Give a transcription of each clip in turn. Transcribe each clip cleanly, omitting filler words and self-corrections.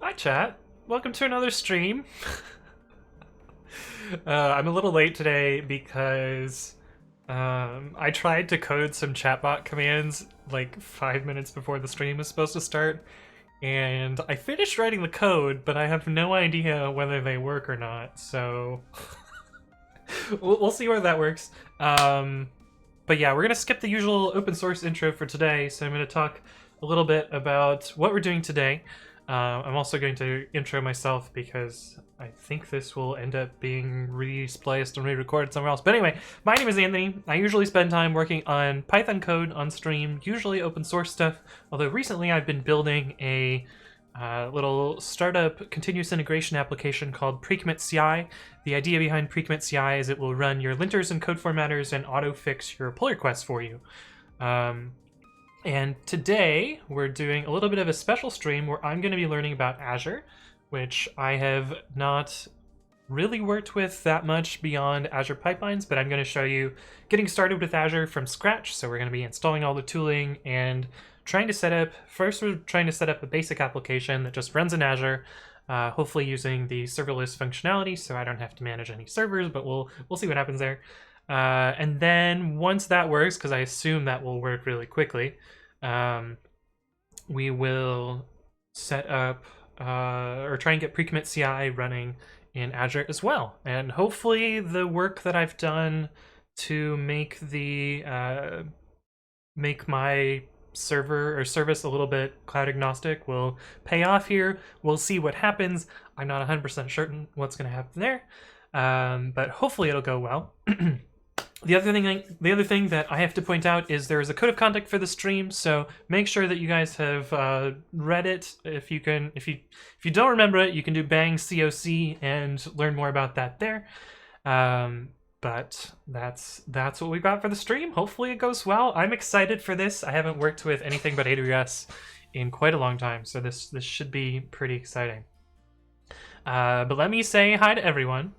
Hi chat, welcome to another stream. I'm a little late today because I tried to code some chatbot commands like 5 minutes before the stream was supposed to start, and I finished writing the code, but I have no idea whether they work or not, so we'll see where that works. But yeah, we're gonna skip the usual open source intro for today, so I'm gonna talk a little bit about what we're doing today. I'm also going to intro myself because I think this will end up being re-spliced and re-recorded somewhere else. But anyway, my name is Anthony. I usually spend time working on Python code on stream, usually open source stuff, although recently I've been building a little startup continuous integration application called Precommit CI. The idea behind Precommit CI is it will run your linters and code formatters and auto-fix your pull requests for you. And today we're doing a little bit of a special stream where I'm going to be learning about Azure, which I have not really worked with that much beyond Azure pipelines, but I'm going to show you getting started with Azure from scratch. So we're going to be installing all the tooling and trying to set up, first we're trying to set up a basic application that just runs in Azure, hopefully using the serverless functionality so I don't have to manage any servers, but we'll see what happens there. And then once that works, because I assume that will work really quickly, we will set up or try and get Precommit CI running in Azure as well. And hopefully the work that I've done to make the make my server or service a little bit cloud agnostic will pay off here. We'll see what happens. I'm not 100% certain what's going to happen there, but hopefully it'll go well. The other thing that I have to point out is there is a code of conduct for the stream, so make sure that you guys have read it. If you don't remember it, you can do bang COC and learn more about that there. But that's what we got for the stream. Hopefully it goes well. I'm excited for this. I haven't worked with anything but AWS in quite a long time, so this should be pretty exciting. But let me say hi to everyone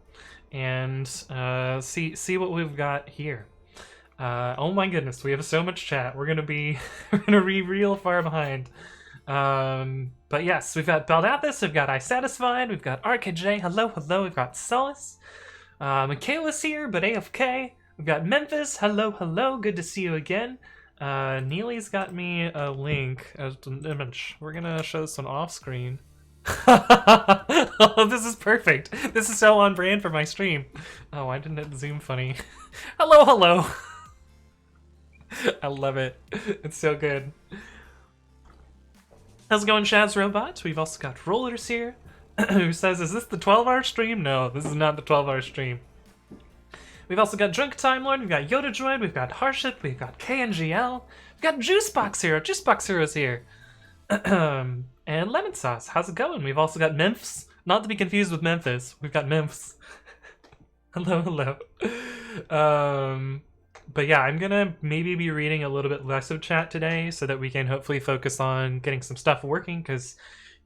and see what we've got here. Oh my goodness, we have so much chat. We're gonna be real far behind. But yes, we've got Baldathis, we've got iSatisfied, we've got RKJ, hello, we've got Solace. Michaela's here, but AFK. We've got Memphis, hello, good to see you again. Neely's got me a link as an image. We're gonna show this one off screen. Oh, this is perfect. This is so on brand for my stream. Oh, why didn't it zoom funny? Hello. I love it. It's so good. How's it going, Shaz Robots? We've also got Rollers here, who says, is this the 12-hour stream? No, this is not the 12-hour stream. We've also got Drunk Time Lord, we've got Yoda Droid, we've got Harshit, we've got KNGL, we've got Juicebox Hero, Juicebox Hero's here. And Lemon Sauce, how's it going? We've also got Memphis, not to be confused with Memphis. We've got Memphis. hello. But yeah, I'm gonna maybe be reading a little bit less of chat today so that we can hopefully focus on getting some stuff working, because,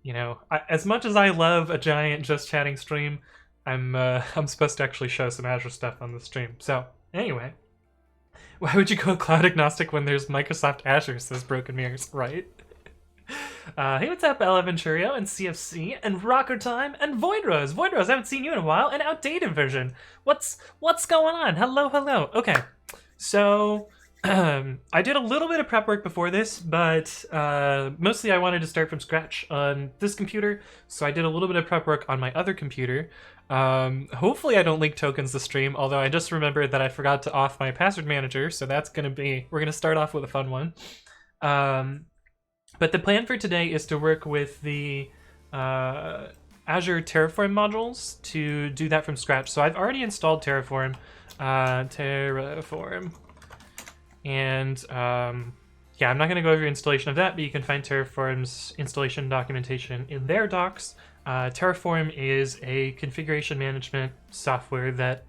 you know, as much as I love a giant just chatting stream, I'm supposed to actually show some Azure stuff on the stream. So anyway, why would you go cloud agnostic when there's Microsoft Azure, says Broken Mirrors, right? Hey, what's up, Ella Venturio and CFC and Rocker Time and Void Rose. I haven't seen you in a while. An outdated version. What's going on? Hello. Okay, so I did a little bit of prep work before this, but mostly I wanted to start from scratch on this computer, so I did a little bit of prep work on my other computer. Hopefully I don't leak tokens this stream, although I just remembered that I forgot to off my password manager, so we're gonna start off with a fun one. But the plan for today is to work with the Azure Terraform modules to do that from scratch. So I've already installed Terraform. And yeah, I'm not going to go over installation of that, but you can find Terraform's installation documentation in their docs. Terraform is a configuration management software that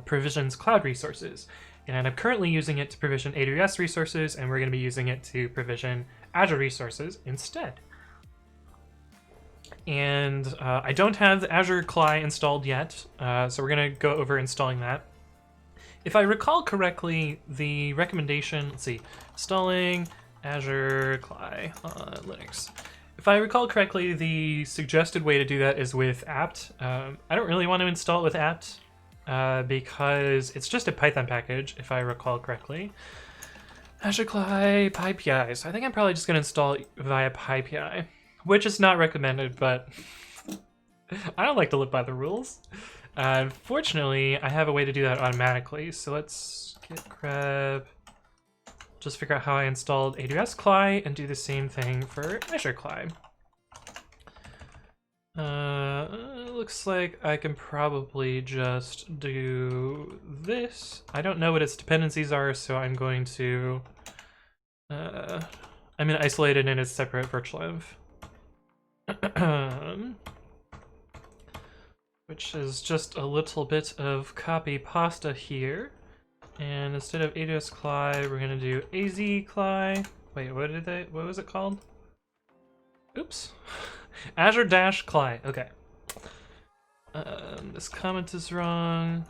provisions cloud resources. And I'm currently using it to provision AWS resources, and we're going to be using it to provision Azure resources instead. And I don't have the Azure CLI installed yet, so we're going to go over installing that. If I recall correctly, the recommendation, let's see, installing Azure CLI on Linux. If I recall correctly, the suggested way to do that is with apt. I don't really want to install it with apt because it's just a Python package, if I recall correctly. Azure CLI PyPI. So I think I'm probably just going to install it via PyPI, which is not recommended, but I don't like to live by the rules. Unfortunately, I have a way to do that automatically. So let's git grab, just figure out how I installed AWS CLI and do the same thing for Azure CLI. Looks like I can probably just do this. I don't know what its dependencies are, so I'm going to I'm going to isolate it in a separate virtual env. Which is just a little bit of copy pasta here. And instead of AWS CLI, we're gonna do AZ CLI. Wait, what was it called? Oops. Azure-CLI, okay. This comment is wrong.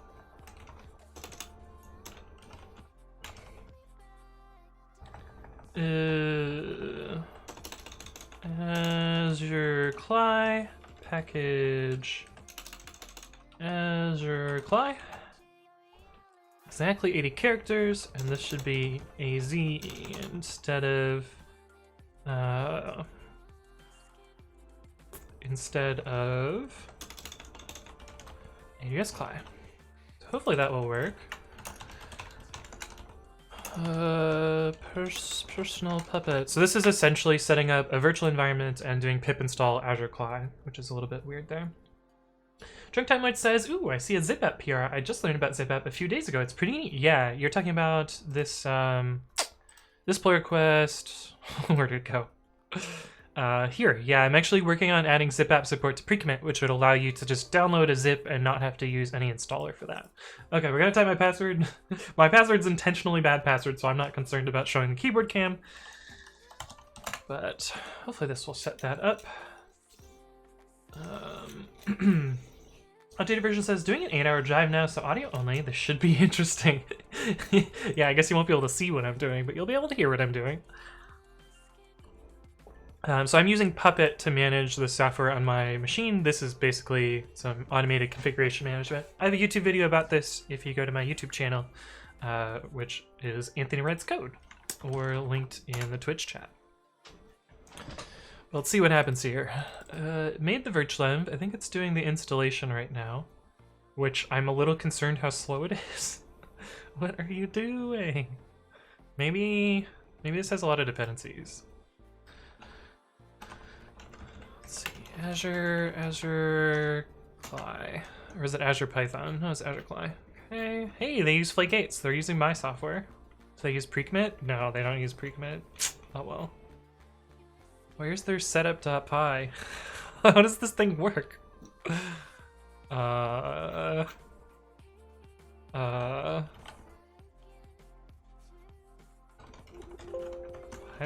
Azure CLI, package, Azure CLI. Exactly 80 characters, and this should be AZ instead of AWS CLI. So hopefully that will work. Personal Puppet. So this is essentially setting up a virtual environment and doing pip install Azure CLI, which is a little bit weird there. Drunk Time Light says, ooh, I see a zip app PR. I just learned about zip app a few days ago. It's pretty neat. Yeah, you're talking about this this pull request. Where did it go? Here. Yeah, I'm actually working on adding zip app support to pre-commit, which would allow you to just download a zip and not have to use any installer for that. Okay, we're gonna type my password. My password's intentionally bad password, so I'm not concerned about showing the keyboard cam. But hopefully this will set that up. Updated version says, doing an 8-hour drive now, so audio only. This should be interesting. Yeah, I guess you won't be able to see what I'm doing, but you'll be able to hear what I'm doing. So I'm using Puppet to manage the software on my machine. This is basically some automated configuration management. I have a YouTube video about this if you go to my YouTube channel, which is Anthony Writes Code, or linked in the Twitch chat. Well, let's see what happens here. Made the virtual env. I think it's doing the installation right now, which I'm a little concerned how slow it is. What are you doing? Maybe this has a lot of dependencies. Let's see, Azure CLI, or is it Azure Python? No, it's Azure CLI. Okay. Hey, they use Flake 8, so they're using my software. So they use pre-commit? No, they don't use pre-commit. Oh well. Where's their setup.py? How does this thing work? Hi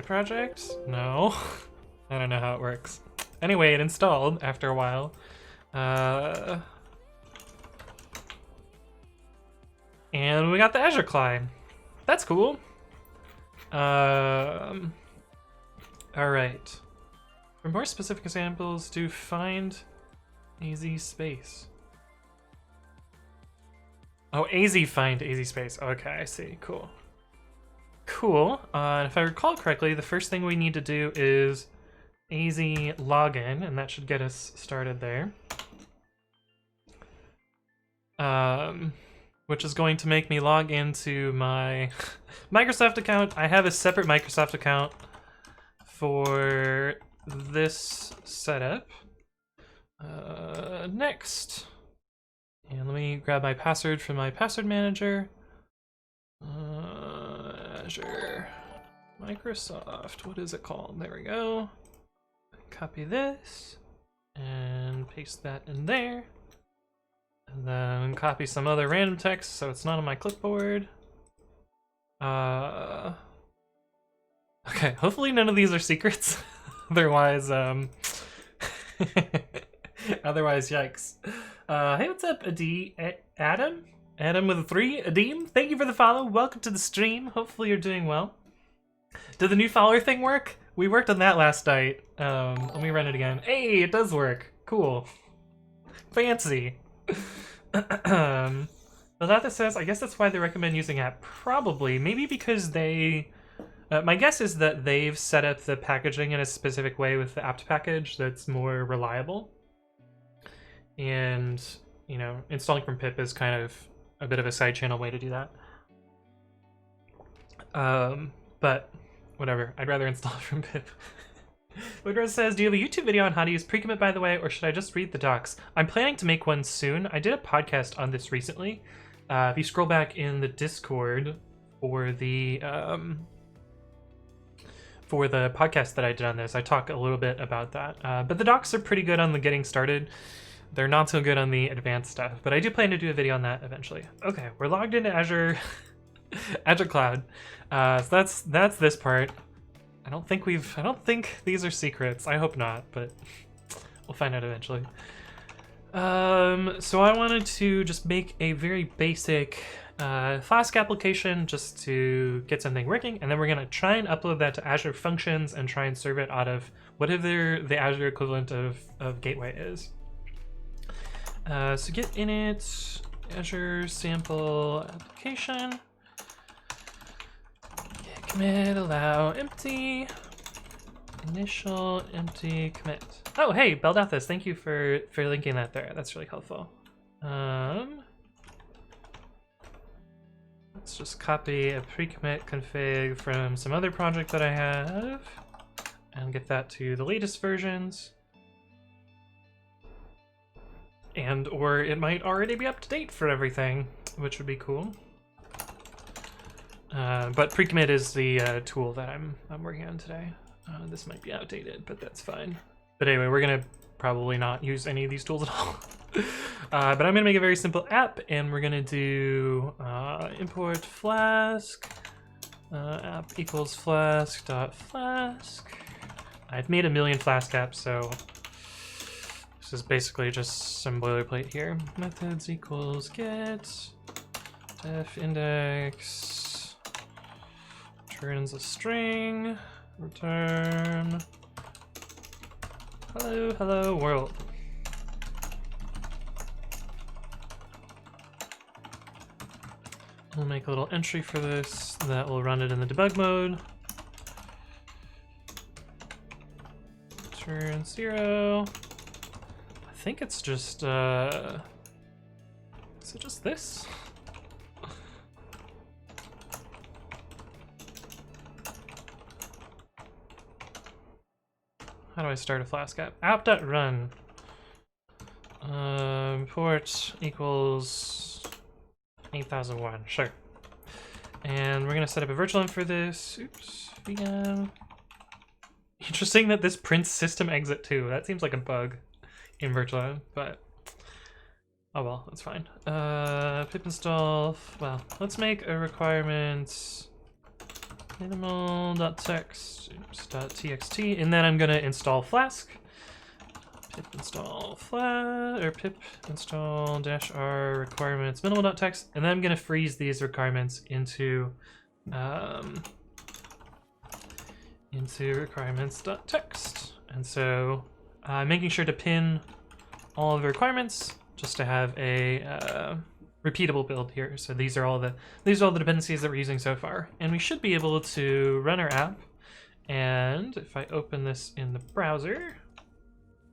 project? No. I don't know how it works. Anyway, it installed after a while. And we got the Azure CLI. That's cool. Alright. For more specific examples, do find AZ space. Oh, AZ find AZ space. Okay, I see. Cool. Cool. If I recall correctly, the first thing we need to do is AZ login, and that should get us started there. Which is going to make me log into my Microsoft account. I have a separate Microsoft account for this setup. Next. And let me grab my password from my password manager. Azure Microsoft, what is it called? There we go. Copy this and paste that in there. And then copy some other random text so it's not on my clipboard. Okay, hopefully none of these are secrets. Otherwise, otherwise, yikes. Hey, what's up, Adam? Adam with a 3, Adim, thank you for the follow. Welcome to the stream. Hopefully you're doing well. Did the new follower thing work? We worked on that last night. Let me run it again. Hey, it does work. Cool. Fancy. Lalata says, I guess that's why they recommend using app. Probably. Maybe because they... my guess is that they've set up the packaging in a specific way with the apt package that's more reliable. And, you know, installing from pip is kind of a bit of a side channel way to do that. But whatever, I'd rather install it from pip. Woodrose says, do you have a YouTube video on how to use pre-commit, by the way, or should I just read the docs? I'm planning to make one soon. I did a podcast on this recently. If you scroll back in the Discord for the podcast that I did on this, I talk a little bit about that. But the docs are pretty good on the getting started. They're not so good on the advanced stuff, but I do plan to do a video on that eventually. Okay, we're logged into Azure, Azure Cloud. So that's this part. I don't think these are secrets. I hope not, but we'll find out eventually. So I wanted to just make a very basic Flask application just to get something working, and then we're gonna try and upload that to Azure Functions and try and serve it out of whatever the Azure equivalent of Gateway is. So get init Azure sample application. Git commit allow empty initial empty commit. Oh hey, Beldathis, thank you for linking that there. That's really helpful. Let's just copy a pre-commit config from some other project that I have and get that to the latest versions. And or it might already be up to date for everything, which would be cool. But pre-commit is the tool that I'm working on today. This might be outdated, but that's fine. But anyway, we're gonna probably not use any of these tools at all. But I'm gonna make a very simple app, and we're gonna do import Flask app equals flask.flask. I've made a million Flask apps, so this is basically just some boilerplate here. Methods equals get def index returns a string, return hello world. We'll make a little entry for this that will run it in the debug mode. Return 0. I think it's just, is it just this? How do I start a Flask app? App.run. Port equals 8001, sure. And we're gonna set up a virtual env for this. Oops, VM. Interesting that this prints system exit too. That seems like a bug in virtual, but oh well, that's fine. Pip install. Well, let's make a requirement minimal.text .txt, and then I'm gonna install Flask. Pip install pip install -r requirements minimal.text, and then I'm gonna freeze these requirements into requirements.text. And so I'm making sure to pin all of the requirements just to have a repeatable build here. So these are all the dependencies that we're using so far, and we should be able to run our app. And if I open this in the browser,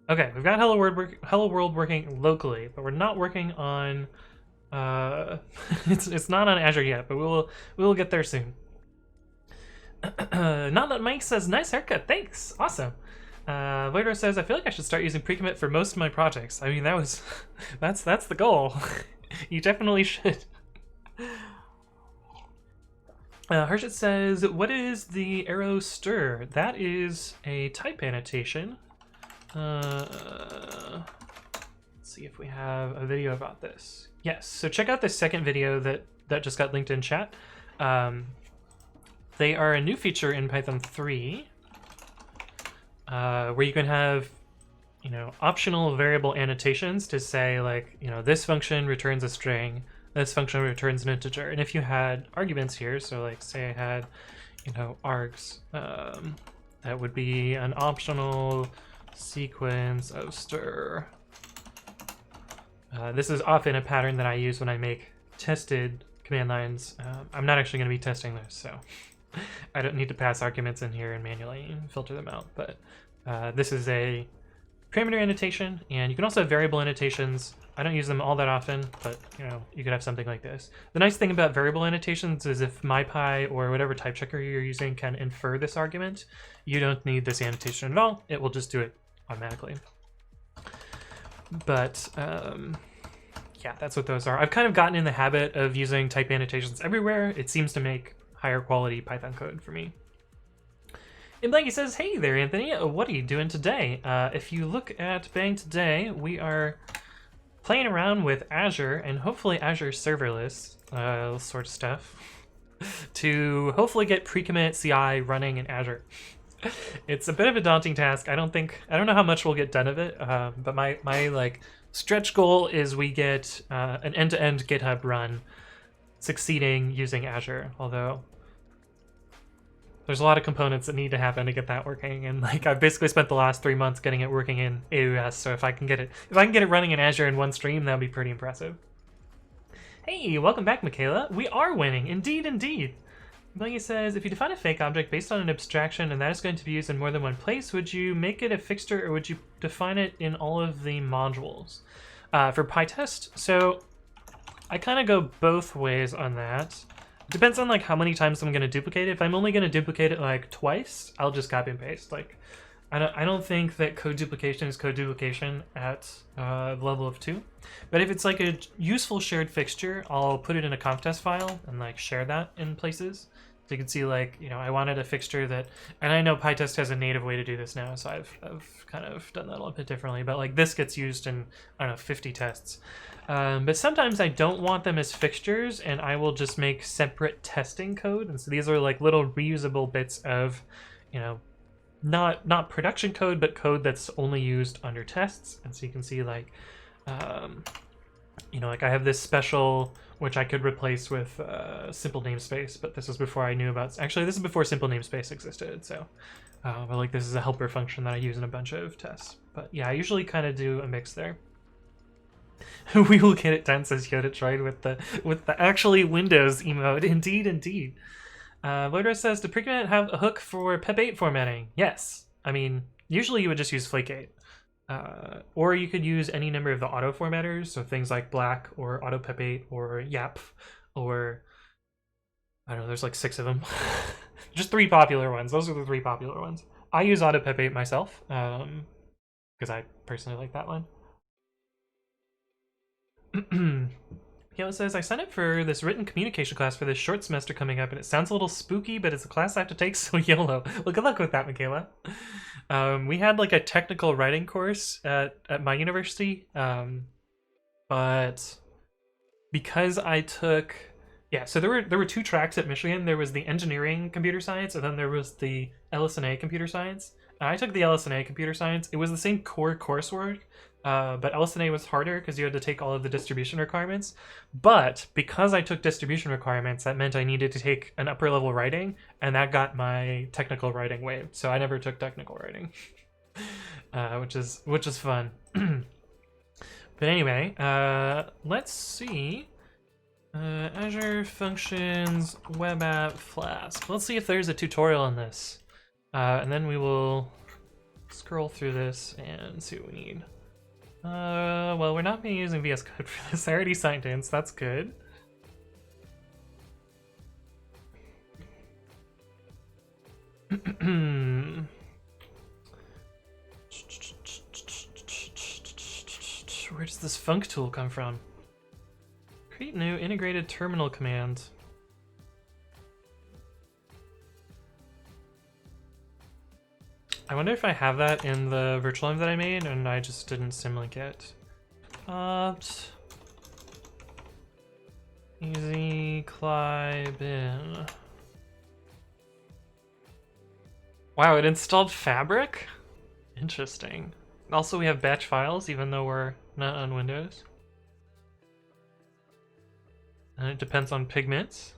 okay, we've got Hello World working locally, but we're not working on it's not on Azure yet, but we will get there soon. Not that Mike says nice haircut, thanks, awesome. Voidor says I feel like I should start using pre-commit for most of my projects. I mean, that's the goal. You definitely should. Harshit says, what is the arrow stir? That is a type annotation. Let's see if we have a video about this. Yes, so check out this second video that just got linked in chat. They are a new feature in Python 3 where you can have, you know, optional variable annotations to say, like, you know, this function returns a string, this function returns an integer. And if you had arguments here, so like say I had, you know, args that would be an optional sequence of stir. This is often a pattern that I use when I make tested command lines. I'm not actually going to be testing this, so I don't need to pass arguments in here and manually filter them out. But this is a parameter annotation, and you can also have variable annotations. I don't use them all that often, but you know, you could have something like this. The nice thing about variable annotations is if MyPy or whatever type checker you're using can infer this argument, you don't need this annotation at all. It will just do it automatically. But yeah, that's what those are. I've kind of gotten in the habit of using type annotations everywhere. It seems to make higher quality Python code for me. And Blanky says, hey there, Anthony, what are you doing today? If you look at Bang today, we are playing around with Azure and hopefully Azure serverless sort of stuff to hopefully get pre-commit CI running in Azure. It's a bit of a daunting task. I don't know how much we'll get done of it, but my like stretch goal is we get an end-to-end GitHub run succeeding using Azure, although there's a lot of components that need to happen to get that working, and like I've basically spent the last 3 months getting it working in AWS. So if I can get it running in Azure in one stream, that'd be pretty impressive. Hey, welcome back, Michaela. We are winning, indeed. Blanky says, if you define a fake object based on an abstraction and that is going to be used in more than one place, would you make it a fixture or would you define it in all of the modules? For PyTest, so I kind of go both ways on that. Depends on like how many times I'm going to duplicate it. If I'm only going to duplicate it like twice, I'll just copy and paste. Like, I don't think that code duplication is code duplication at the level of 2. But if it's like a useful shared fixture, I'll put it in a conf-test file and like share that in places. So you can see like, you know, I wanted a fixture that, and I know PyTest has a native way to do this now, so I've kind of done that a little bit differently. But like this gets used in, I don't know, 50 tests. But sometimes I don't want them as fixtures, and I will just make separate testing code. And so these are like little reusable bits of, you know, not production code, but code that's only used under tests. And so you can see like, you know, like I have this special, which I could replace with simple namespace, but this was before I knew about, actually this is before simple namespace existed. So, but like this is a helper function that I use in a bunch of tests. But yeah, I usually kind of do a mix there. We will get it done, says Yoda Droid with the actually Windows emote. Indeed. Lodra says, did pre-commit have a hook for PEP8 formatting? Yes. I mean, usually you would just use Flake8. Or you could use any number of the auto formatters, so things like Black or Auto PEP8 or YAP, or I don't know, there's like 6 of them. Just 3 popular ones. Those are the 3 popular ones. I use Auto PEP8 myself, because I personally like that one. Kayla says, I signed up for this written communication class for this short semester coming up, and it sounds a little spooky, but it's a class I have to take, so YOLO. Well, good luck with that, Michaela. We had like a technical writing course at my university, but because I took, yeah, so there were 2 tracks at Michigan. There was the engineering computer science, and then there was the LS&A computer science. I took the LS&A computer science. It was the same core coursework, but LS&A was harder because you had to take all of the distribution requirements. But because I took distribution requirements, that meant I needed to take an upper level writing, and that got my technical writing waived. So I never took technical writing, which is fun. But anyway, let's see. Azure Functions Web App Flask. Let's see if there's a tutorial on this. And then we will scroll through this and see what we need. Well, we're not being using VS Code for this. I already signed in, so that's good. Where does this func tool come from? Create new integrated terminal command. I wonder if I have that in the virtual env that I made and I just didn't symlink it. Easy cli bin. Wow, it installed Fabric? Interesting. Also, we have batch files, even though we're not on Windows. And it depends on pigments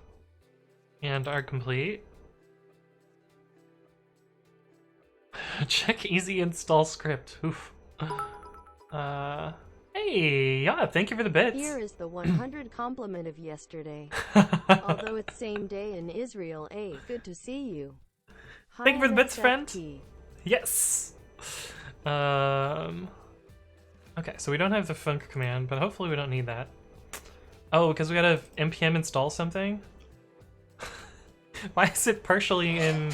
and are complete. Check easy install script. Oof. Hey, yeah, thank you for the bits. Here is the 100 compliment of yesterday. Although it's same day in Israel, good to see you. Thank you for the bits, friend. INSFP. Yes. Okay, so we don't have the func command, but hopefully we don't need that. Oh, because we gotta npm install something? Why is it partially in...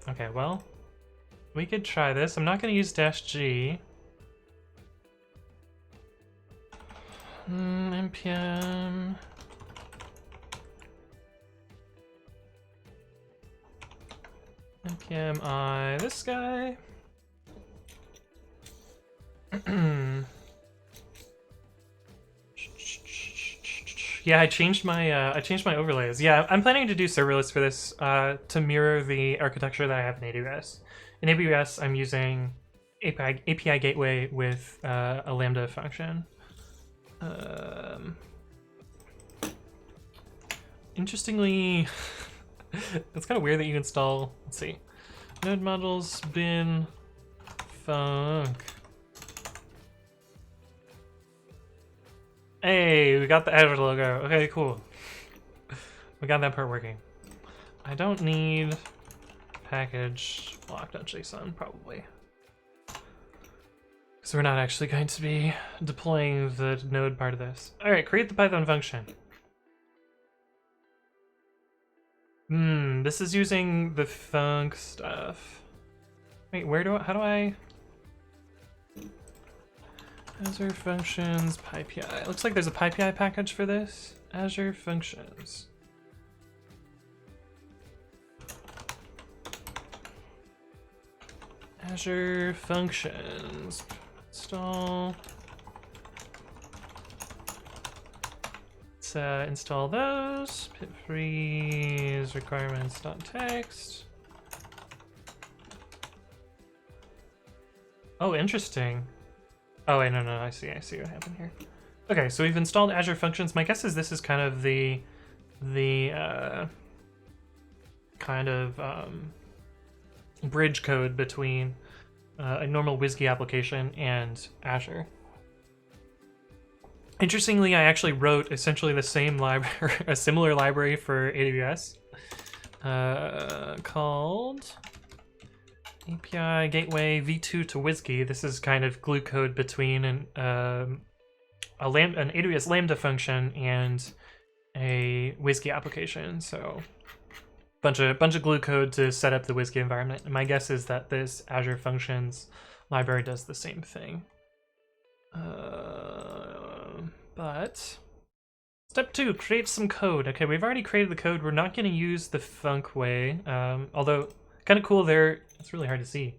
Okay, well, we could try this. I'm not gonna use -g. npm... npm I this guy. Yeah, I changed my overlays. Yeah, I'm planning to do serverless for this to mirror the architecture that I have in AWS. In AWS, I'm using API gateway with a Lambda function. Interestingly, it's kind of weird that you install. Let's see, node modules bin func. Hey, we got the Azure logo. Okay, cool. We got that part working. I don't need package block.json, probably. So we're not actually going to be deploying the node part of this. All right, create the Python function. This is using the func stuff. Wait, how do I? Azure Functions, PyPI. Looks like there's a PyPI package for this. Azure Functions. Azure Functions. Install. Let's install those. Pip freeze requirements.txt. Oh, interesting. Oh wait, no, I see what happened here. Okay, so we've installed Azure Functions. My guess is this is kind of the bridge code between a normal WSGI application and Azure. Interestingly, I actually wrote essentially the same library, a similar library for AWS, called API Gateway v2 to WSGI. This is kind of glue code between an AWS Lambda function and a WSGI application. So bunch of glue code to set up the WSGI environment. And my guess is that this Azure Functions library does the same thing. But step 2, create some code. Okay, we've already created the code. We're not going to use the func way, although kind of cool there. It's really hard to see.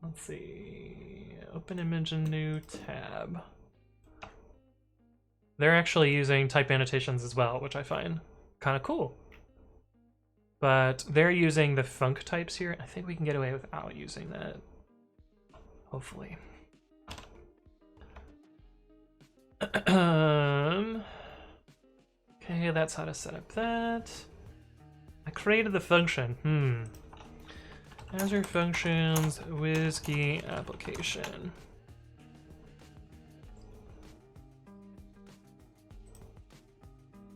Let's see. Open image in new tab. They're actually using type annotations as well, which I find kind of cool. But they're using the func types here. I think we can get away without using that. Hopefully. Okay, that's how to set up that. I created the function. Azure Functions WSGI application.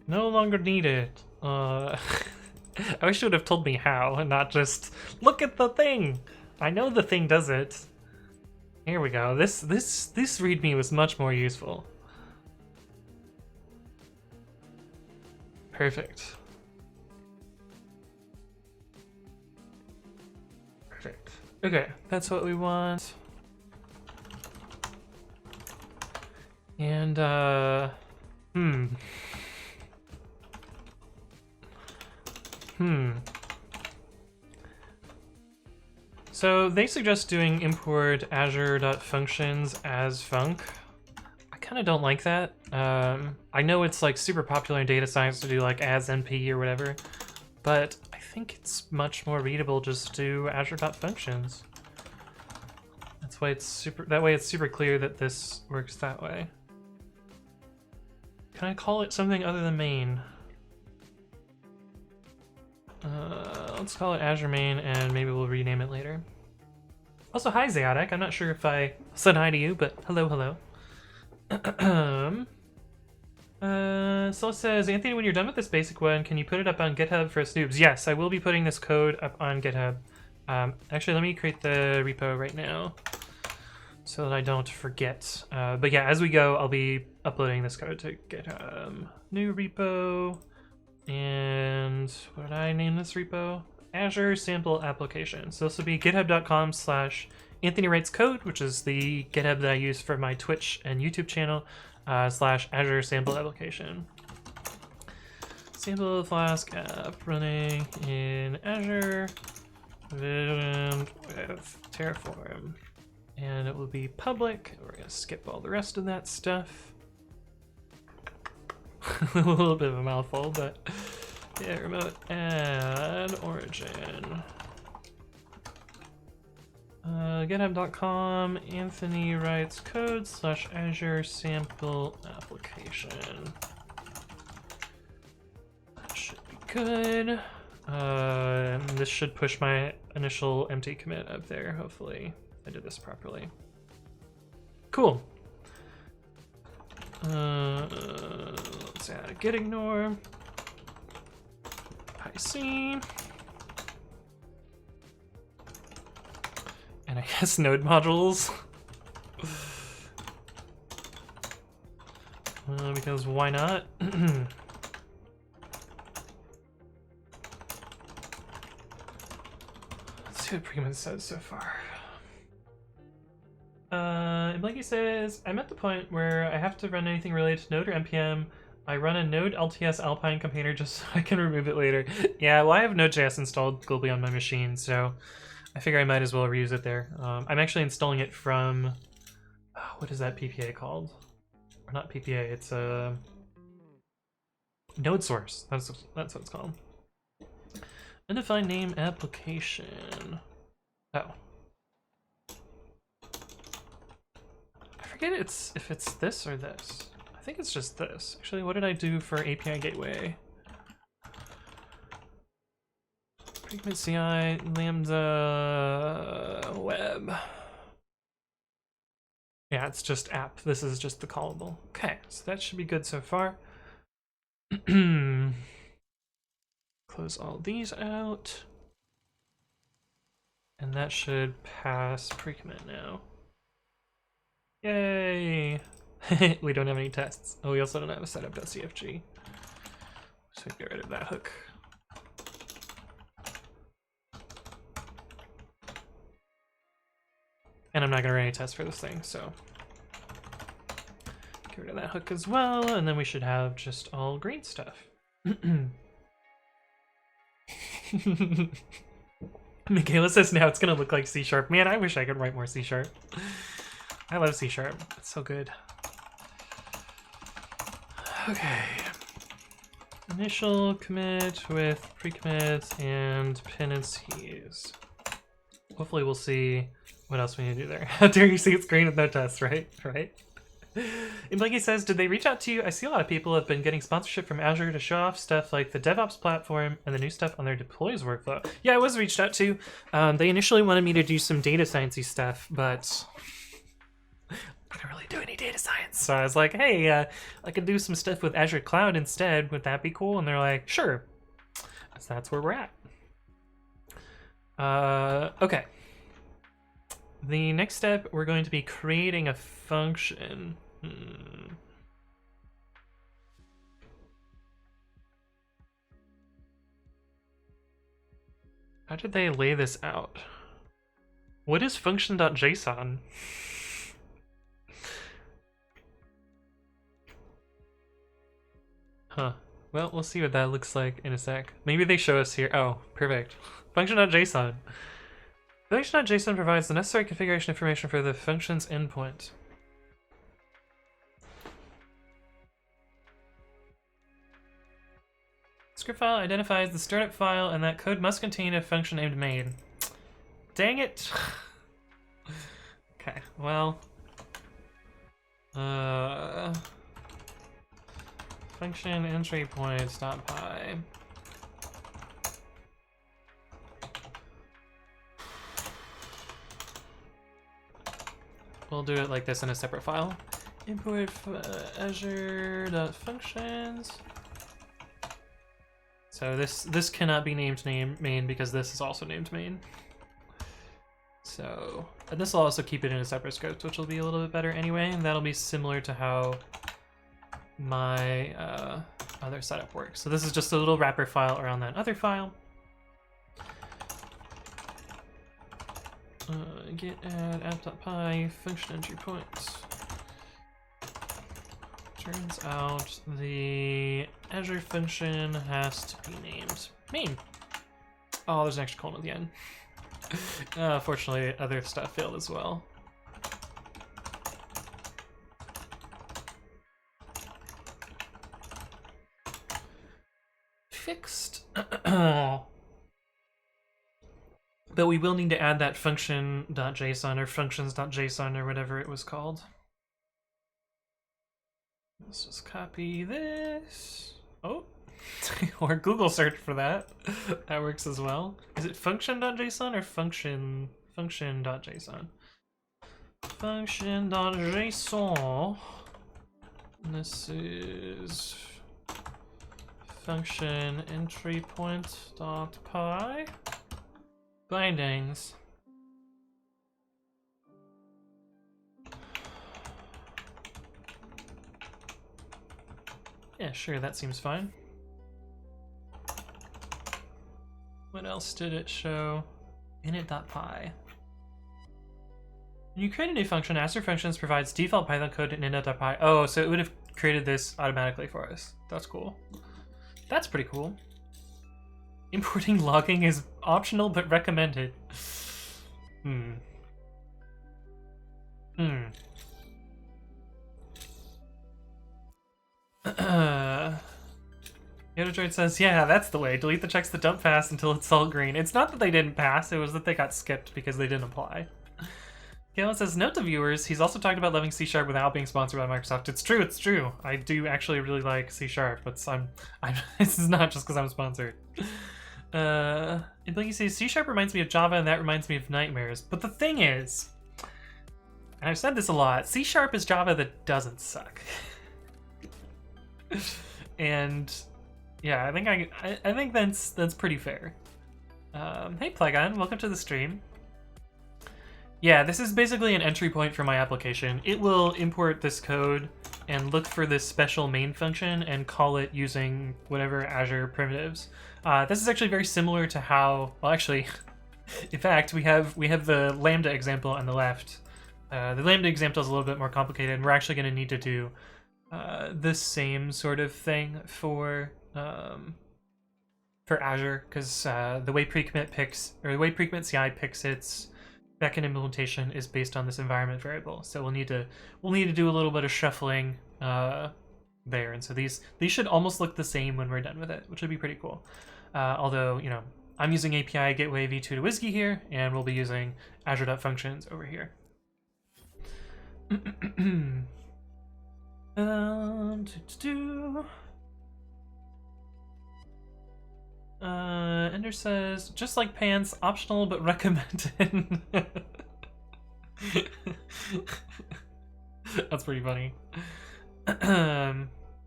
No longer needed. I wish you would have told me how and not just look at the thing. I know the thing does it. Here we go. This README was much more useful. Perfect. Perfect. Okay, that's what we want. And So they suggest doing import azure.functions as func. I kind of don't like that. I know it's like super popular in data science to do like as np or whatever, but I think it's much more readable just to do azure.functions. That's why it's super clear that this works that way. Can I call it something other than main? Let's call it Azure main, and maybe we'll rename it later. Also, hi Zayotic. I'm not sure if I said hi to you, but hello, hello. Sol says, Anthony, when you're done with this basic one, can you put it up on GitHub for us noobs? Yes, I will be putting this code up on GitHub. Actually, let me create the repo right now so that I don't forget. But yeah, as we go, I'll be uploading this code to GitHub. New repo. And what did I name this repo? Azure sample application. So this will be github.com/Anthony Writes Code, which is the GitHub that I use for my Twitch and YouTube channel, /Azure sample application. Sample Flask app running in Azure and with Terraform. And it will be public. We're going to skip all the rest of that stuff. A little bit of a mouthful, but yeah, remote add origin. GitHub.com, Anthony Writes Code /Azure sample application. That should be good. This should push my initial empty commit up there, hopefully. I did this properly. Cool. Let's add a git ignore. IC. And I guess node modules. Because why not? Let's see what Preman says so far. Blanky says, I'm at the point where I have to run anything related to Node or NPM. I run a Node LTS Alpine container just so I can remove it later. Yeah, well, I have Node.js installed globally on my machine, so I figure I might as well reuse it there. I'm actually installing it from, what is that PPA called? Or not PPA, it's a node source. That's what it's called. Undefined name application. Oh. I forget if it's this or this. I think it's just this. Actually, what did I do for API gateway? Frequent CI, Lambda, web. Yeah, it's just app. This is just the callable. Okay, so that should be good so far. Close all these out. And that should pass pre-commit now. Yay! We don't have any tests. Oh, we also don't have a setup.cfg. So get rid of that hook. And I'm not gonna run any tests for this thing, so get rid of that hook as well, and then we should have just all green stuff. Michaela says now it's gonna look like C#. Man, I wish I could write more C#. I love C#. It's so good. Okay. Initial commit with pre-commits and penancies. Hopefully we'll see what else we need to do there. How dare you see it's green with no tests, right? Right? And Blanky says, did they reach out to you? I see a lot of people have been getting sponsorship from Azure to show off stuff like the DevOps platform and the new stuff on their deploys workflow. Yeah, I was reached out to. They initially wanted me to do some data sciencey stuff, but I don't really do any data science. So I was like, hey, I could do some stuff with Azure Cloud instead. Would that be cool? And they're like, sure. So that's where we're at. Okay. The next step, we're going to be creating a function. How did they lay this out? What is function.json? Huh. Well, we'll see what that looks like in a sec. Maybe they show us here. Oh, perfect. Function.json. Function.json provides the necessary configuration information for the function's endpoint. Script file identifies the startup file, and that code must contain a function named main. Dang it! Okay, well... function entry points.py. we'll do it like this in a separate file. Import azure.functions. So this cannot be named main because this is also named main. So, and this will also keep it in a separate scope, which will be a little bit better anyway, and that'll be similar to how my other setup works. So this is just a little wrapper file around that other file. Git add app.py function entry points. Turns out the Azure function has to be named main. Oh, there's an extra colon at the end. Fortunately, other stuff failed as well. Fixed. But we will need to add that function.json or functions.json or whatever it was called. Let's just copy this. Oh, or Google search for that. That works as well. Is it function.json or function.json? Function.json. This is function entry point.py. Bindings. Yeah, sure, that seems fine. What else did it show? Init.py. When you create a new function, Azure Functions provides default Python code in init.py. Oh, so it would have created this automatically for us. That's cool. That's pretty cool. Importing logging is optional but recommended. Yodadroid says, yeah, that's the way. Delete the checks that don't pass until it's all green. It's not that they didn't pass, it was that they got skipped because they didn't apply. Galen says, note to viewers, he's also talked about loving C# without being sponsored by Microsoft. It's true, it's true. I do actually really like C#, but this is not just because I'm sponsored. And Blinky says, C# reminds me of Java and that reminds me of nightmares. But the thing is, and I've said this a lot, C# is Java that doesn't suck. And yeah, I think that's pretty fair. Hey Plegon, welcome to the stream. Yeah, this is basically an entry point for my application. It will import this code and look for this special main function and call it using whatever Azure primitives. This is actually very similar to how, well actually, in fact, we have the Lambda example on the left. The Lambda example is a little bit more complicated, and we're actually going to need to do the same sort of thing for Azure, because the way pre-commit CI picks its backend implementation is based on this environment variable. So we'll need to do a little bit of shuffling there, and so these should almost look the same when we're done with it, which would be pretty cool. Although, you know, I'm using API Gateway v2 to WSGI here, and we'll be using Azure.functions over here. Ender says, just like pants, optional but recommended. That's pretty funny.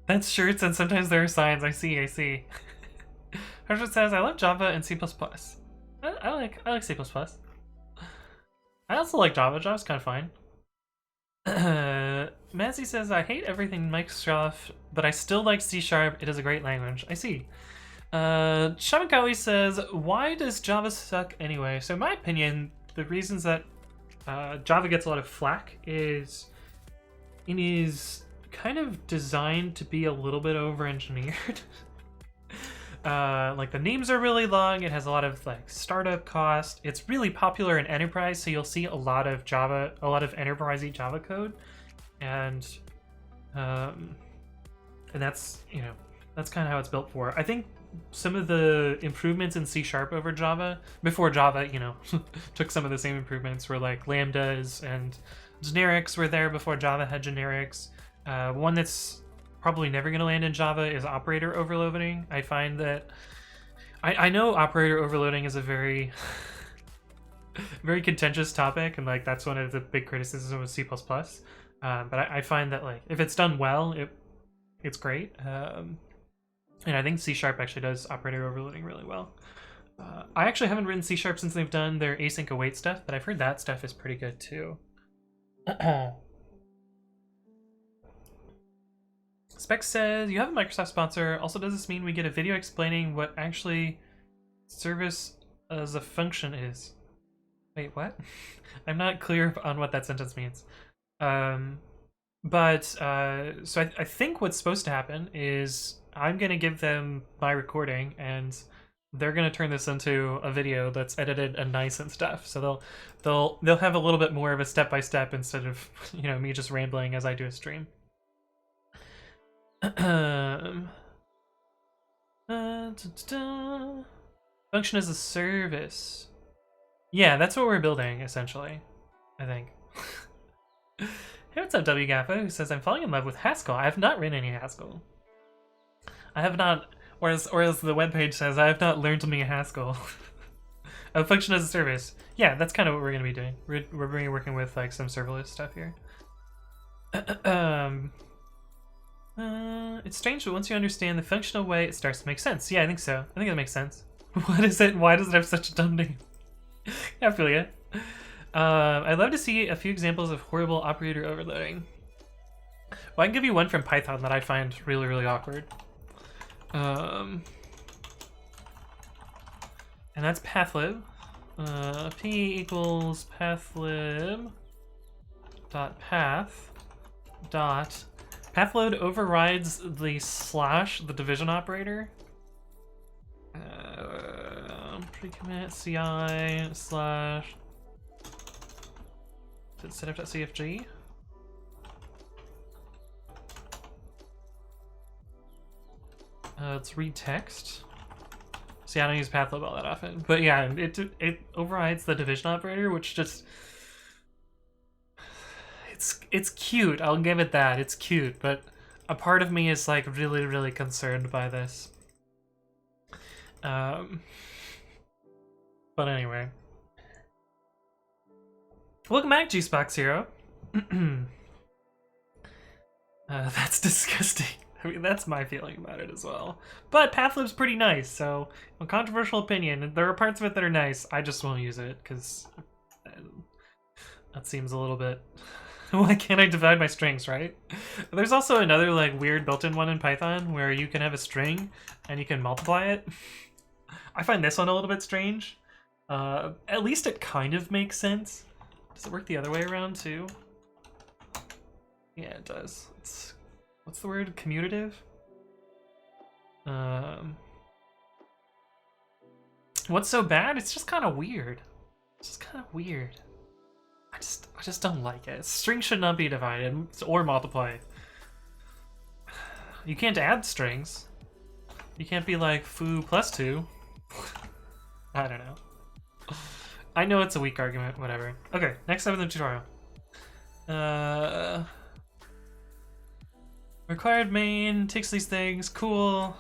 That's shirts and sometimes there are signs. I see. Harshit says, I love Java and C++. I like C++. I also like Java. Java's kind of fine. Mazzy says, I hate everything Microsoft, but I still like C#. It is a great language. I see. Shamakawi says, why does Java suck anyway? So in my opinion, the reasons that Java gets a lot of flack is it is kind of designed to be a little bit over-engineered. Like the names are really long, it has a lot of like startup cost. It's really popular in enterprise, so you'll see a lot of enterprise-y Java code. And that's, you know, that's kind of how it's built for. I think some of the improvements in C# over Java, before Java, you know, took some of the same improvements, were like lambdas and generics were there before Java had generics. One that's probably never going to land in Java is operator overloading. I find that I know operator overloading is a very very contentious topic, and like that's one of the big criticisms of C++. But I find that like if it's done well, it's great. And I think C# actually does operator overloading really well. I actually haven't written C# since they've done their async await stuff, but I've heard that stuff is pretty good too. Spec says, you have a Microsoft sponsor. Also, does this mean we get a video explaining what actually service as a function is? Wait, what? I'm not clear on what that sentence means. So I think what's supposed to happen is I'm gonna give them my recording, and they're gonna turn this into a video that's edited and nice and stuff. So they'll have a little bit more of a step by step instead of me just rambling as I do a stream. Function as a service. Yeah, that's what we're building essentially, I think. Hey, what's up, WGAFA, who says, I'm falling in love with Haskell. I have not written any Haskell. I have not, or as the webpage says, I have not learned to make Haskell. A function as a service. Yeah, that's kind of what we're going to be doing. We're going to be working with like some serverless stuff here. It's strange, but once you understand the functional way, it starts to make sense. Yeah, I think so. I think that makes sense. What is it? Why does it have such a dumb name? I feel ya. I'd love to see a few examples of horrible operator overloading. Well, I can give you one from Python that I find really, really awkward. And that's pathlib. P equals pathlib dot path dot pathload overrides the / the division operator. Pre-commit CI / setup.cfg. Let's read text. See, I don't use pathload all that often, but yeah, it overrides the division operator, which just it's cute. I'll give it that. It's cute, but a part of me is like really, really concerned by this. But anyway. Welcome back, Juicebox Hero. That's disgusting. I mean, that's my feeling about it as well. But pathlib's pretty nice, so a controversial opinion. There are parts of it that are nice. I just won't use it because that seems a little bit. Why can't I divide my strings, right? There's also another like weird built-in one in Python where you can have a string and you can multiply it. I find this one a little bit strange. At least it kind of makes sense. Does it work the other way around too? Yeah, it does. It's, what's the word? Commutative? What's so bad? It's just kind of weird. It's just kind of weird. I just don't like it. Strings should not be divided or multiplied. You can't add strings. You can't be like foo plus 2. I don't know. I know it's a weak argument, whatever. Okay, next up in the tutorial. Required main takes these things, cool.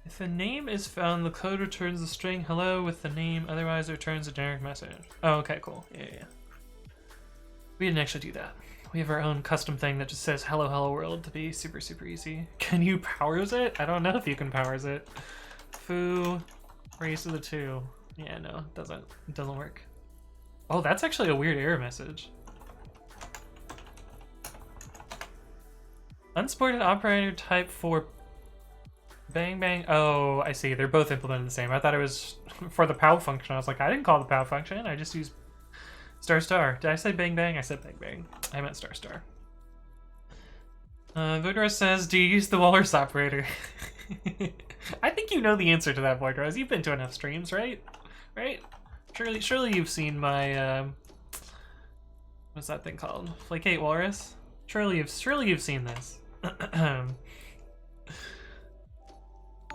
If a name is found, the code returns the string hello with the name, otherwise it returns a generic message. Oh, okay, cool. Yeah. We didn't actually do that. We have our own custom thing that just says hello hello world to be super, super easy. Can you powers it? I don't know if you can powers it. Foo, race of the 2. Yeah, no, it doesn't work. Oh, that's actually a weird error message. Unsupported operator type for bang bang. Oh, I see. They're both implemented the same. I thought it was for the POW function. I was like, I didn't call the POW function. I just used star. Did I say bang bang? I said bang bang. I meant star. Voidrose says, do you use the walrus operator? I think you know the answer to that, Voidrose. You've been to enough streams, right? Right? Surely you've seen my what's that thing called? Flake-8 walrus? Surely you've seen this.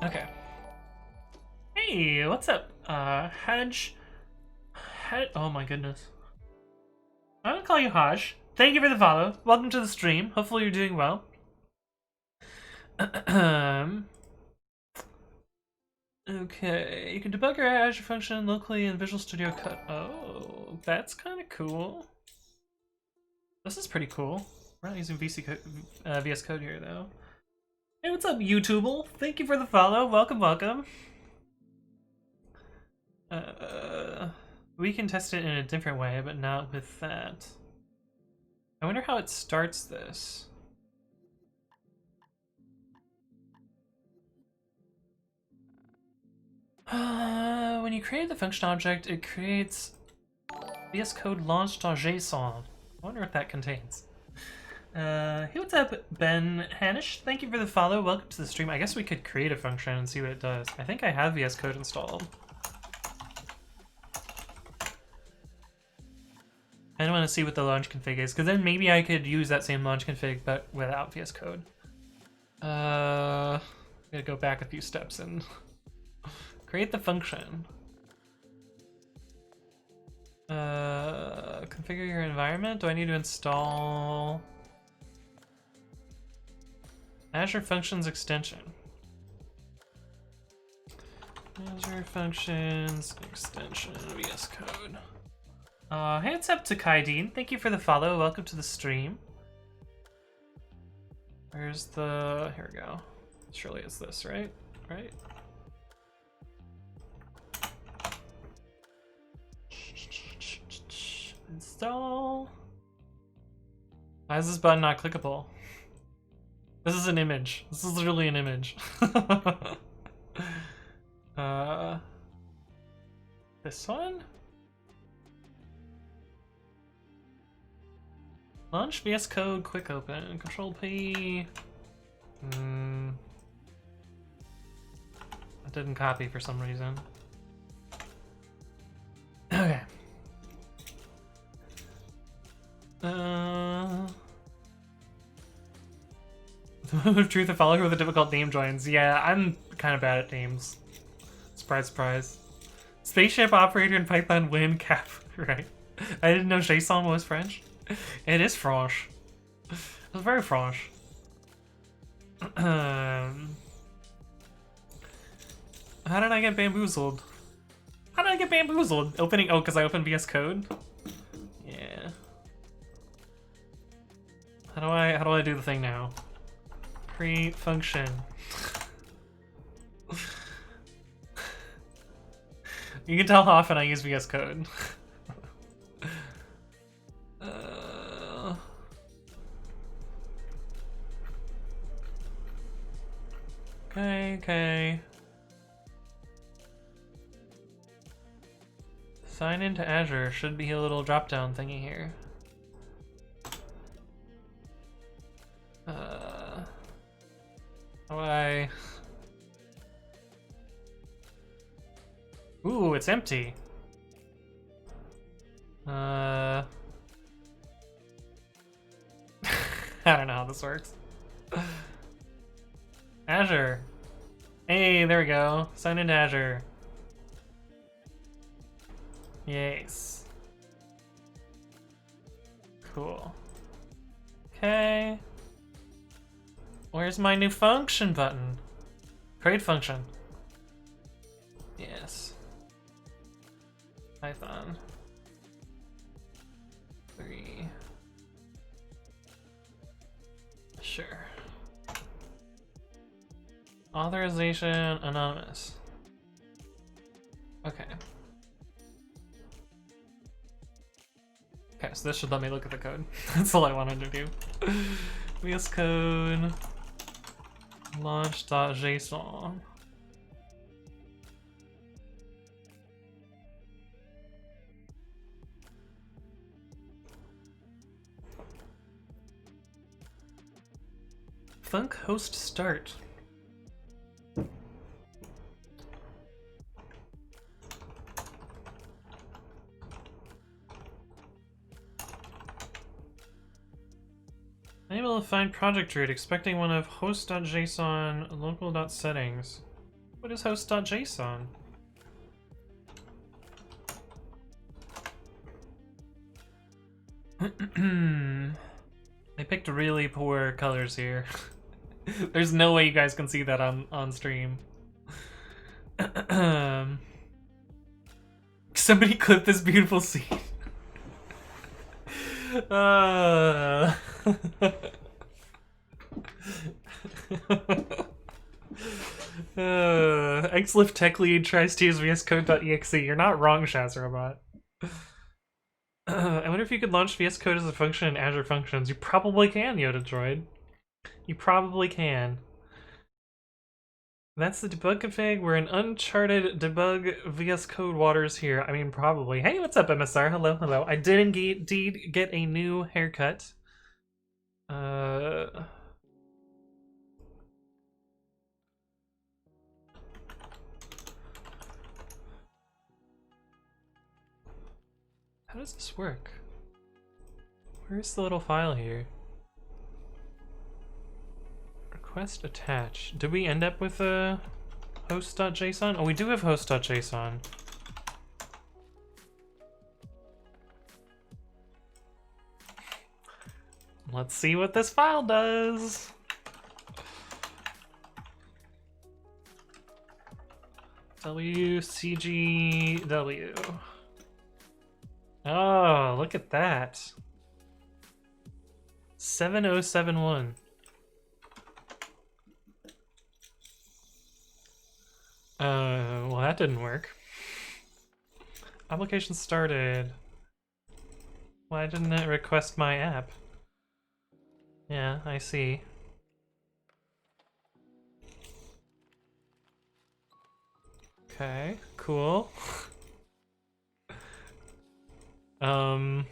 Okay. Hey, what's up? Haj. Oh my goodness. I'm gonna call you Haj. Thank you for the follow. Welcome to the stream. Hopefully you're doing well. Okay, you can debug your Azure function locally in Visual Studio Code. Oh, that's kind of cool. This is pretty cool. We're not using VS Code here, though. Hey, what's up, YouTuber? Thank you for the follow. Welcome, welcome. We can test it in a different way, but not with that. I wonder how it starts this. When you create the function object, it creates VS Code launch.json. I wonder what that contains. Hey, what's up, Ben Hanish? Thank you for the follow. Welcome to the stream. I guess we could create a function and see what it does. I think I have VS Code installed. I don't want to see what the launch config is, because then maybe I could use that same launch config, but without VS Code. I'm gonna go back a few steps and create the function. Configure your environment. Do I need to install Azure Functions extension? Azure Functions extension VS Code. Hey, what's up to Kaideen? Thank you for the follow. Welcome to the stream. Where's the... Here we go. Surely it's this, right? Right? Install. Why is this button not clickable? This is an image. This is literally an image. This one? Launch VS Code quick open. Control P. It didn't copy for some reason. Okay. Truth, a follower with a difficult name joins. Yeah, I'm kind of bad at names. Surprise, surprise. Spaceship operator in Python win cap. Right. I didn't know JSON was French. It is French. It's very French. How did I get bamboozled? How did I get bamboozled? Opening, oh, because I opened VS Code? Yeah. How do I do the thing now? Create function. You can tell how often I use VS Code. Okay. Sign into Azure. Should be a little drop-down thingy here. How do I... Ooh, it's empty. I don't know how this works. Azure. Hey, there we go. Sign into Azure. Yes. Cool. Okay. Where's my new function button? Create function. Yes. Python. 3. Sure. Authorization anonymous. Okay. Okay, so this should let me look at the code. That's all I wanted to do. VS Code launch.json. Thunk host start. Unable to find project root, expecting one of host.json local.settings. What is host.json? I picked really poor colors here. There's no way you guys can see that on stream. Somebody clip this beautiful scene. XLift tech lead tries to use vscode.exe. You're not wrong, Shazrobot. I wonder if you could launch VS Code as a function in Azure Functions. You probably can, Yoda Droid. You probably can. That's the debug config. We're in uncharted debug VS Code waters here. I mean, probably. Hey, what's up, MSR? Hello, hello. I did indeed get a new haircut. How does this work? Where's the little file here? Request attach. Did we end up with a host.json? Oh, we do have host.json. Let's see what this file does. WCGW. Oh, look at that. 7071. Well, that didn't work. Application started. Why didn't it request my app? Yeah, I see. Okay, cool. No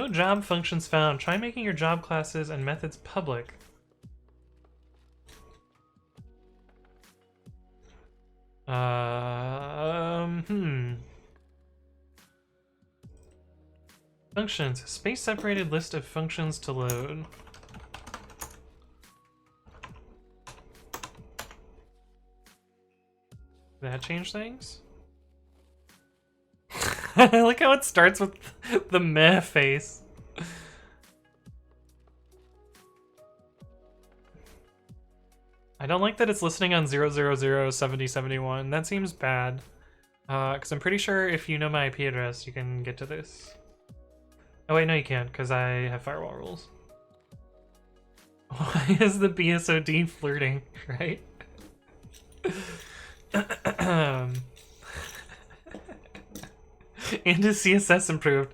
job functions found. Try making your job classes and methods public. Functions. Space-separated list of functions to load. Did that change things? I like how it starts with the meh face. I don't like that it's listening on 0007071. That seems bad. Because I'm pretty sure if you know my IP address, you can get to this. Oh wait, no you can't, because I have firewall rules. Why is the BSOD flirting, right? And his CSS improved.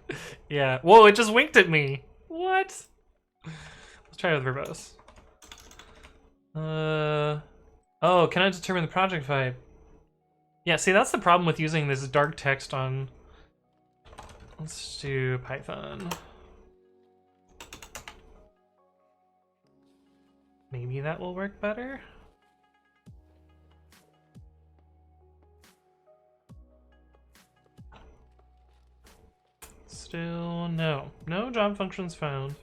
Yeah. Whoa, it just winked at me. What? Let's try it with verbose. Oh, can I determine the project type? Yeah, see, that's the problem with using this dark text on... Let's do Python. Maybe that will work better? Still no. No job functions found.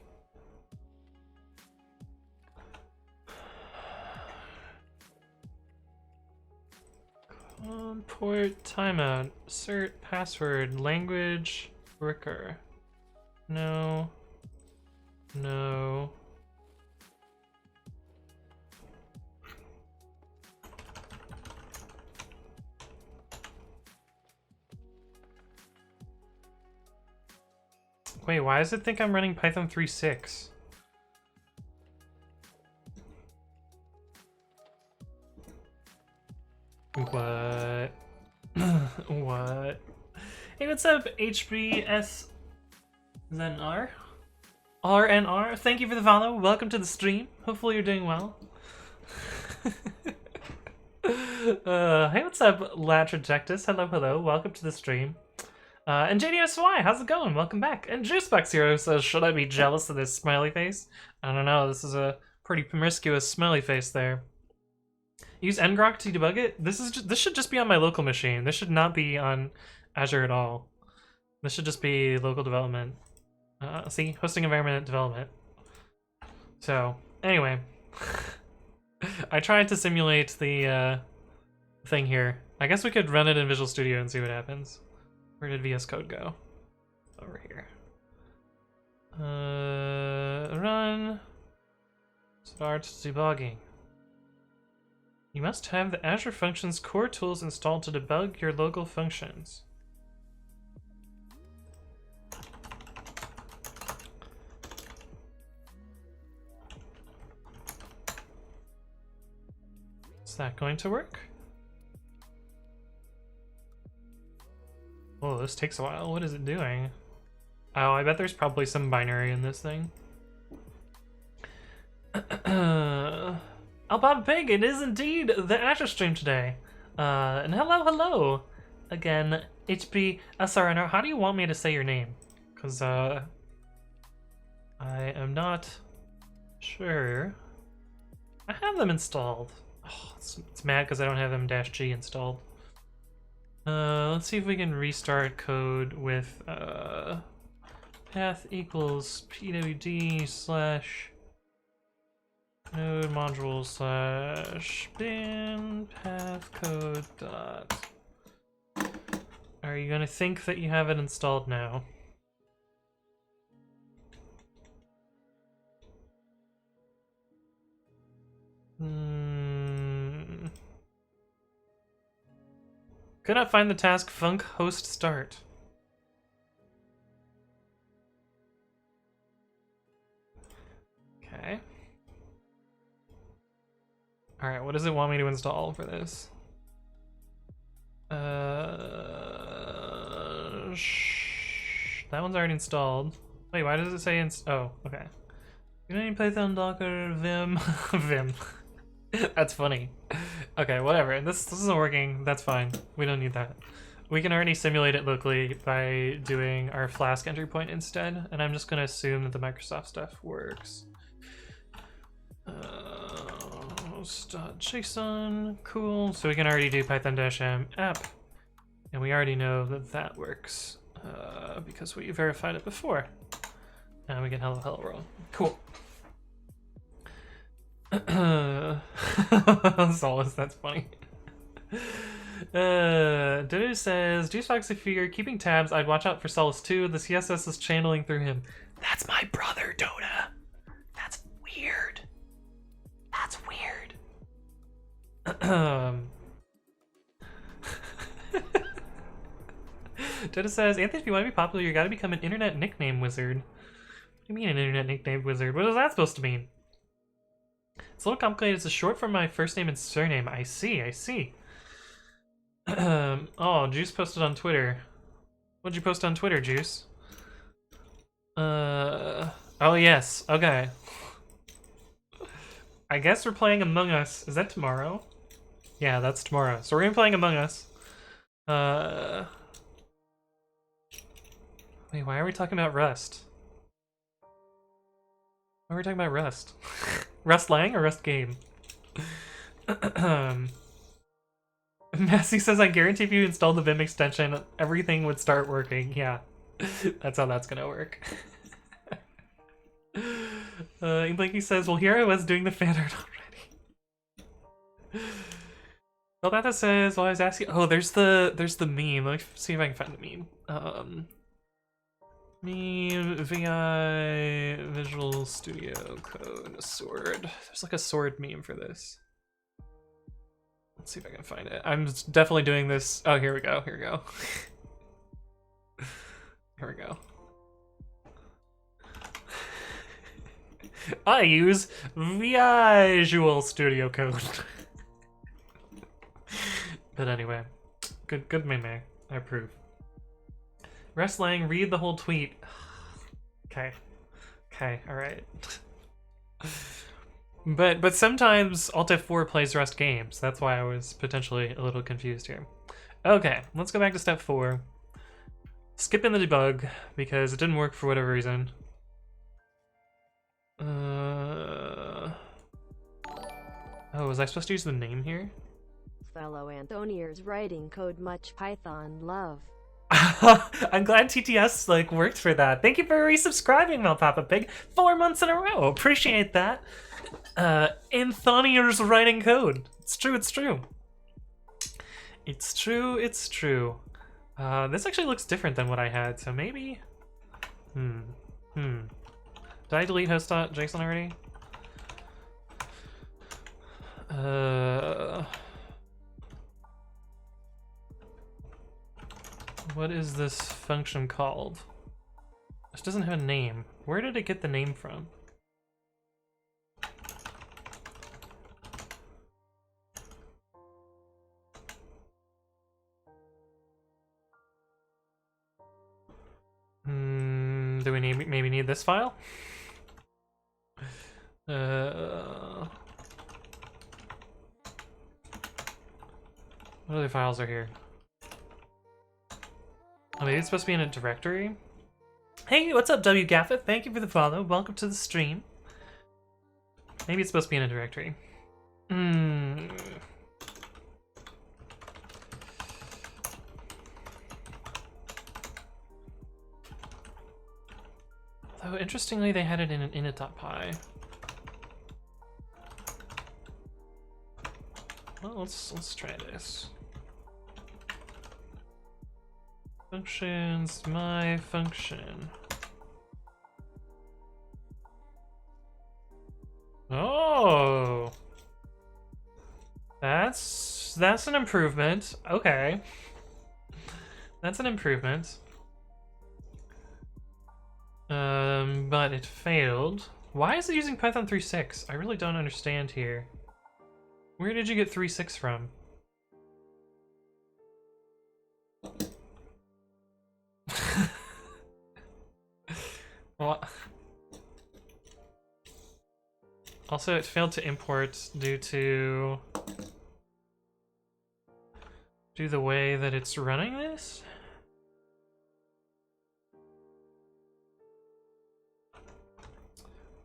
Port timeout. Cert password. Language worker. No. No. Wait, why does it think I'm running Python 3.6? What? What? Hey, what's up, HBS ZNR? RNR, thank you for the follow. Welcome to the stream. Hopefully you're doing well. Hey, what's up, Latrajectus? Hello, hello. Welcome to the stream. And JDSY, how's it going? Welcome back. And Juicebox0 says, should I be jealous of this smiley face? I don't know, this is a pretty promiscuous smiley face there. Use ngrok to debug it? This should just be on my local machine. This should not be on Azure at all. This should just be local development. See? Hosting environment development. So, anyway. I tried to simulate the thing here. I guess we could run it in Visual Studio and see what happens. Where did VS Code go? Over here. Run. Start debugging. You must have the Azure Functions core tools installed to debug your local functions. Is that going to work? Oh, this takes a while. What is it doing? Oh, I bet there's probably some binary in this thing. Bob Pig, it is indeed the Azure stream today. And hello. Again, HB. Sorry, no, how do you want me to say your name? Because, I am not sure. I have them installed. Oh, it's mad because I don't have m-g installed. Let's see if we can restart code with, path equals pwd slash node module slash bin path code dot. Are you gonna think that you have it installed now? Could not find the task func host start. Okay. Alright, what does it want me to install for this? That one's already installed. Wait, why does it say oh, okay. You don't need Python, Docker, Vim, Vim. That's funny. Okay, whatever. This isn't working. That's fine. We don't need that. We can already simulate it locally by doing our Flask entry point instead, and I'm just gonna assume that the Microsoft stuff works. Host.json, cool. So we can already do python-m app, and we already know that that works because we verified it before. And we can hello world. Cool. Solace, that's funny. Dudu says, Juicebox, if you're keeping tabs, I'd watch out for Solace too. The CSS is channeling through him. That's my brother, Dota. That's weird. That's weird. Dota says, Anthony, if you want to be popular, you gotta become an internet nickname wizard. What do you mean an internet nickname wizard? What is that supposed to mean? It's a little complicated. It's a short for my first name and surname. I see. Oh, Juice posted on Twitter. What'd you post on Twitter, Juice? Oh yes, okay. I guess we're playing Among Us. Is that tomorrow? Yeah, that's tomorrow. So we're gonna be playing Among Us. Wait, why are we talking about Rust? Why are we talking about Rust? Rust Lang or Rust Game? Massey says, I guarantee if you installed the Vim extension, everything would start working. Yeah, that's how that's gonna work. Blinky says, well, here I was doing the fan art already. Well, that says, well, I was asking, oh, there's the meme. Let me see if I can find the meme. Meme, VI, Visual Studio Code, sword. There's like a sword meme for this. Let's see if I can find it. I'm definitely doing this. Oh, here we go. Here we go. Here we go. I use Visual Studio Code. But anyway, good meme. I approve. Wrestling, read the whole tweet. Okay, all right. But sometimes Alt F4 plays Rust games. That's why I was potentially a little confused here. Okay, let's go back to step 4. Skip in the debug because it didn't work for whatever reason. Oh, was I supposed to use the name here? Fellow Antoniers writing code much Python love. I'm glad TTS like worked for that. Thank you for resubscribing, Malpapa Pig. 4 months in a row. Appreciate that. Anthoniers writing code. It's true. It's true. This actually looks different than what I had, so maybe. Did I delete host.json already? What is this function called? This doesn't have a name. Where did it get the name from? Do we maybe need this file? What other files are here? Oh, maybe it's supposed to be in a directory? Hey, what's up, W. Gaffett? Thank you for the follow. Welcome to the stream. Maybe it's supposed to be in a directory. Though, interestingly, they had it in an init.py. Well, let's try this. Functions, my function. Oh, that's an improvement. Okay, that's an improvement. But it failed. Why is it using Python 3.6? I really don't understand here. Where did you get 3.6 from? Well, also it failed to import due to the way that it's running this.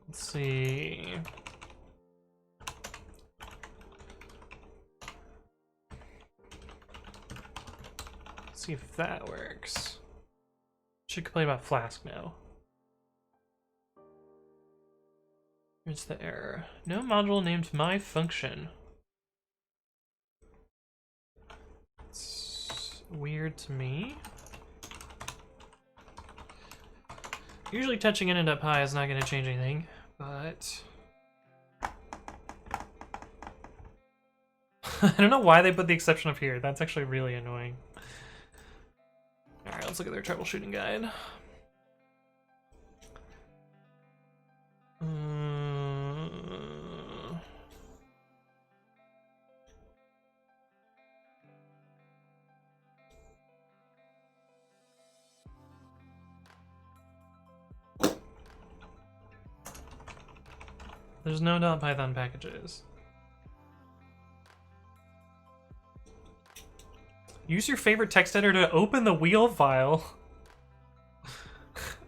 Let's see. Let's see if that works. Should complain about Flask now. Here's the error. No module named my function. It's weird to me. Usually touching init.py is not going to change anything, but I don't know why they put the exception up here. That's actually really annoying. Alright, let's look at their troubleshooting guide. There's no .python packages. Use your favorite text editor to open the wheel file.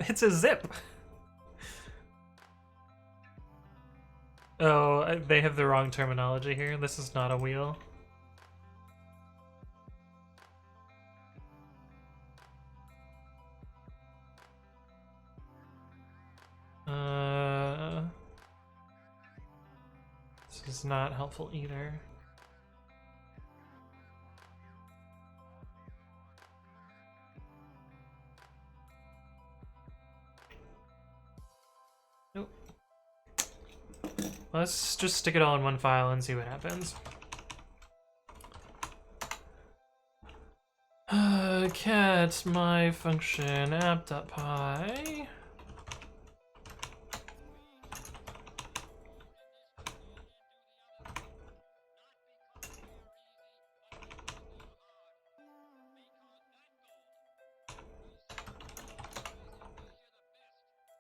It's a zip. Oh, they have the wrong terminology here. This is not a wheel. This is not helpful either. Nope. Let's just stick it all in one file and see what happens. Cat my function app.py.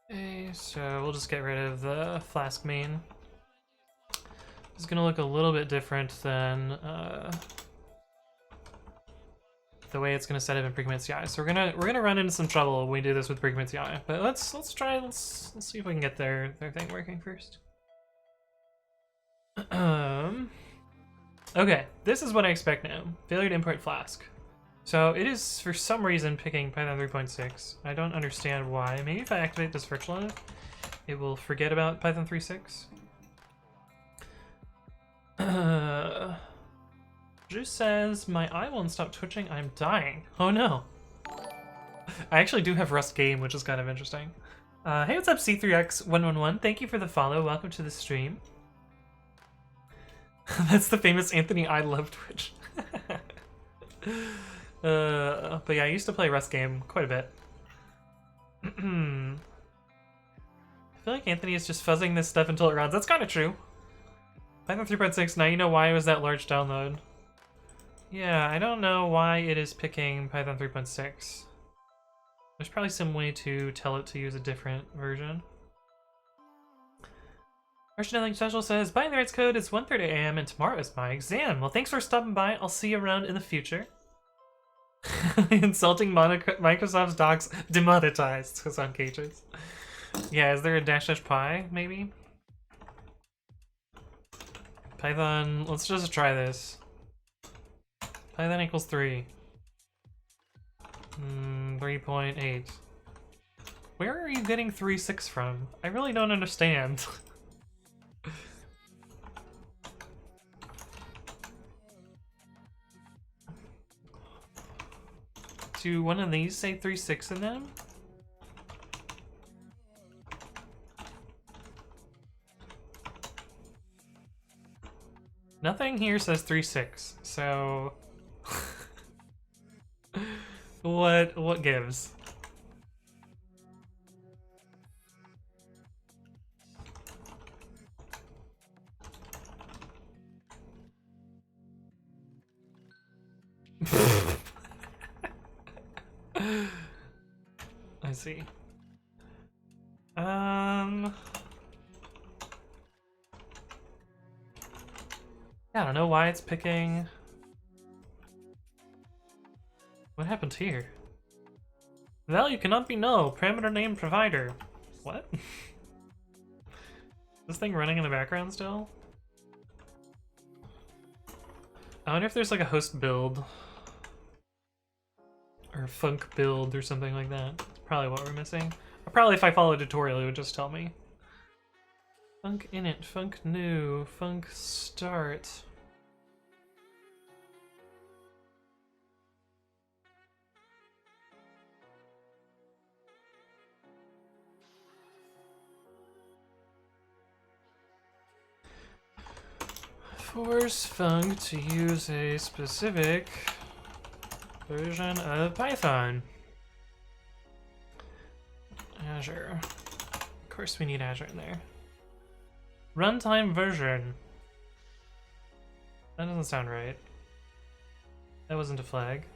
Okay, so we'll just get rid of the Flask main. It's gonna look a little bit different than the way it's gonna set up in Precommit CI. So we're gonna run into some trouble when we do this with Precommit CI. But let's see if we can get their thing working first. Okay, this is what I expect now. Failure to import Flask. So it is for some reason picking Python 3.6. I don't understand why. Maybe if I activate this virtual enough, it will forget about Python 3.6. Juice says, my eye won't stop twitching, I'm dying. Oh no. I actually do have Rust game, which is kind of interesting. Hey, what's up, C3X111? Thank you for the follow. Welcome to the stream. That's the famous Anthony I love Twitch. But yeah, I used to play Rust game quite a bit. I feel like Anthony is just fuzzing this stuff until it runs. That's kind of true. Python 3.6, now you know why it was that large download. Yeah, I don't know why it is picking Python 3.6. There's probably some way to tell it to use a different version. Martian Nothing Special says, buying the rights code is 1:30 a.m. and tomorrow is my exam. Well, thanks for stopping by. I'll see you around in the future. Insulting Microsoft's docs demonetized, because on cages. Yeah, is there a -- pi, maybe? Python, let's just try this. Python equals 3. 3.8. Where are you getting 3.6 from? I really don't understand. Do one of these say 3.6 in them? Nothing here says 3.6, so what gives? I see. Yeah, I don't know why it's picking. What happened here? Value cannot be null. Parameter name provider. What? This thing running in the background still? I wonder if there's like a host build. Or a func build or something like that. That's probably what we're missing. Or probably if I follow a tutorial, it would just tell me. Func init, func new, func start. Force func to use a specific version of Python. Azure. Of course we need Azure in there. Runtime version. That doesn't sound right. That wasn't a flag.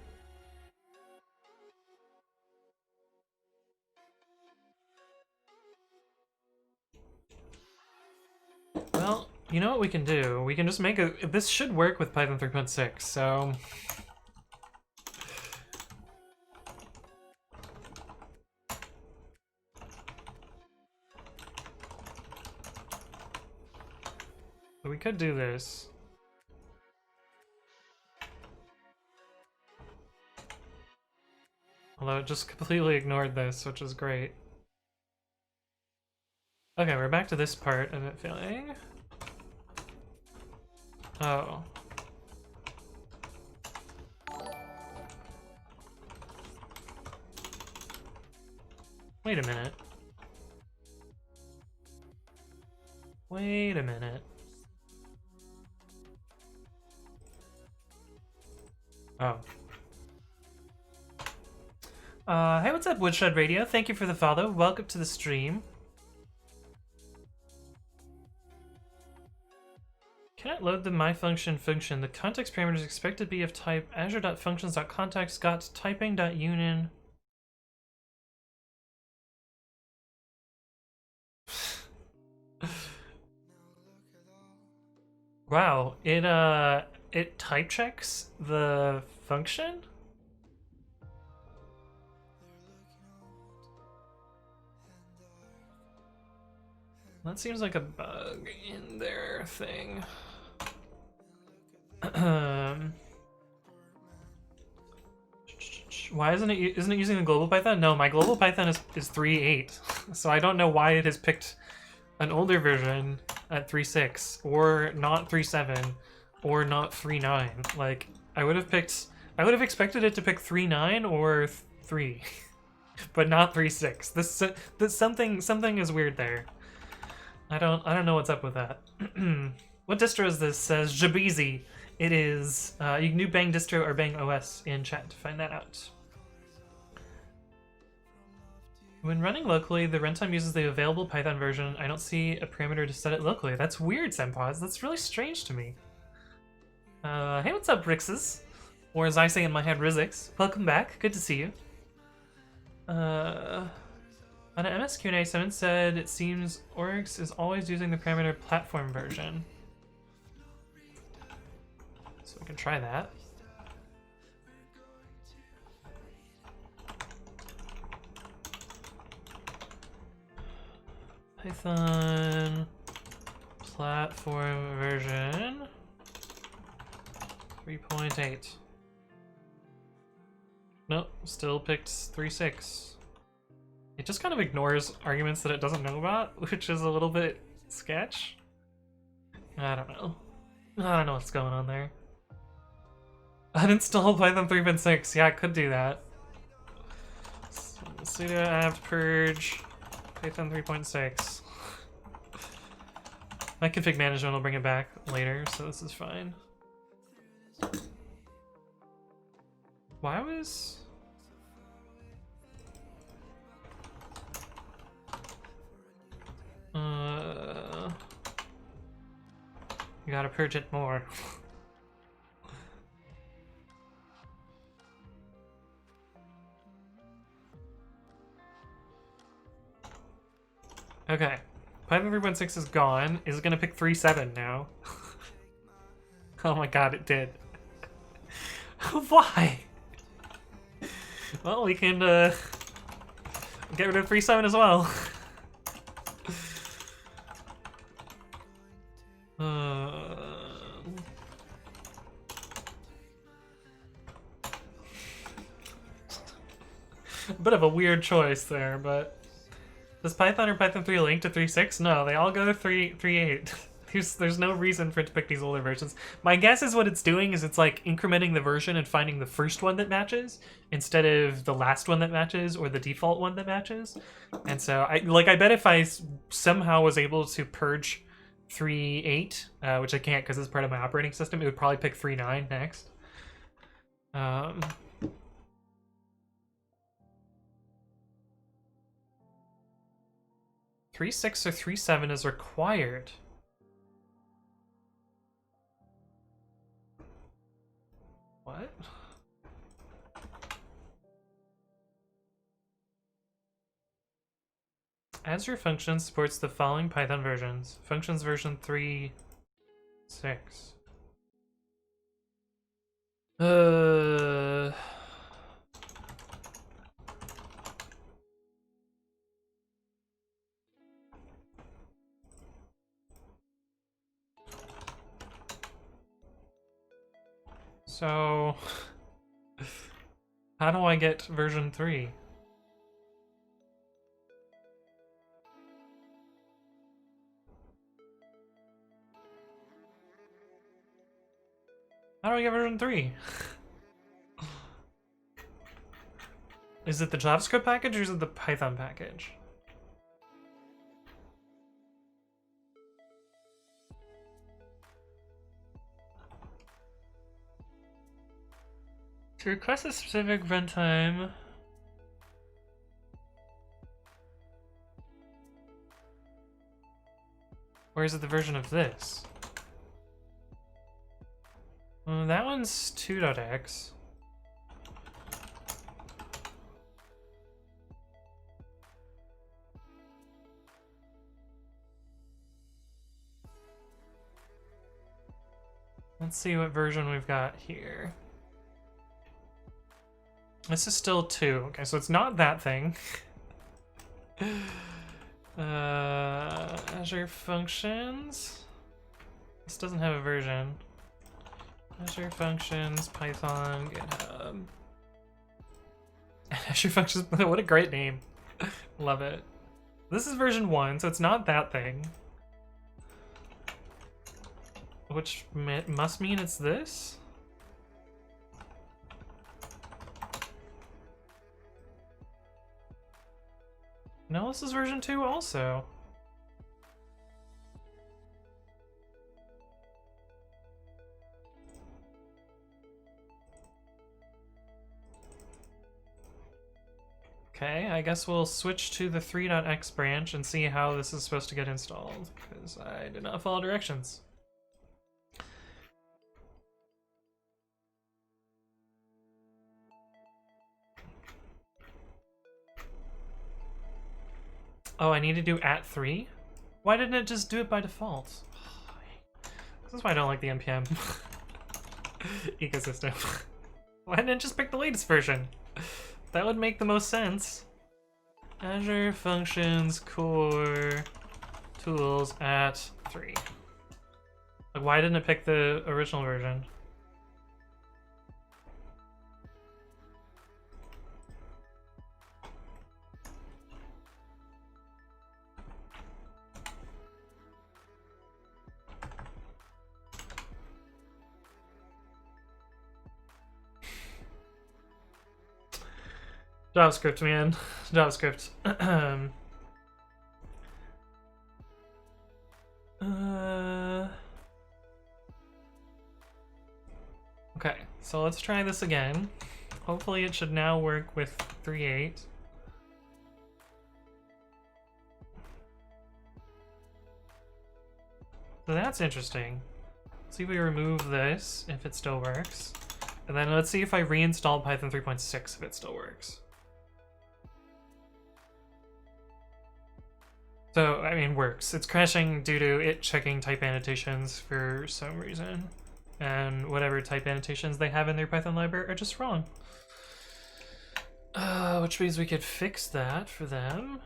Well, you know what we can do? We can just make a... This should work with Python 3.6, so... We could do this. Although it just completely ignored this, which is great. Okay, we're back to this part of it failing. Oh. Wait a minute. Wait a minute. Oh. Hey, what's up, Woodshed Radio? Thank you for the follow. Welcome to the stream. Cannot load the myFunction function. The context parameter is expected to be of type azure.functions.context.typing.union. Wow, it type checks the function? That seems like a bug in their thing. Why isn't it using the global Python? No, my global Python is 3.8, so I don't know why it has picked an older version at 3.6 or not 3.7 or not 3.9. Like I would have expected it to pick 3.9 or 3, but not 3.6. This something is weird there. I don't know what's up with that. What distro is this? Says Jabeezy. It is. You can do Bang distro or Bang OS in chat to find that out. When running locally, the runtime uses the available Python version. I don't see a parameter to set it locally. That's weird, Senpause. That's really strange to me. Hey, what's up, Rixes? Or as I say in my head, Rizix. Welcome back. Good to see you. On an MSQ&A, someone said it seems Oryx is always using the parameter platform version. So we can try that. Python platform version 3.8. Nope, still picked 3.6. It just kind of ignores arguments that it doesn't know about, which is a little bit sketch. I don't know. I don't know what's going on there. Uninstall Python 3.6. Yeah, I could do that. Sudo apt purge Python 3.6. My config management will bring it back later, so this is fine. Why was... You gotta purge it more. Okay. Python 3.6 is gone. Is it gonna pick 3.7 now? Oh my god, it did. Why? Well, we can get rid of 3.7 as well. A bit of a weird choice there, but does Python or Python 3 link to 3.6? No, they all go to 3.8. There's no reason for it to pick these older versions. My guess is what it's doing is it's like incrementing the version and finding the first one that matches instead of the last one that matches or the default one that matches. And so I bet if I somehow was able to purge 3.8, which I can't because it's part of my operating system, it would probably pick 3.9 next. 3.6 or 3.7 is required. What? Azure Functions supports the following Python versions. Functions version 3.6. So, how do I get version 3? How do I get version 3? Is it the JavaScript package or is it the Python package? To request a specific runtime, or is it the version of this? That one's 2.x. Let's see what version we've got here. This is still 2. Okay, so it's not that thing. Azure Functions. This doesn't have a version. Azure Functions, Python, GitHub. Azure Functions, what a great name. Love it. This is version 1, so it's not that thing. Which must mean it's this? No, this is version 2 also. Okay, I guess we'll switch to the 3.x branch and see how this is supposed to get installed, because I did not follow directions. Oh, I need to do @3? Why didn't it just do it by default? This is why I don't like the NPM ecosystem. Why didn't it just pick the latest version? That would make the most sense. Azure Functions Core Tools @3. Like, why didn't it pick the original version? JavaScript, man. JavaScript. Okay, so let's try this again. Hopefully it should now work with 3.8. So that's interesting. Let's see if we remove this, if it still works. And then let's see if I reinstall Python 3.6 if it still works. So, I mean, works. It's crashing due to it checking type annotations for some reason. And whatever type annotations they have in their Python library are just wrong. Which means we could fix that for them.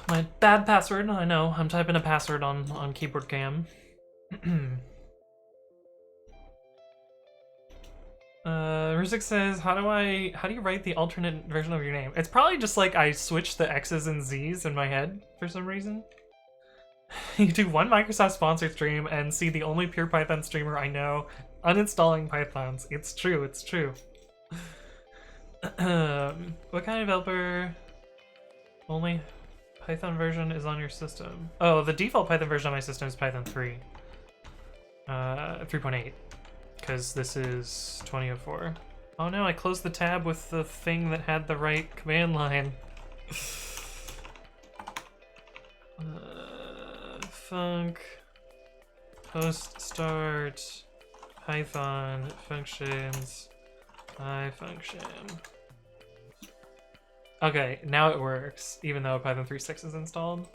My bad password, I know. I'm typing a password on keyboard cam. Ruzik says, how do you write the alternate version of your name? It's probably just like I switched the X's and Z's in my head for some reason. You do one Microsoft sponsored stream and see the only pure Python streamer I know uninstalling Pythons. It's true, it's true. What kind of developer only Python version is on your system? Oh, the default Python version on my system is Python 3. 3.8. Because this is 2004. Oh no, I closed the tab with the thing that had the right command line. Func post start Python functions function. Okay, now it works, even though Python 3.6 is installed.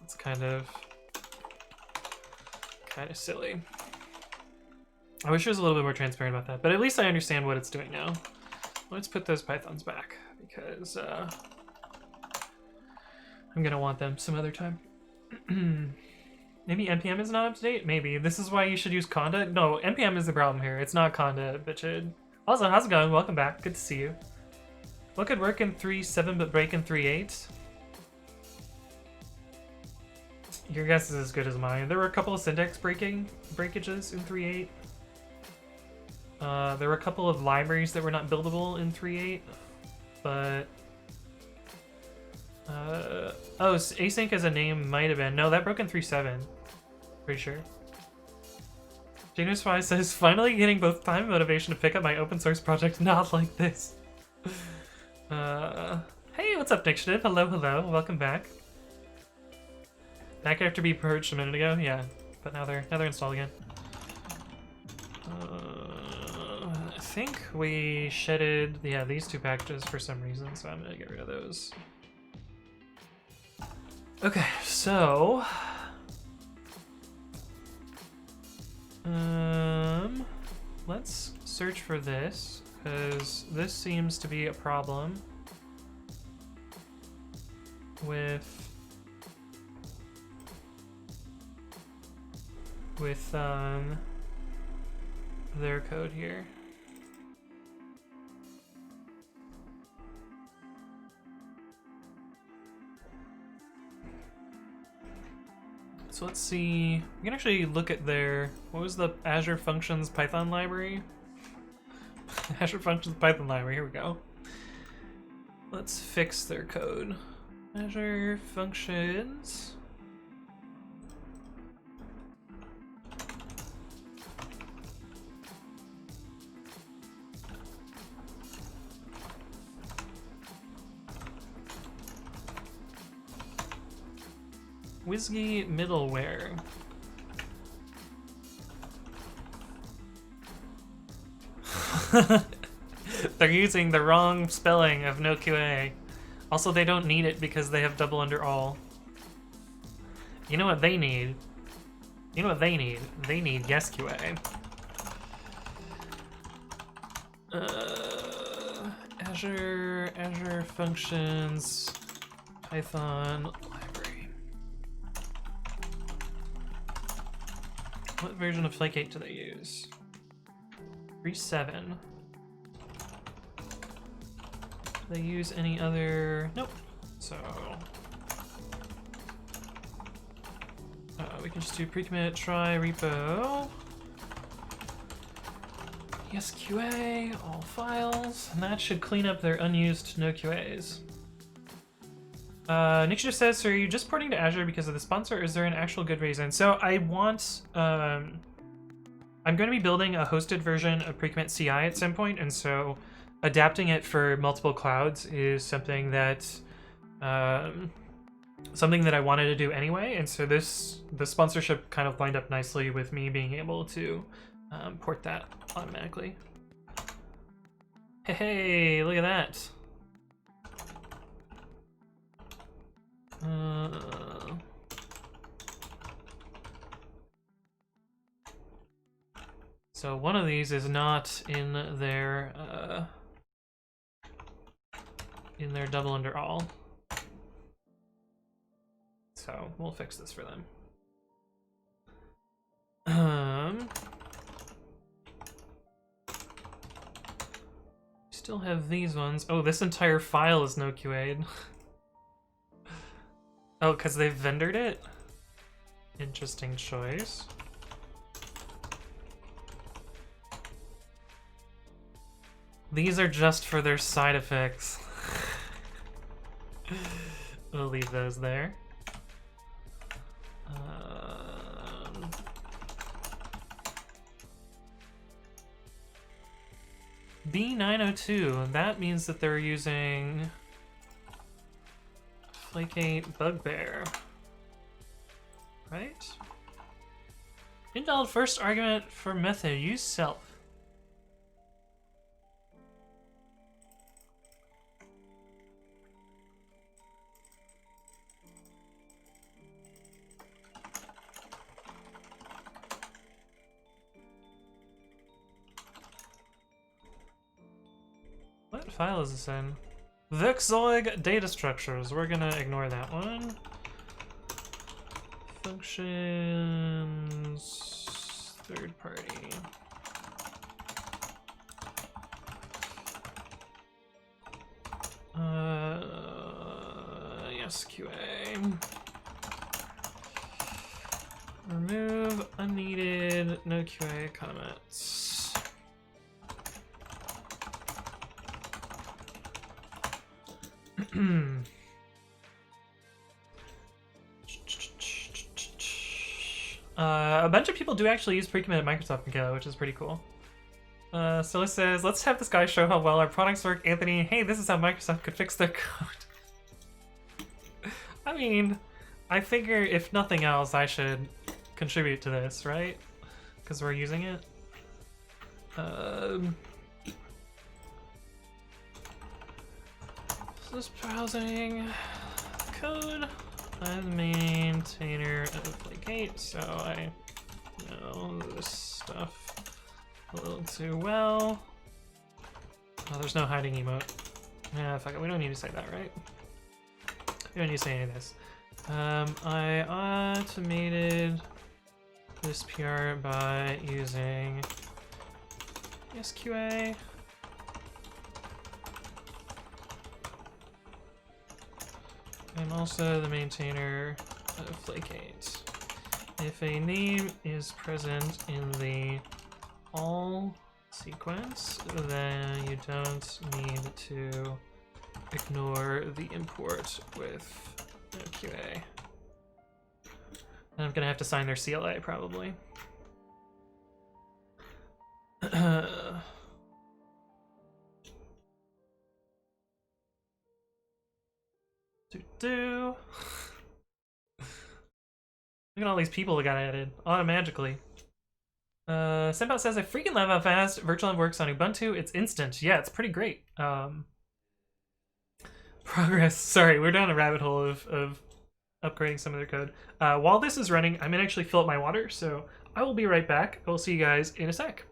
It's kind of silly. I wish it was a little bit more transparent about that, but at least I understand what it's doing now. Let's put those Pythons back, because I'm gonna want them some other time. Maybe NPM is not up to date? Maybe. This is why you should use Conda? No, NPM is the problem here. It's not Conda, bitchin'. Also, how's it going? Welcome back. Good to see you. What could work in 3.7 but break in 3.8? Your guess is as good as mine. There were a couple of syntax breakages in 3.8. There were a couple of libraries that were not buildable in 3.8, but oh, async as a name might have been. No, that broke in 3.7. Pretty sure. Genius Spy says, finally getting both time and motivation to pick up my open source project, not like this. Hey, what's up, Dictionary? Hello, hello, welcome back. Back after being purged a minute ago? Yeah, but now they're installed again. I think we shedded, yeah, these two packages for some reason, so I'm gonna get rid of those. Okay, so let's search for this, because this seems to be a problem with their code here. So let's see, we can actually look at their, what was the Azure Functions Python library? Azure Functions Python library, here we go. Let's fix their code. Azure Functions Whiskey middleware. They're using the wrong spelling of no QA. Also, they don't need it because they have double under all. You know what they need? You know what they need? They need yes QA. Azure functions, Python library. What version of Flake8 do they use? 3.7. Do they use any other? Nope. So we can just do pre-commit, try repo. Yes, QA, all files, and that should clean up their unused no QAs. Nick just says, so are you just porting to Azure because of the sponsor, or is there an actual good reason? So I want, I'm going to be building a hosted version of pre-commit CI at some point, and so adapting it for multiple clouds is something that, I wanted to do anyway, and so the sponsorship kind of lined up nicely with me being able to port that automatically. Hey, look at that. So one of these is not in their double under all. So we'll fix this for them. Still have these ones. Oh, this entire file is no QA'd. Oh, because they've vendored it? Interesting choice. These are just for their side effects. We'll leave those there. B902, that means that they're using Flake8 Bugbear, right? Invalid first argument for method, use self. What file is this in? Vexoig data structures. We're gonna ignore that one. Functions, third party. Yes, QA. Remove unneeded no QA comments. A bunch of people do actually use pre-commit at Microsoft Mikhaila, which is pretty cool. Stella says, let's have this guy show how well our products work. Anthony, hey, this is how Microsoft could fix their code. I mean, I figure if nothing else, I should contribute to this, right? Because we're using it. Just browsing code. I'm the maintainer of Flake8, so I know this stuff a little too well. Oh, there's no hiding emote. Yeah, fuck it. We don't need to say that, right? We don't need to say any of this. I automated this PR by using SQA. I'm also the maintainer of Flake8. If a name is present in the all sequence, then you don't need to ignore the import with no QA. And I'm gonna have to sign their CLA probably. Look at all these people that got added automatically. Senpao says, I freaking love how fast Virtual Env works on Ubuntu. It's instant. Yeah, it's pretty great. Progress. Sorry, we're down a rabbit hole of upgrading some of their code. While this is running, I'm gonna actually fill up my water, so I will be right back. I will see you guys in a sec.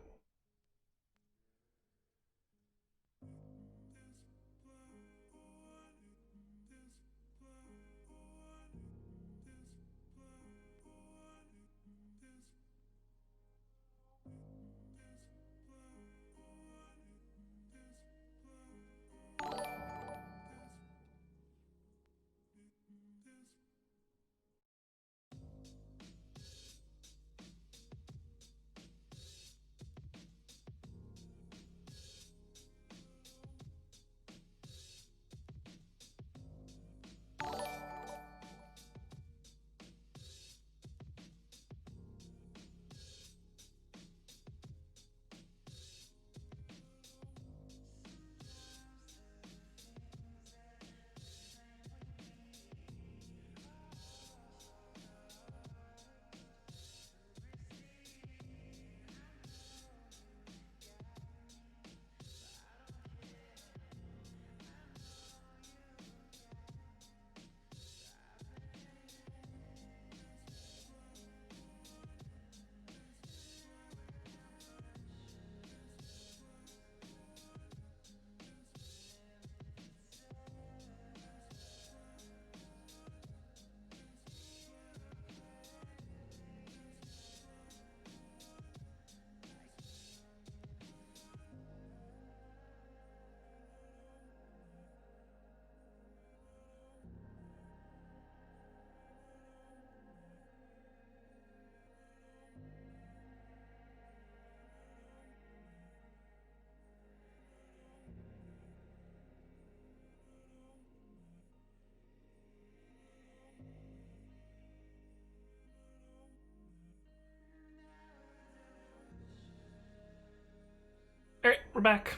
Alright, we're back.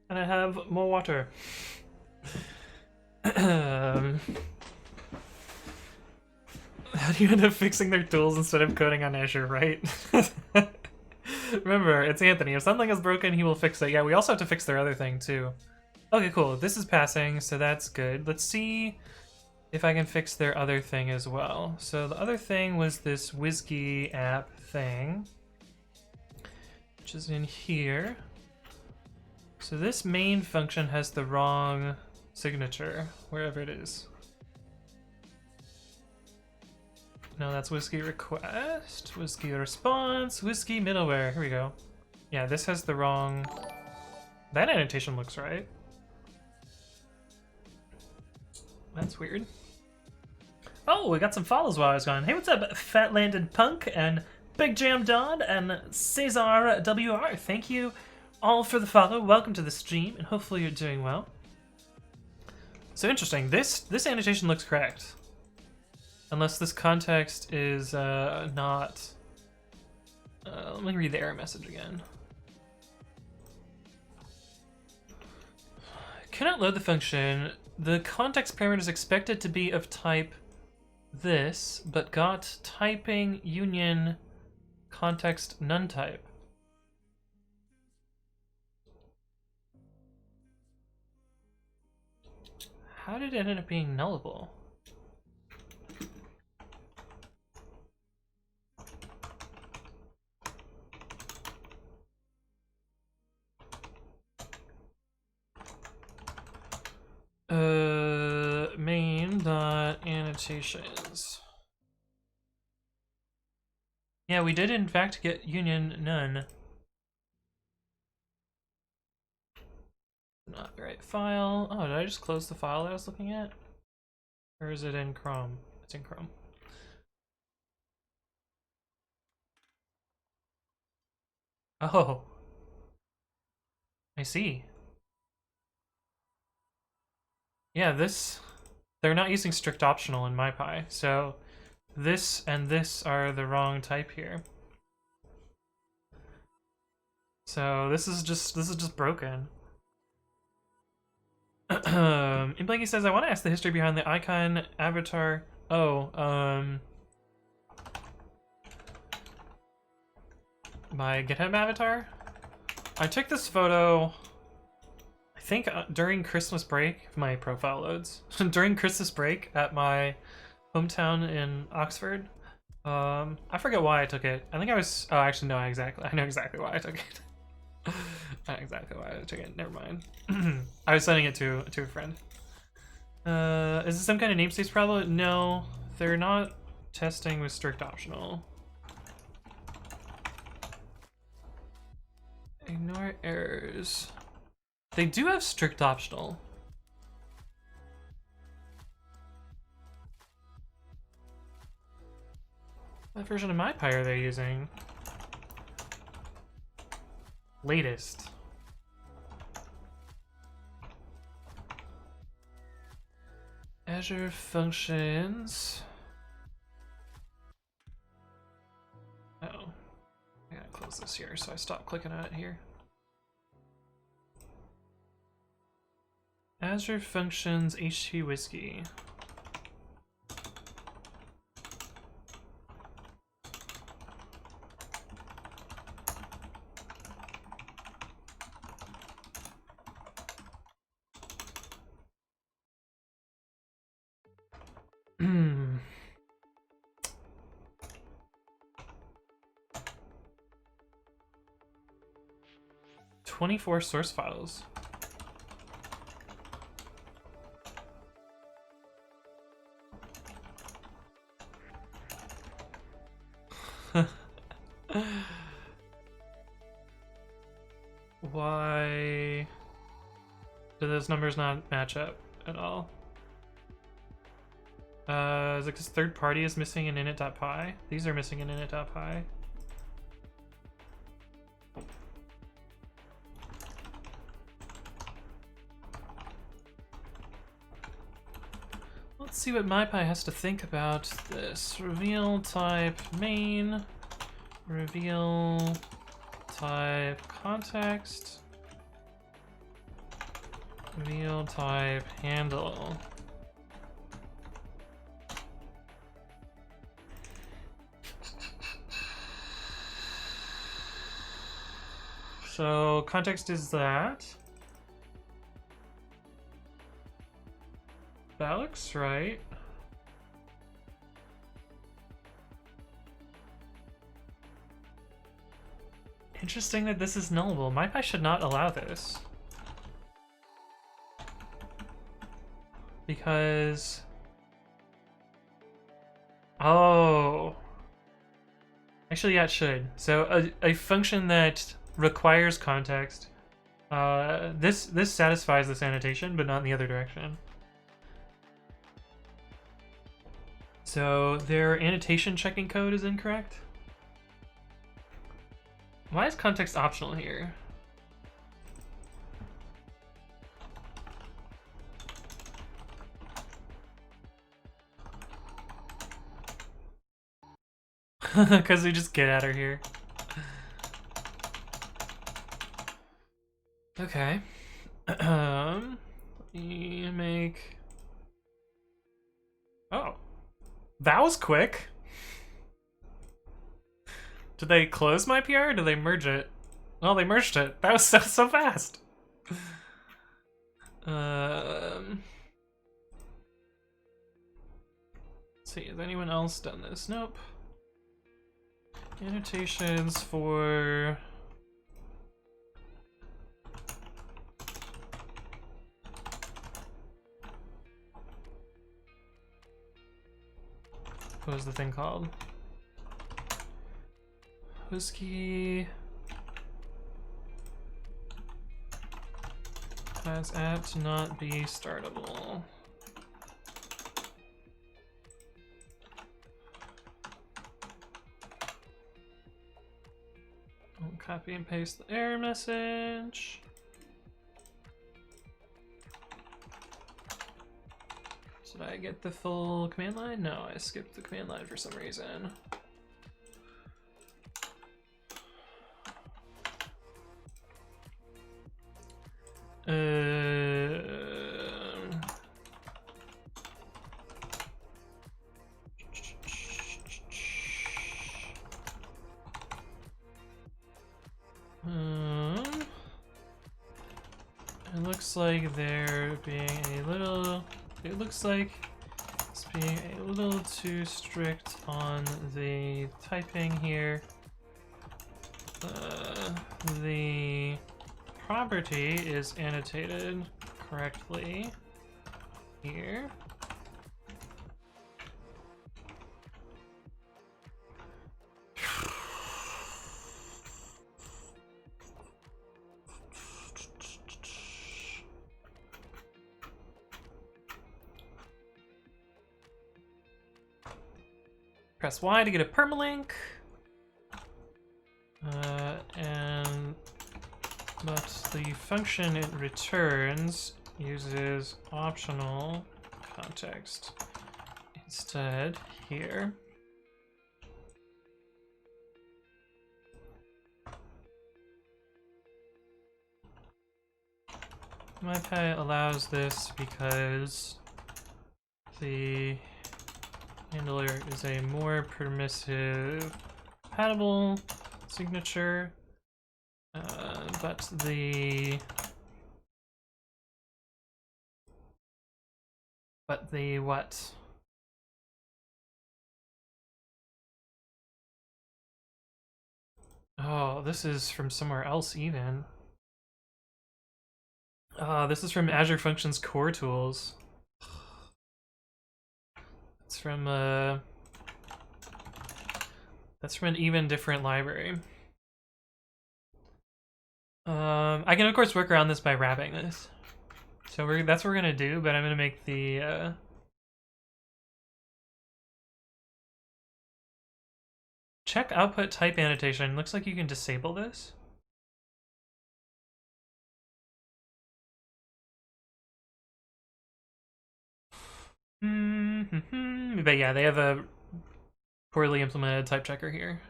And I have more water. How do you end up fixing their tools instead of coding on Azure, right? Remember, it's Anthony. If something is broken, he will fix it. Yeah, we also have to fix their other thing, too. Okay, cool. This is passing, so that's good. Let's see if I can fix their other thing as well. So the other thing was this Whiskey app thing, which is in here. So this main function has the wrong signature, wherever it is. No, that's Whiskey request, Whiskey response, Whiskey middleware. Here we go. Yeah, this has the wrong... That annotation looks right. That's weird. Oh, we got some follows while I was gone. Hey, what's up, Fat Landed Punk and Big Jam Don and Cesar WR. Thank you all for the follow. Welcome to the stream, and hopefully you're doing well. So interesting. This annotation looks correct, unless this context is not. Let me read the error message again. Cannot load the function. The context parameter is expected to be of type this, but got typing union context none type. How did it end up being nullable? Main.annotations. Yeah, we did in fact get union none. Not the right file. Oh, did I just close the file that I was looking at? Or is it in Chrome? It's in Chrome. Oh. I see. Yeah, they're not using strict optional in MyPy, so this and this are the wrong type here. So this is just broken. Imblanky says, I want to ask the history behind the icon avatar. Oh, my GitHub avatar. I took this photo, I think during Christmas break, if my profile loads, during Christmas break at my hometown in Oxford. I forget why I took it. I think I was, oh, actually, no, I know exactly why I took it. I know exactly why I took it, never mind. I was sending it to a friend. Is this some kind of namespace problem? No, they're not testing with strict optional. Ignore errors. They do have strict optional. What version of MyPy are they using? Latest. Azure functions. Oh, I gotta close this here, so I stop clicking on it here. Azure functions HT whiskey. Hmm. 24 source files. Why do those numbers not match up at all? Is it because third party is missing an init.py? These are missing an init.py. Let's see what MyPy has to think about this. Reveal type main, reveal type context, reveal type handle. So context is that. That looks right. Interesting that this is nullable. MyPy should not allow this. Because... Oh. Actually, yeah, it should. So a function that requires context, this satisfies this annotation, but not in the other direction. So their annotation checking code is incorrect. Why is context optional here? Because we just get at her here. Okay. Let me make... Oh. That was quick. Did they close my PR or did they merge it? Oh, they merged it. That was so fast. Let's see, has anyone else done this? Nope. Annotations for... What was the thing called? Whiskey has app to not be startable. I'll copy and paste the error message. Did I get the full command line? No, I skipped the command line for some reason. looks like they're being a little. It looks like it's being a little too strict on the typing here. The property is annotated correctly here. Press Y to get a permalink. But the function it returns uses optional context instead here. MyPy allows this because the handler is a more permissive, compatible signature, but the what? Oh, this is from somewhere else even. This is from Azure Functions Core Tools. It's from that's from an even different library. I can of course work around this by wrapping this. So that's what we're gonna do, but I'm gonna make the check output type annotation. Looks like you can disable this. But yeah, they have a poorly implemented type checker here.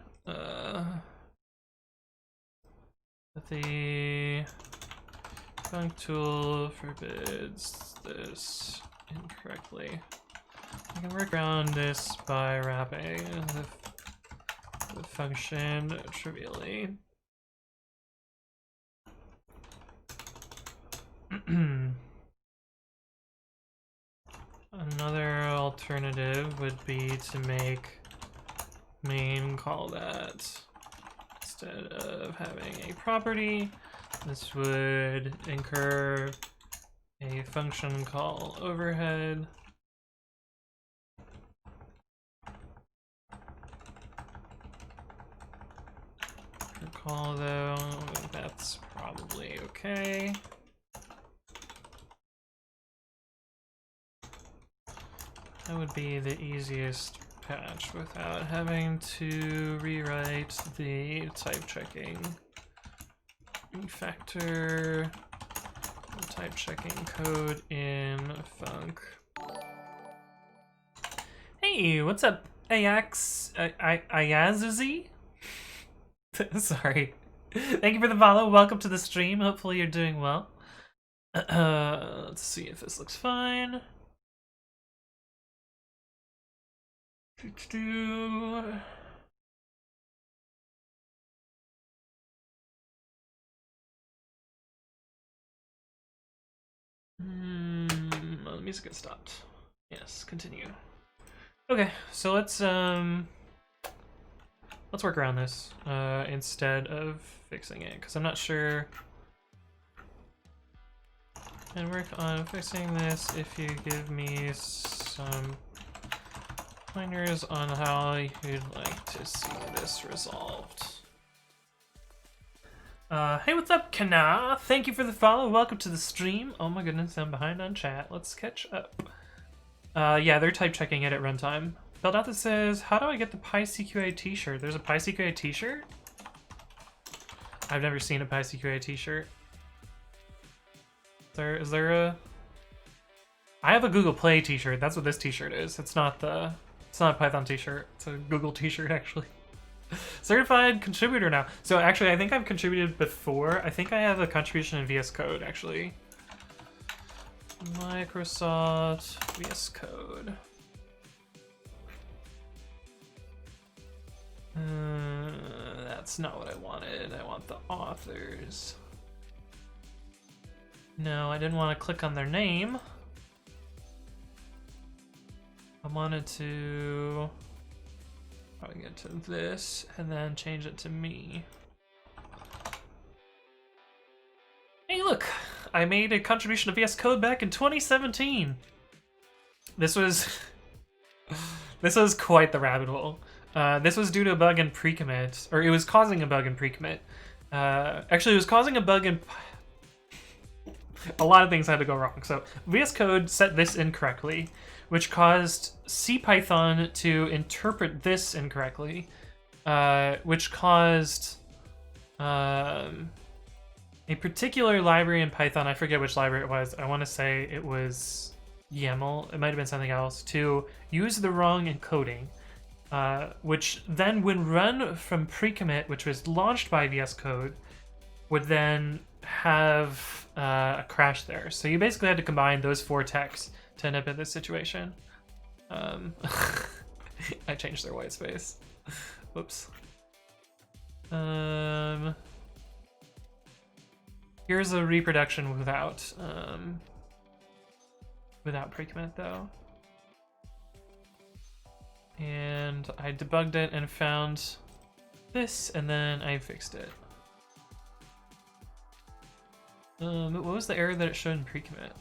The func tool forbids this incorrectly. I can work around this by wrapping the function trivially. Another alternative would be to make main call that instead of having a property. This would incur a function call overhead. For call though, that's probably okay. That would be the easiest patch without having to rewrite the type checking. Refactor the type checking code in func. Hey, what's up, Ayazuzi? Sorry. Thank you for the follow. Welcome to the stream. Hopefully you're doing well. Let's see if this looks fine. The music has stopped. Yes, continue. Okay, so let's work around this instead of fixing it, because I'm not sure. And work on fixing this if you give me some pointers on how you'd like to see this resolved. Hey, what's up, Kana? Thank you for the follow. Welcome to the stream. Oh my goodness, I'm behind on chat. Let's catch up. Yeah, they're type checking it at runtime. Beldatha says, how do I get the PyCQA t-shirt? There's a PyCQA t-shirt? I've never seen a PyCQA t-shirt. Is there a... I have a Google Play t-shirt. That's what this t-shirt is. It's not a Python t-shirt. It's a Google t-shirt, actually. Certified contributor now. So actually, I think I've contributed before. I think I have a contribution in VS Code, actually. Microsoft VS Code. That's not what I wanted. I want the authors. No, I didn't want to click on their name. I wanted to probably get to this and then change it to me. Hey, look! I made a contribution to VS Code back in 2017. This was this was quite the rabbit hole. This was due to a bug in pre-commit, or it was causing a bug in pre-commit. Actually, it was causing a bug in. A lot of things had to go wrong. So VS Code set this incorrectly, which caused CPython to interpret this incorrectly, which caused a particular library in Python, I forget which library it was, I want to say it was YAML, it might have been something else, to use the wrong encoding, which then when run from pre-commit, which was launched by VS Code, would then have a crash there. So you basically had to combine those 4 techs to end up in this situation. I changed their white space. Whoops. Here's a reproduction without pre-commit though. And I debugged it and found this, and then I fixed it. What was the error that it showed in pre-commit?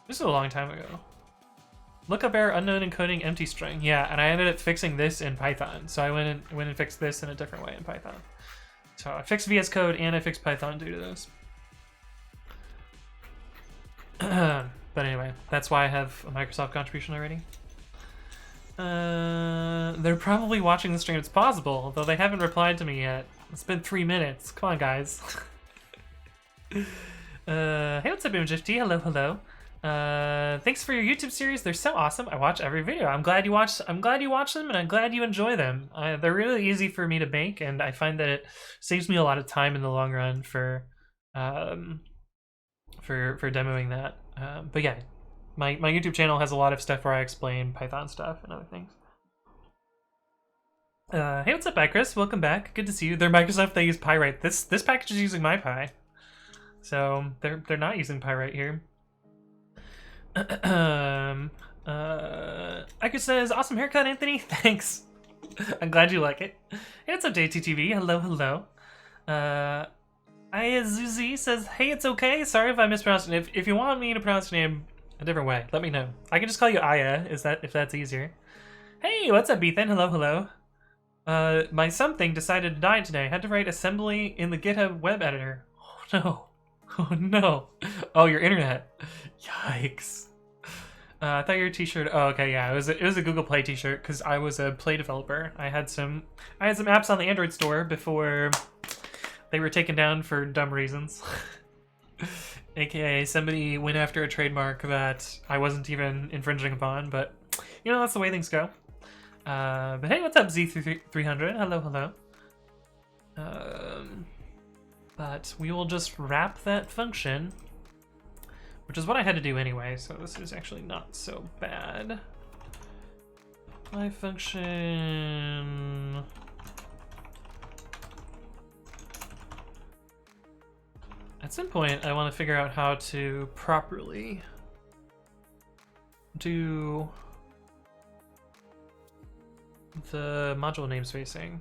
This was a long time ago. Lookup error, unknown encoding, empty string. Yeah, and I ended up fixing this in Python. So I went and fixed this in a different way in Python. So I fixed VS Code and I fixed Python due to this. But anyway, that's why I have a Microsoft contribution already. They're probably watching the stream. It's possible, though they haven't replied to me yet. It's been 3 minutes. Come on, guys. Hey, what's up, MGFT? Hello, hello. Thanks for your YouTube series. They're so awesome. I watch every video. I'm glad you watch them, and I'm glad you enjoy them. They're really easy for me to make, and I find that it saves me a lot of time in the long run for demoing that. But yeah, my YouTube channel has a lot of stuff where I explain Python stuff and other things. Hey, what's up, Chris? Welcome back. Good to see you. They're Microsoft. They use Pyrite. This package is using my Pi, so they're not using Pyrite here. Ika says, awesome haircut, Anthony. Thanks. I'm glad you like it. Hey, what's up, JTTV? Hello, hello. Ayazuzi says, hey, it's okay. Sorry if I mispronounced it. If you want me to pronounce your name a different way, let me know. I can just call you Aya, if that's easier. Hey, what's up, Ethan? Hello, hello. My something decided to die today. Had to write assembly in the GitHub web editor. Oh no. Oh no. Oh, your internet. Yikes. I thought your t-shirt. Oh, okay, yeah. It was a Google Play t-shirt because I was a Play developer. I had some apps on the Android store before they were taken down for dumb reasons. AKA somebody went after a trademark that I wasn't even infringing upon, but you know, that's the way things go. But hey, what's up, Z300? Hello, hello. But we will just wrap that function, which is what I had to do anyway, so this is actually not so bad. My function... At some point, I want to figure out how to properly do the module namespacing.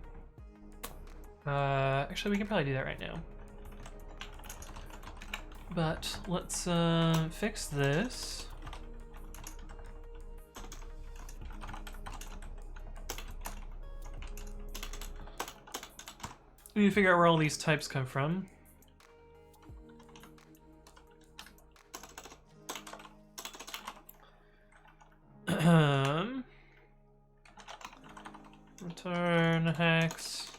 Actually, we can probably do that right now. But let's fix this. We need to figure out where all these types come from. Return hex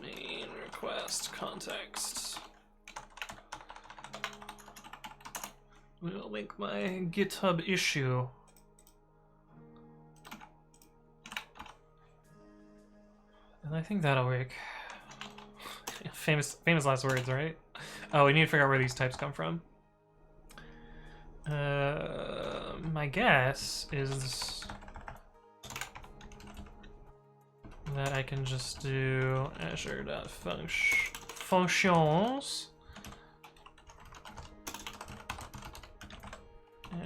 main request context. We'll link my GitHub issue. And I think that'll work. Famous last words, right? Oh, we need to figure out where these types come from. My guess is that I can just do azure.functions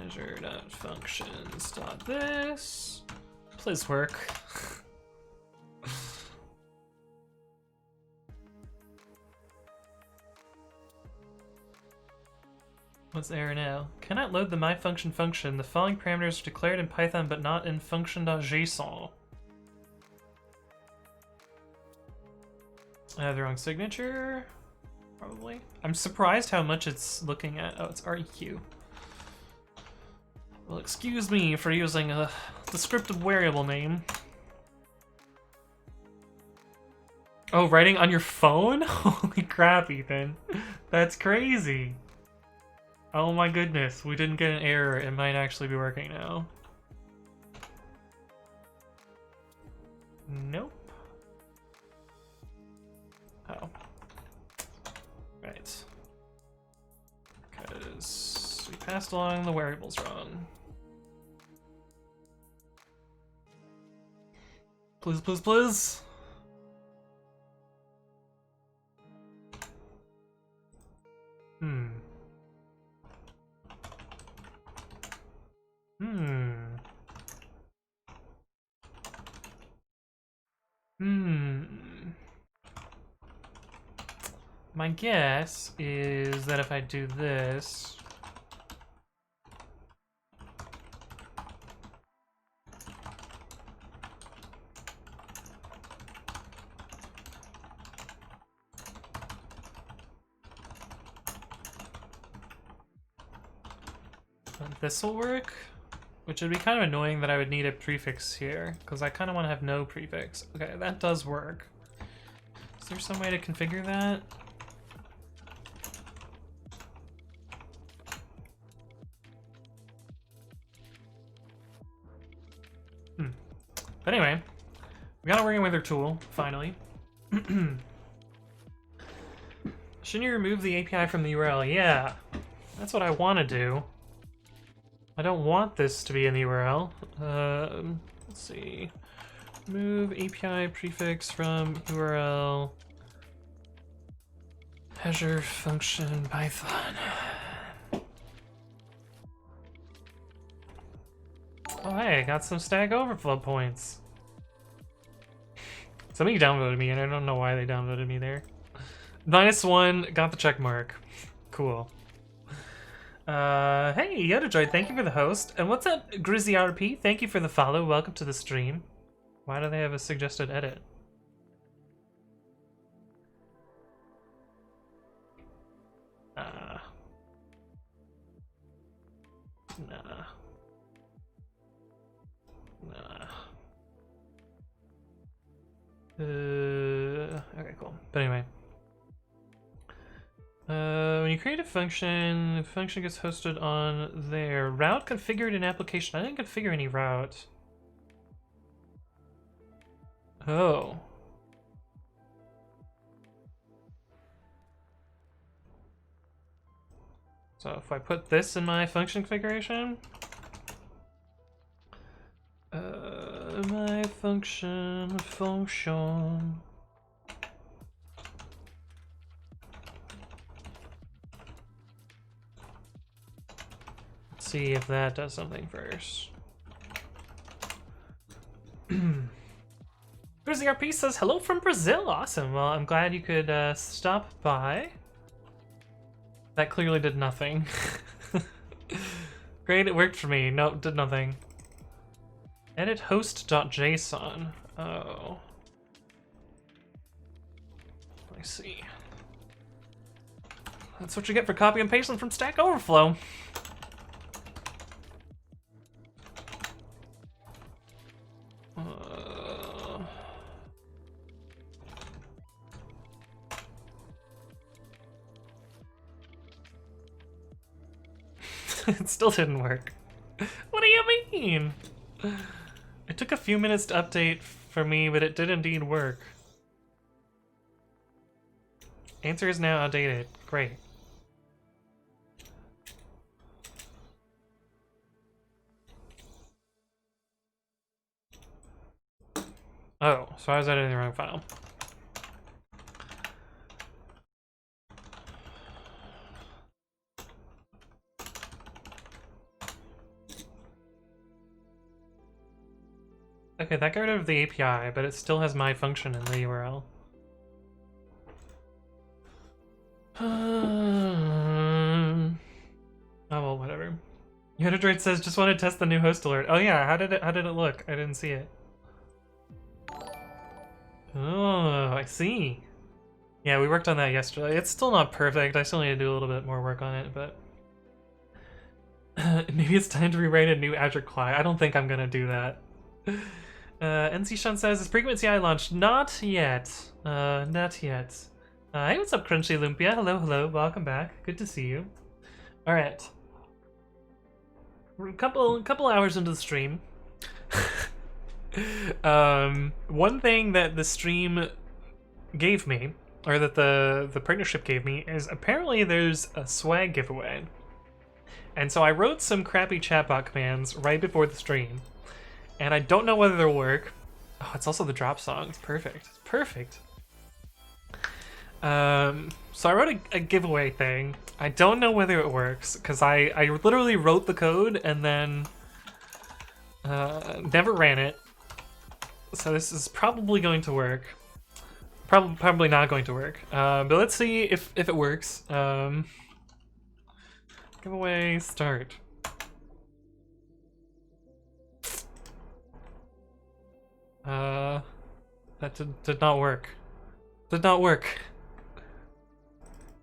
Azure.functions.this. Please work. What's error now? Cannot load the myFunction function. The following parameters are declared in Python but not in function.json. I have the wrong signature. Probably. I'm surprised how much it's looking at. Oh, it's REQ. Well, excuse me for using a descriptive variable name. Oh, writing on your phone? Holy crap, Ethan. That's crazy. Oh my goodness, we didn't get an error. It might actually be working now. Nope. Oh. Right. Because we passed along the variables wrong. Please, please, please. Hmm. My guess is that if I do this... this will work, which would be kind of annoying that I would need a prefix here, because I kind of want to have no prefix. Okay, that does work. Is there some way to configure that? But anyway, we got a working with our tool, finally. Shouldn't you remove the API from the URL? Yeah, that's what I want to do. I don't want this to be in the URL. Let's see. Move API prefix from URL. Azure function Python. Oh hey, I got some Stack Overflow points. Somebody downvoted me and I don't know why they downvoted me there. -1, got the check mark. Cool. Hey, YodaJoy, thank you for the host. And what's up, Grizzy RP? Thank you for the follow. Welcome to the stream. Why do they have a suggested edit? Nah. Okay, cool. But anyway. When you create a function, the function gets hosted on there. Route configured in application. I didn't configure any route. Oh. So if I put this in my function configuration, my function. Let's see if that does something first. Grizzly RP says hello from Brazil. Awesome. Well, I'm glad you could stop by. That clearly did nothing. Great, it worked for me. No, did nothing. Edit host.json. Oh. Let me see. That's what you get for copy and pasting from Stack Overflow. It still didn't work. What do you mean? It took a few minutes to update for me, but it did indeed work. Answer is now outdated. Great. Oh, so I was editing the wrong file. Okay, that got rid of the API, but it still has my function in the URL. Oh well, whatever. Unidroid says just want to test the new host alert. Oh yeah, how did it look? I didn't see it. Oh, I see. Yeah, we worked on that yesterday. It's still not perfect. I still need to do a little bit more work on it, but maybe it's time to rewrite a new Azure client. I don't think I'm gonna do that. NC Shun says, is Pregament CI launched? Not yet. Not yet. Hey, what's up, Crunchy Lumpia? Hello, hello. Welcome back. Good to see you. All right. We're a couple hours into the stream. One thing that the stream gave me, or that the partnership gave me, is apparently there's a swag giveaway. And so I wrote some crappy chatbot commands right before the stream, and I don't know whether they'll work. Oh, it's also the drop song. It's perfect. It's perfect. So I wrote a giveaway thing. I don't know whether it works, because I literally wrote the code and then never ran it. So this is probably going to work. Probably not going to work. But let's see if it works. Giveaway start. That did not work. Did not work.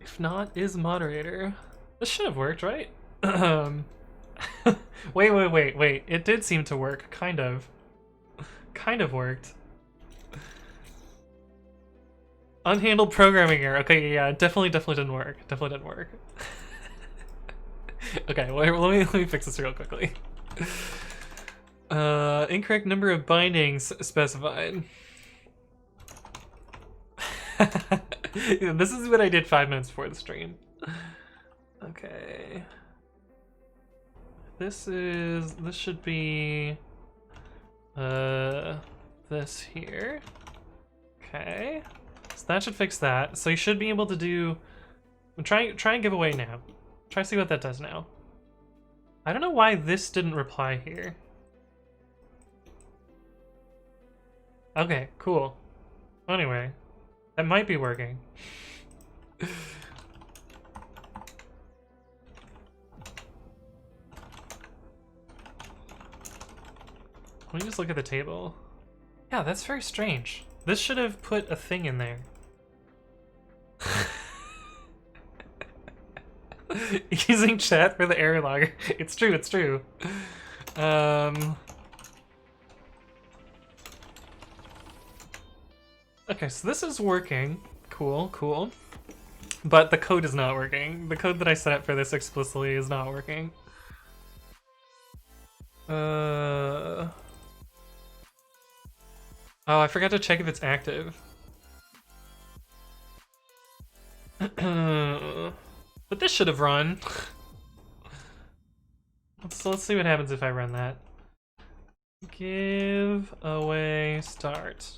If not, is moderator. This should have worked, right? Wait. It did seem to work, kind of. Kind of worked. Unhandled programming error. Okay, yeah, definitely didn't work. Definitely didn't work. Okay, well, let me fix this real quickly. Incorrect number of bindings specified. Yeah, this is what I did 5 minutes before the stream. Okay. This should be this here. Okay. So that should fix that. So you should be able to do try and give away now. Try to see what that does now. I don't know why this didn't reply here. Okay, cool. Anyway, that might be working. Let me just look at the table. Yeah, that's very strange. This should have put a thing in there. Using chat for the error logger. It's true, it's true. Okay, so this is working. Cool, cool. But the code is not working. The code that I set up for this explicitly is not working. Oh, I forgot to check if it's active. But this should have run. Let's see what happens if I run that. Give away start.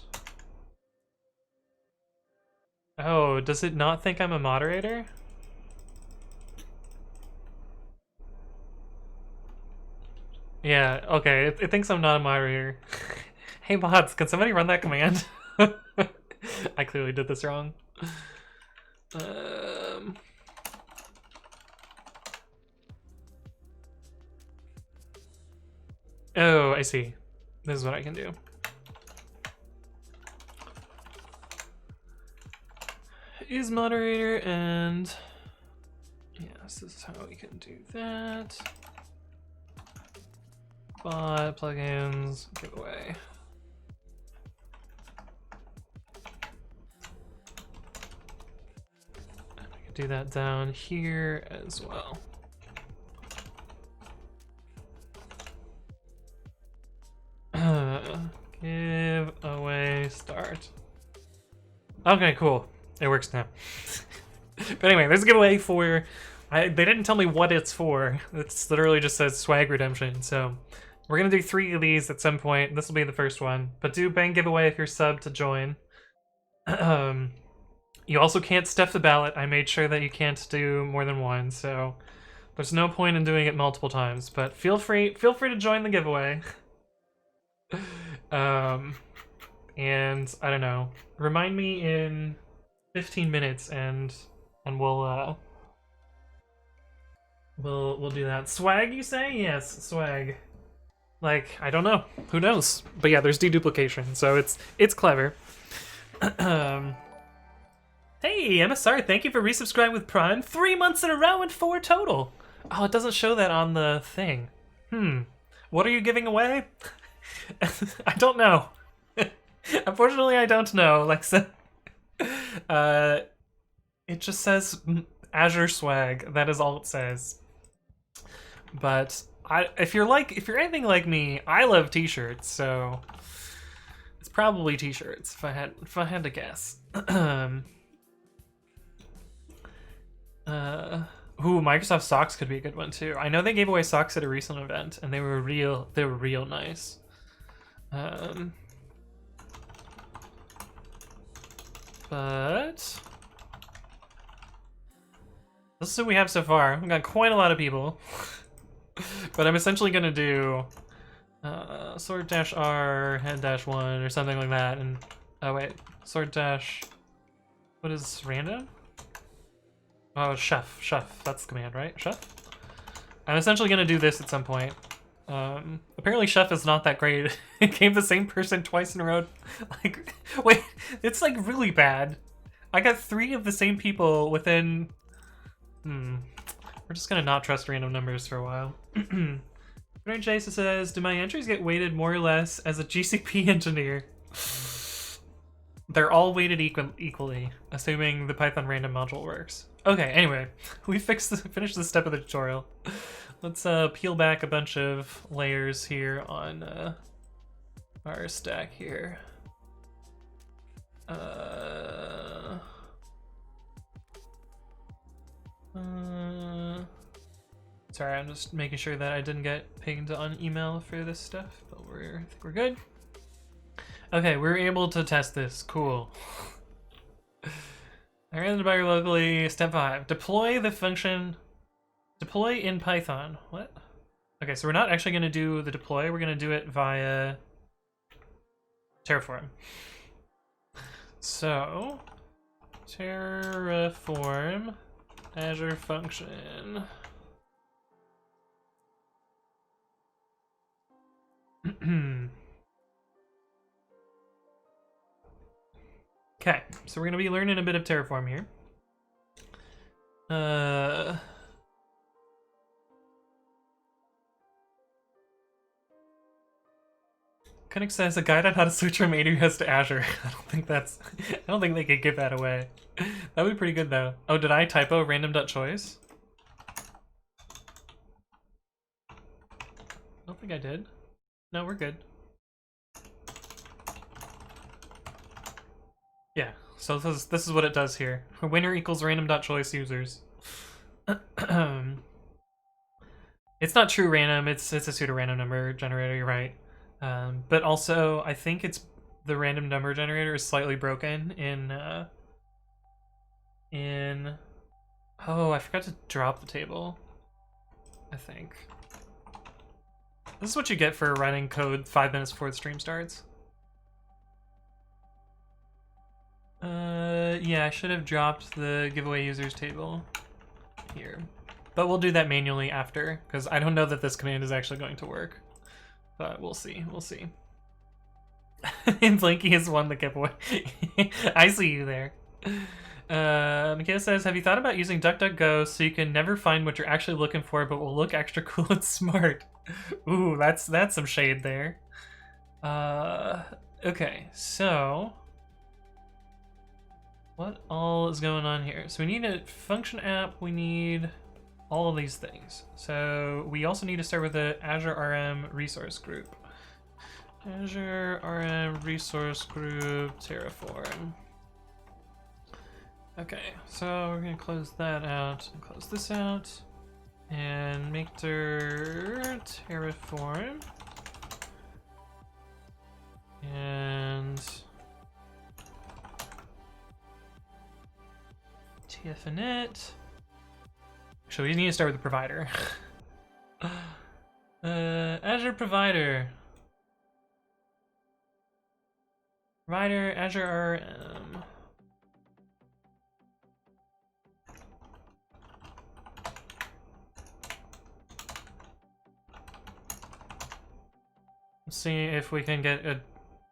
Oh, does it not think I'm a moderator? Yeah, okay, it thinks I'm not a moderator. Hey mods, can somebody run that command? I clearly did this wrong. Oh, I see. This is what I can do. Is moderator, and yes, this is how we can do that. Bot plugins giveaway. And we can do that down here as well. Give away start. Okay, cool. It works now. But anyway, there's a giveaway for... they didn't tell me what it's for. It's literally just says swag redemption. So we're going to do 3 of these at some point. This will be the first one. But do bang giveaway if you're subbed to join. You also can't stuff the ballot. I made sure that you can't do more than one. So there's no point in doing it multiple times. But feel free to join the giveaway. And I don't know. Remind me in 15 minutes, and we'll do that. Swag, you say? Yes, swag. Like, I don't know. Who knows? But yeah, there's deduplication, so it's clever. Hey, MSR, thank you for resubscribing with Prime. 3 months in a row and 4 total. Oh, it doesn't show that on the thing. What are you giving away? I don't know. Unfortunately, I don't know. Like, so, it just says Azure swag. That is all it says. But if you're anything like me, I love t-shirts, so it's probably t-shirts if I had to guess. Ooh, Microsoft socks could be a good one too. I know they gave away socks at a recent event, and they were real nice. But this is what we have so far. We've got quite a lot of people. But I'm essentially gonna do sword dash R, head dash 1, or something like that, and oh wait, sword dash, what is random? Oh, chef, that's the command, right? Chef? I'm essentially gonna do this at some point. Apparently chef is not that great. It gave the same person twice in a row. Like, wait, it's like really bad. I got 3 of the same people within, we're just gonna not trust random numbers for a while. Jason says, do my entries get weighted more or less as a GCP engineer? They're all weighted equally, assuming the Python random module works. Okay, anyway, we finished this step of the tutorial. Let's peel back a bunch of layers here on our stack here. Sorry, I'm just making sure that I didn't get pinged on email for this stuff, but I think we're good. Okay, we're able to test this. Cool. I ran the debugger locally. Step 5. Deploy the function. Deploy in Python. What? Okay, so we're not actually going to do the deploy. We're going to do it via Terraform. So, Terraform Azure function. Okay, so we're going to be learning a bit of Terraform here. Koenig says a guide on how to switch from AWS to Azure. I don't think they could give that away. That would be pretty good though. Oh, did I typo random.choice? I don't think I did. No, we're good. Yeah, so this is what it does here. Winner equals random.choice users. It's not true random, it's a pseudo-random number generator, you're right. But also, I think the random number generator is slightly broken oh, I forgot to drop the table, I think. This is what you get for running code 5 minutes before the stream starts. Yeah, I should have dropped the giveaway users table here. But we'll do that manually after, because I don't know that this command is actually going to work. But we'll see, And Blinky has won the giveaway. I see you there. Mikhail says, have you thought about using DuckDuckGo so you can never find what you're actually looking for, but will look extra cool and smart? Ooh, that's some shade there. Okay, so what all is going on here? So we need a function app, we need all of these things. So we also need to start with the Azure RM resource group. Azure RM resource group Terraform. Okay, so we're gonna close that out and close this out and make dir Terraform and tfnet. So we need to start with the provider. Azure provider. Provider, Azure RM. Let's see if we can get a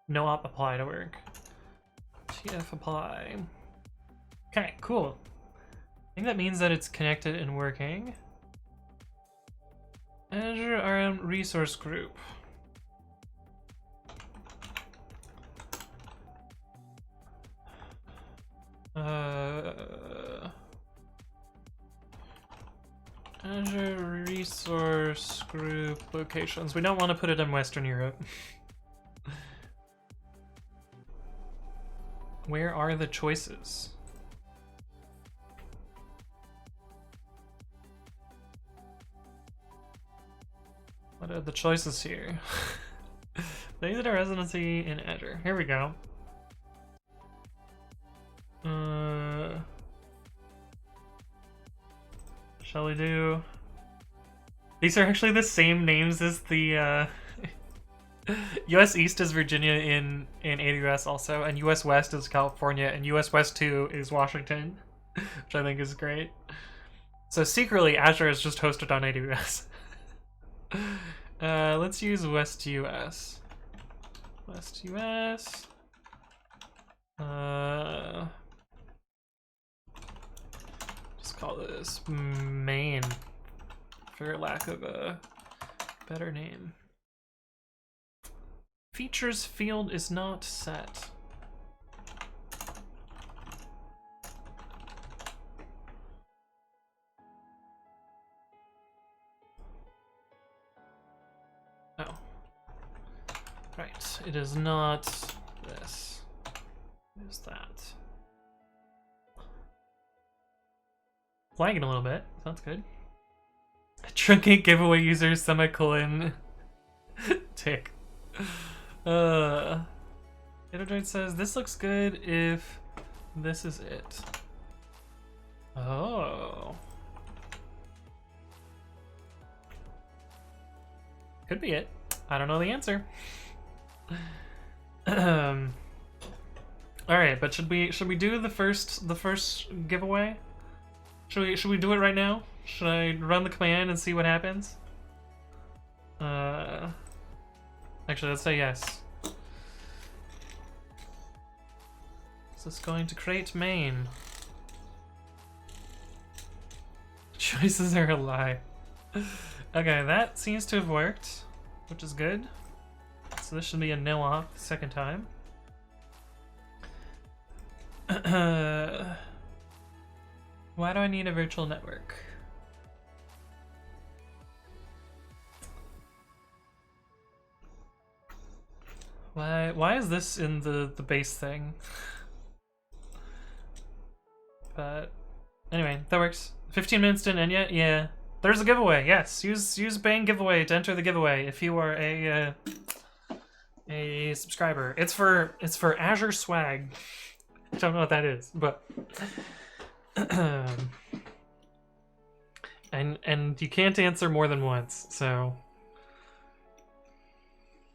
no op apply to work. TF apply. Okay, cool. I think that means that it's connected and working. Azure RM resource group. Azure resource group locations. We don't want to put it in Western Europe. Where are the choices? What are the choices here? These are residency in Azure. Here we go. Shall we do? These are actually the same names as the US East is Virginia in AWS also, and US West is California, and US West 2 is Washington, which I think is great. So secretly, Azure is just hosted on AWS. Let's use West US. West US. Just call this main, for lack of a better name. Features field is not set. Oh. Right, it is not this. It is that. Flagging a little bit, sounds good. Truncate giveaway user semicolon tick. Iterdroid says this looks good if this is it. Oh. Could be it. I don't know the answer. All right, but should we do the first giveaway? Should we do it right now? Should I run the command and see what happens? Actually, let's say yes. Is this going to create main? Choices are a lie. Okay, that seems to have worked, which is good. So this should be a no op the second time. Why do I need a virtual network? Why is this in the base thing? But anyway, that works. 15 minutes didn't end yet? Yeah. There's a giveaway, yes. Use Bang giveaway to enter the giveaway if you are a subscriber. It's for Azure swag. I don't know what that is, but and you can't answer more than once, so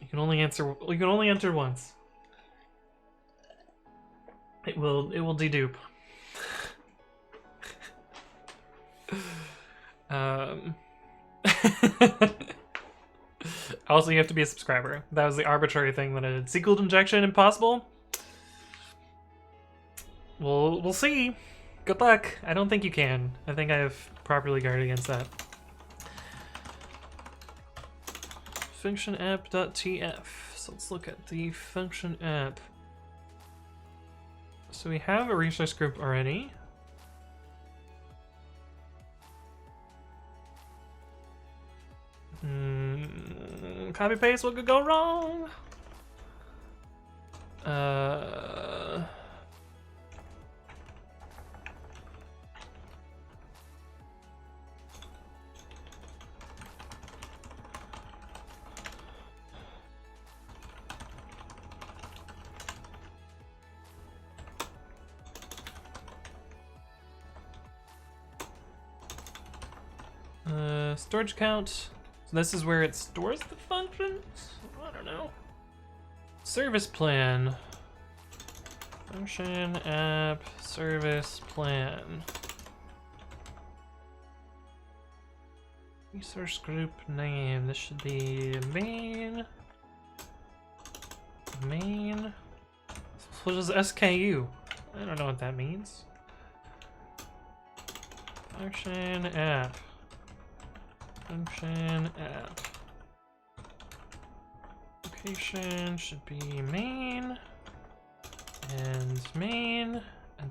you can only enter once. It will dedupe. Also, you have to be a subscriber. That was the arbitrary thing that I did. SQL injection impossible? We'll see. Good luck. I don't think you can. I think I have properly guarded against that. Function app.tf. So let's look at the function app. So we have a resource group already. Copy paste, what could go wrong? Storage count. So this is where it stores the functions? I don't know. Service plan. Function app service plan. Resource group name. This should be main. Main. What is SKU? I don't know what that means. Function app. Function app. Location should be main. And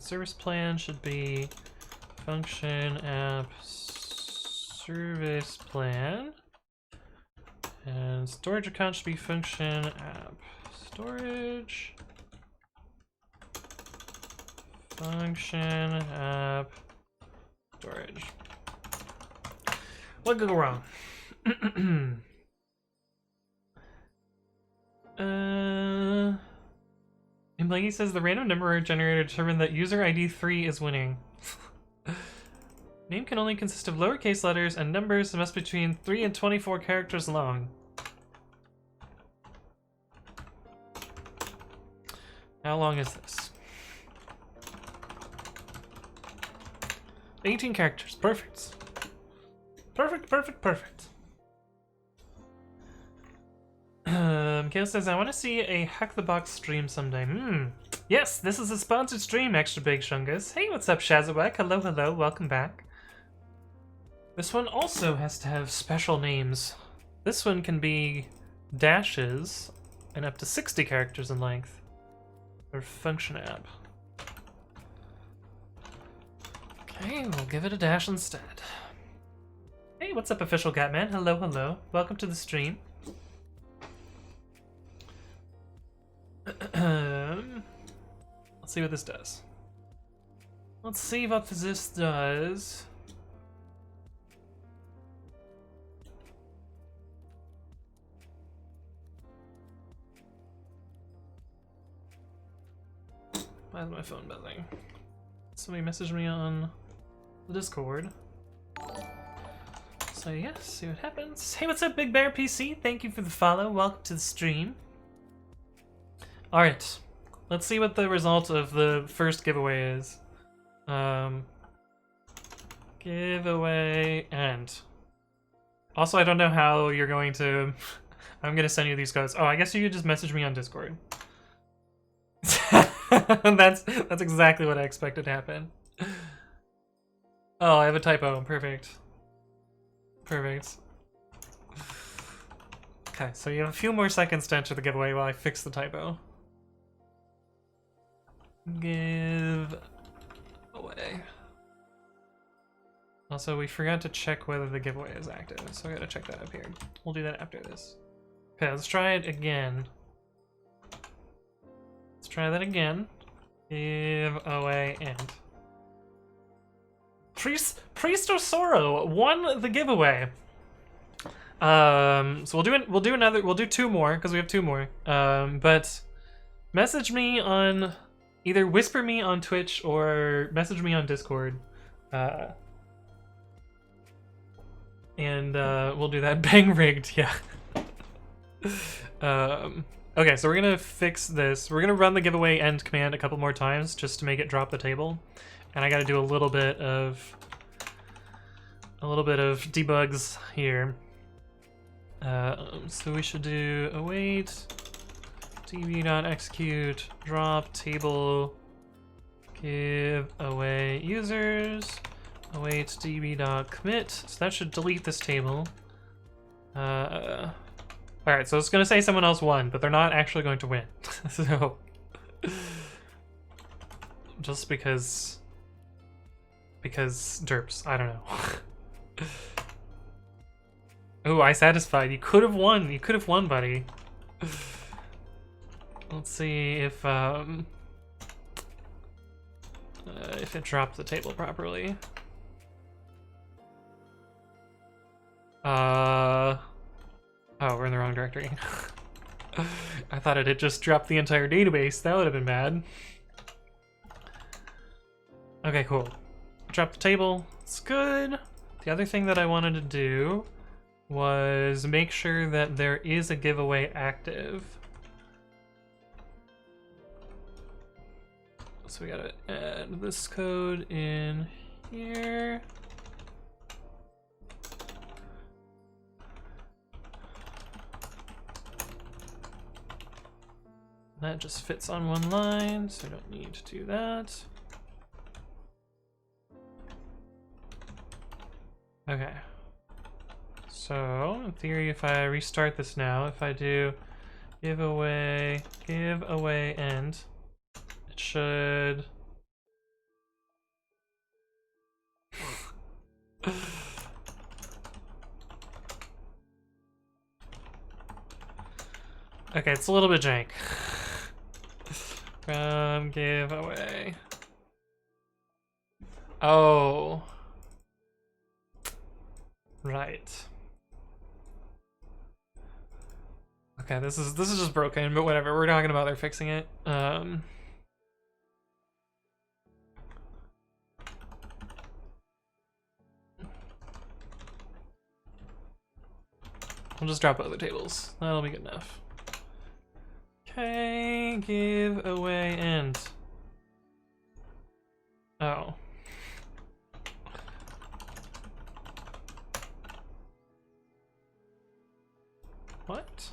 service plan should be function app service plan. And storage account should be function app storage. Function app storage. What could go wrong? And Blakey says the random number generator determined that user ID 3 is winning. Name can only consist of lowercase letters and numbers that must be between 3 and 24 characters long. How long is this? 18 characters. Perfect. Perfect, perfect, perfect. Kale says, I want to see a Hack the Box stream someday. Yes, this is a sponsored stream, Extra Big Shungus. Hey, what's up, Shazawek? Hello, hello, welcome back. This one also has to have special names. This one can be dashes and up to 60 characters in length. Or function app. Okay, we'll give it a dash instead. Hey, what's up, Official Gatman? Hello, hello. Welcome to the stream. Let's see what this does. Let's see what this does. Why is my phone buzzing? Somebody messaged me on the Discord. So yes, see what happens. Hey, what's up, Big Bear PC? Thank you for the follow. Welcome to the stream. Alright, let's see what the result of the first giveaway is. Giveaway end. Also, I don't know how you're going to... I'm gonna send you these codes. Oh, I guess you could just message me on Discord. That's exactly what I expected to happen. Oh, I have a typo. Perfect. Perfect. Okay, so you have a few more seconds to enter the giveaway while I fix the typo. Give away. Also, we forgot to check whether the giveaway is active, so I gotta check that up here. We'll do that after this. Okay, let's try it again. Let's try that again. Give away and Priest of Sorrow won the giveaway. So we'll do two more because we have two more. But message me on either whisper me on Twitch or message me on Discord. And we'll do that. Bang rigged, yeah. Okay, so we're gonna fix this. We're gonna run the giveaway end command a couple more times just to make it drop the table. And I gotta do a little bit of debugs here. So we should do await db.execute drop table give away users await db.commit. So that should delete this table. Alright, so it's gonna say someone else won, but they're not actually going to win. So just because derps, I don't know. Oh, I satisfied. You could have won. You could have won, buddy. Let's see if it dropped the table properly. Oh, we're in the wrong directory. I thought it had just dropped the entire database. That would have been bad. Okay, cool. Drop the table. It's good. The other thing that I wanted to do was make sure that there is a giveaway active. So we gotta add this code in here. That just fits on one line, so I don't need to do that. Okay. So, in theory, if I restart this now, if I do give away end, it should... Okay, it's a little bit jank. From giveaway. Oh. Right. Okay, this is just broken, but whatever. We're talking about they're fixing it. I'll just drop other tables. That'll be good enough. Okay, give away end. Oh. What?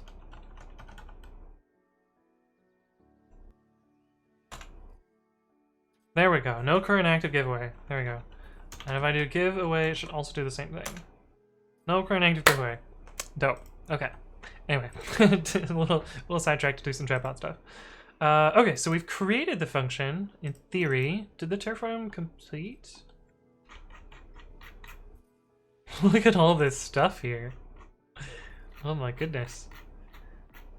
There we go. No current active giveaway. There we go. And if I do giveaway, it should also do the same thing. No current active giveaway. Dope. Okay. Anyway, a little sidetrack to do some chatbot stuff. Okay, so we've created the function in theory. Did the Terraform complete? Look at all this stuff here. Oh my goodness.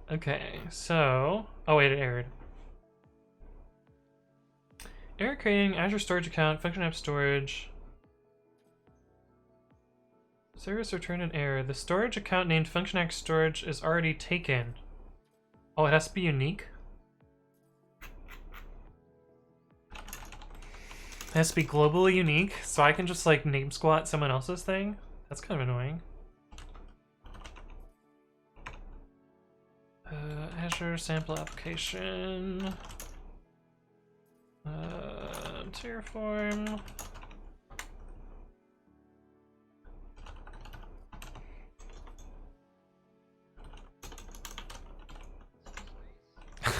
Okay, so... Oh wait, it errored. Error creating Azure storage account, function app storage. Service returned an error. The storage account named function app storage is already taken. Oh, it has to be unique? It has to be globally unique, so I can just like name squat someone else's thing? That's kind of annoying. Azure sample application. Terraform.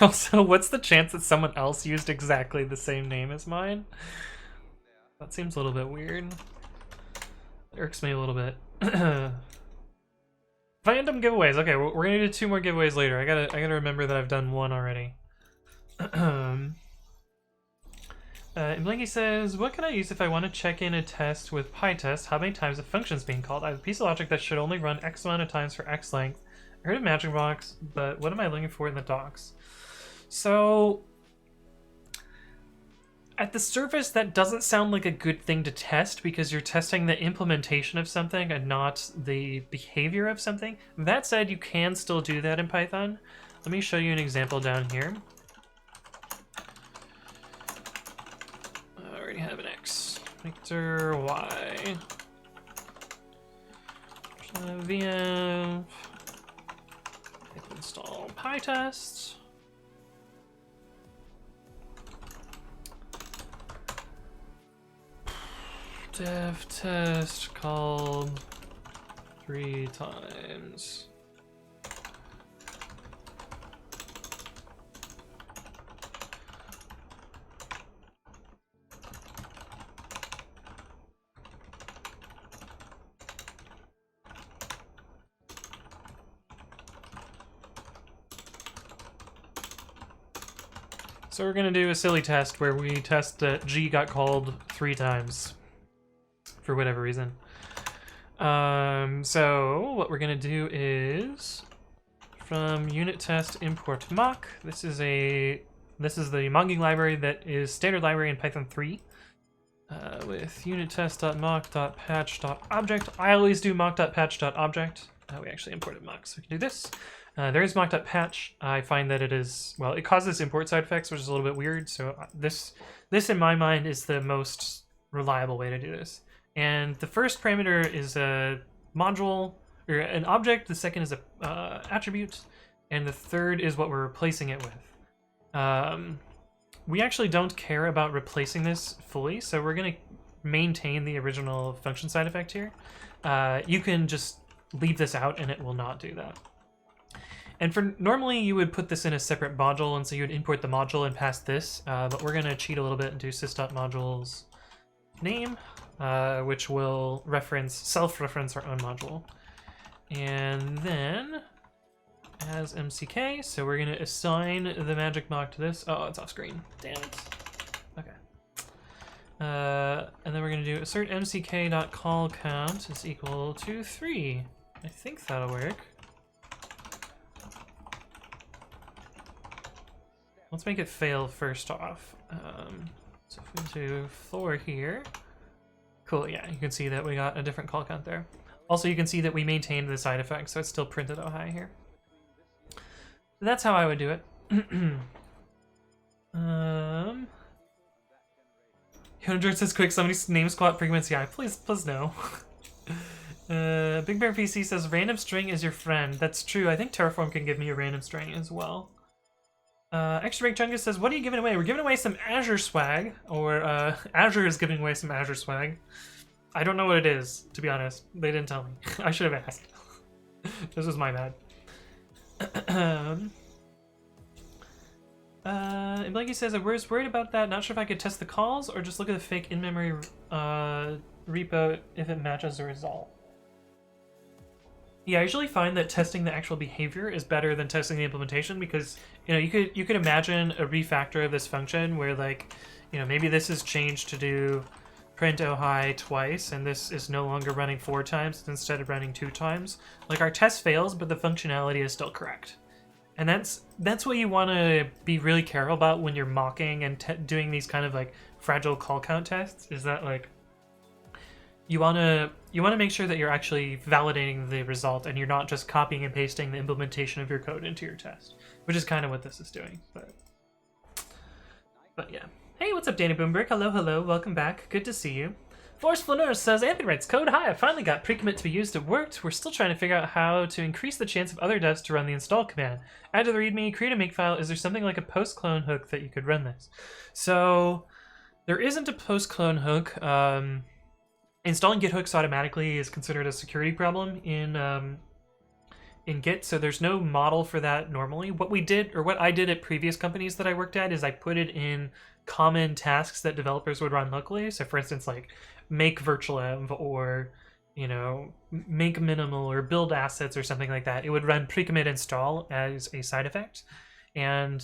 Also, what's the chance that someone else used exactly the same name as mine? That seems a little bit weird. It irks me a little bit. Random giveaways. Okay, we're gonna do 2 more giveaways later. I gotta remember that I've done 1 already. And Blinky says, what can I use if I want to check in a test with PyTest? How many times a function is being called? I have a piece of logic that should only run X amount of times for X length. I heard of Magic Box, but what am I looking for in the docs? So, at the surface, that doesn't sound like a good thing to test because you're testing the implementation of something and not the behavior of something. That said, you can still do that in Python. Let me show you an example down here. I already have an X. Victor Y. VM. Install PyTest. Dev test called 3 times. So we're gonna do a silly test where we test that G got called 3 times. For whatever reason. So what we're gonna do is from unit test import mock. This is the monging library that is standard library in Python 3 with unit test.mock.patch.object. I always do mock.patch.object. We actually imported mock, so we can do this. There is mock.patch. I find that it is, well, it causes import side effects, which is a little bit weird. So this in my mind is the most reliable way to do this. And the first parameter is a module, or an object, the second is a attribute, and the third is what we're replacing it with. we actually don't care about replacing this fully, so we're going to maintain the original function side effect here. You can just leave this out and it will not do that. And for normally you would put this in a separate module, and so you would import the module and pass this, but we're going to cheat a little bit and do sys.modules name, which will self-reference our own module. And then as MCK, so we're going to assign the magic mock to this. Oh, it's off screen. Damn it. Okay. And then we're going to do assert mck.call count is equal to 3. I think that'll work. Let's make it fail first off. So if we do 4 here. Cool, yeah, you can see that we got a different call count there. Also, you can see that we maintained the side effect, so it's still printed oh hi here. That's how I would do it. Hundred says quick, somebody's name squat frequency. Yeah, please no. Big Bear PC says random string is your friend. That's true. I think Terraform can give me a random string as well. Extra Break Chungus says, what are you giving away? We're giving away some Azure swag, or Azure is giving away some Azure swag. I don't know what it is, to be honest. They didn't tell me. I should have asked. This was my bad. And Blanky says, I was worried about that. Not sure if I could test the calls or just look at the fake in-memory repo if it matches the result. Yeah, I usually find that testing the actual behavior is better than testing the implementation, because you could imagine a refactor of this function where, like, maybe this is changed to do print oh hi twice, and this is no longer running 4 times instead of running 2 times. Like, our test fails, but the functionality is still correct. And that's what you want to be really careful about when you're mocking and doing these kind of like fragile call count tests, is that like you want to make sure that you're actually validating the result and you're not just copying and pasting the implementation of your code into your test, which is kind of what this is doing. But yeah. Hey, what's up, Danny Boombrick? Hello, welcome back. Good to see you. Forceful Nurse says, Anthony writes code. Hi, I finally got pre-commit to be used. It worked. We're still trying to figure out how to increase the chance of other devs to run the install command. Add to the readme, create a makefile. Is there something like a post-clone hook that you could run this? So there isn't a post-clone hook. Installing Git hooks automatically is considered a security problem in Git, so there's no model for that normally. What we did, or what I did at previous companies that I worked at, is I put it in common tasks that developers would run locally. So for instance, like make virtualenv, or make minimal, or build assets, or something like that. It would run pre-commit install as a side effect, and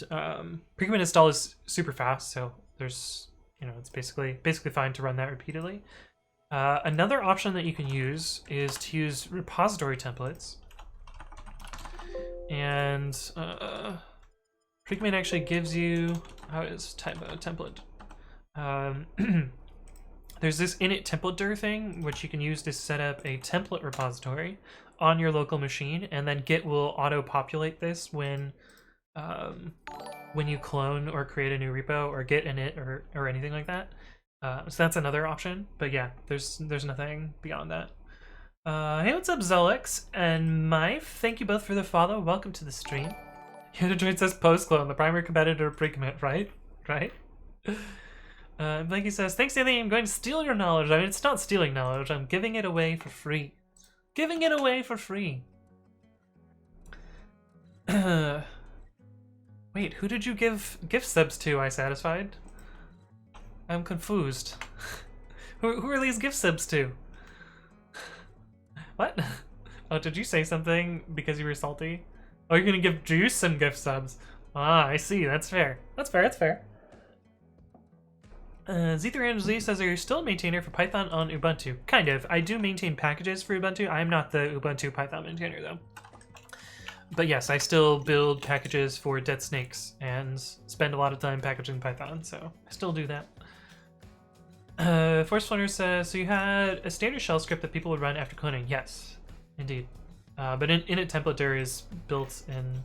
pre-commit install is super fast, so there's it's basically fine to run that repeatedly. Another option that you can use is to use repository templates, and pre-commit actually gives you type of template. There's this init template dir thing, which you can use to set up a template repository on your local machine, and then Git will auto-populate this when you clone or create a new repo, or git init, or anything like that. So that's another option, but yeah, there's nothing beyond that. Hey, what's up, Zolex and Myfe? Thank you both for the follow. Welcome to the stream. Yoda says post-clone, the primary competitor of pre-commit, right? Blanky says, thanks, Anthony. I'm going to steal your knowledge. I mean, it's not stealing knowledge. I'm giving it away for free. Giving it away for free. Wait, who did you give gift subs to, I satisfied? I'm confused. Who are these gift subs to? What? Oh, did you say something because you were salty? Oh, you're gonna give Juice some gift subs. Ah, I see. That's fair. That's fair. Z300Z says, are you still a maintainer for Python on Ubuntu? Kind of. I do maintain packages for Ubuntu. I'm not the Ubuntu Python maintainer, though. But yes, I still build packages for Dead Snakes and spend a lot of time packaging Python, so I still do that. Force Flutter says, so you had a standard shell script that people would run after cloning? Yes, indeed. But init template dir is built in.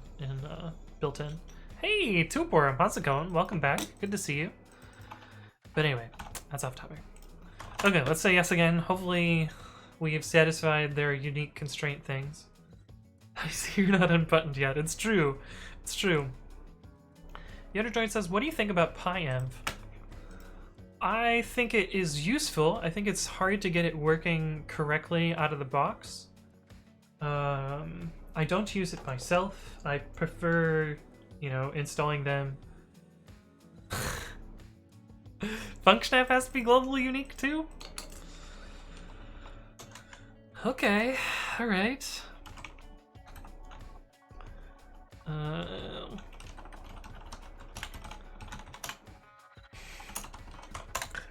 Hey, Tupor, how's it going? Welcome back. Good to see you. But anyway, that's off topic. Okay, let's say yes again. Hopefully we have satisfied their unique constraint things. I see you're not unbuttoned yet. It's true. It's true. Yoderdroid says, what do you think about PyEnv? I think it is useful. I think it's hard to get it working correctly out of the box. I don't use it myself. I prefer, you know, installing them. FunctionApp has to be globally unique too? Okay, alright.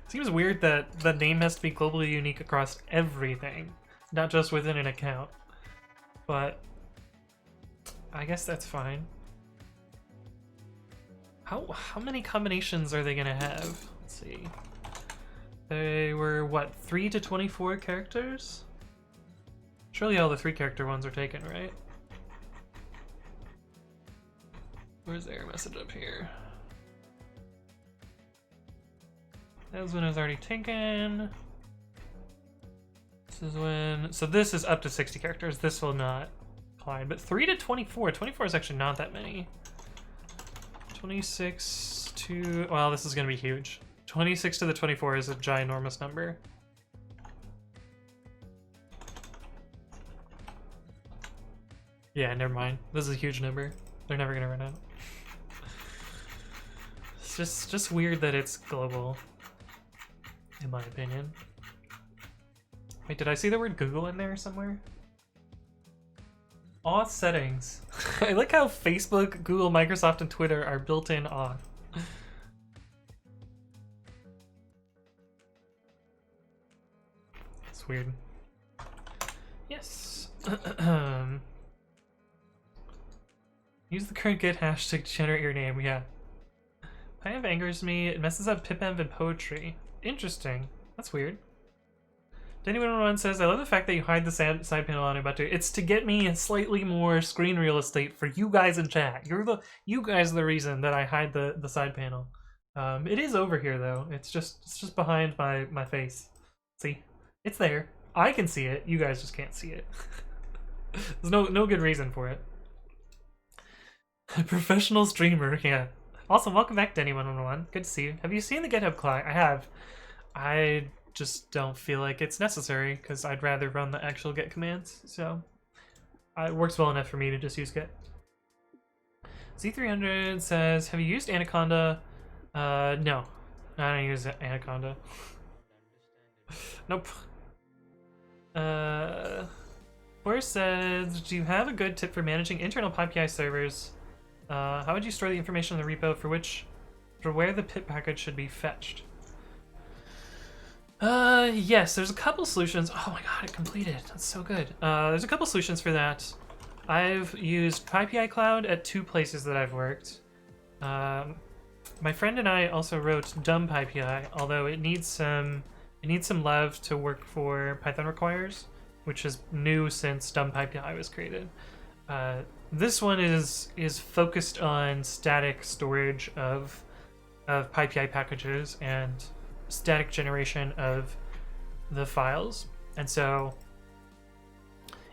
Seems weird that the name has to be globally unique across everything, not just within an account. But I guess that's fine. How many combinations are they gonna have? Let's see. They were what, 3 to 24 characters? Surely all the 3-character ones are taken, right? Where's their message up here? That was when it was already taken. This is when... So this is up to 60 characters. This will not apply. But 3 to 24. 24 is actually not that many. 26 to... Well, this is going to be huge. 26 to the 24 is a ginormous number. Yeah, never mind. This is a huge number. They're never going to run out. It's just weird that it's global, in my opinion. Wait, did I see the word Google in there somewhere? Auth settings. I like how Facebook, Google, Microsoft, and Twitter are built-in auth. It's weird. Yes. Use the current Git hash to generate your name, yeah. PyEnv angers me. It messes up pipenv and poetry. Interesting. That's weird. Danny111 says, I love the fact that you hide the side panel on about to. It's to get me slightly more screen real estate for you guys in chat. You guys are the reason that I hide the side panel. It is over here though. It's just behind my face. See? It's there. I can see it. You guys just can't see it. There's no good reason for it. Professional streamer, yeah. Also, welcome back, Denny111. Good to see you. Have you seen the GitHub client? I have. I just don't feel like it's necessary because I'd rather run the actual Git commands. So it works well enough for me to just use Git. Z300 says, have you used Anaconda? No. I don't use Anaconda. Nope. Forrest says, do you have a good tip for managing internal PyPI servers? How would you store the information in the repo for where the pip package should be fetched? Yes, there's a couple solutions. Oh my god, it completed. That's so good. There's a couple solutions for that. I've used PyPI Cloud at 2 places that I've worked. My friend and I also wrote dumb PyPI, although it needs some love to work for Python requires, which is new since dumb PyPI was created. This one is focused on static storage of PyPI packages and static generation of the files, and so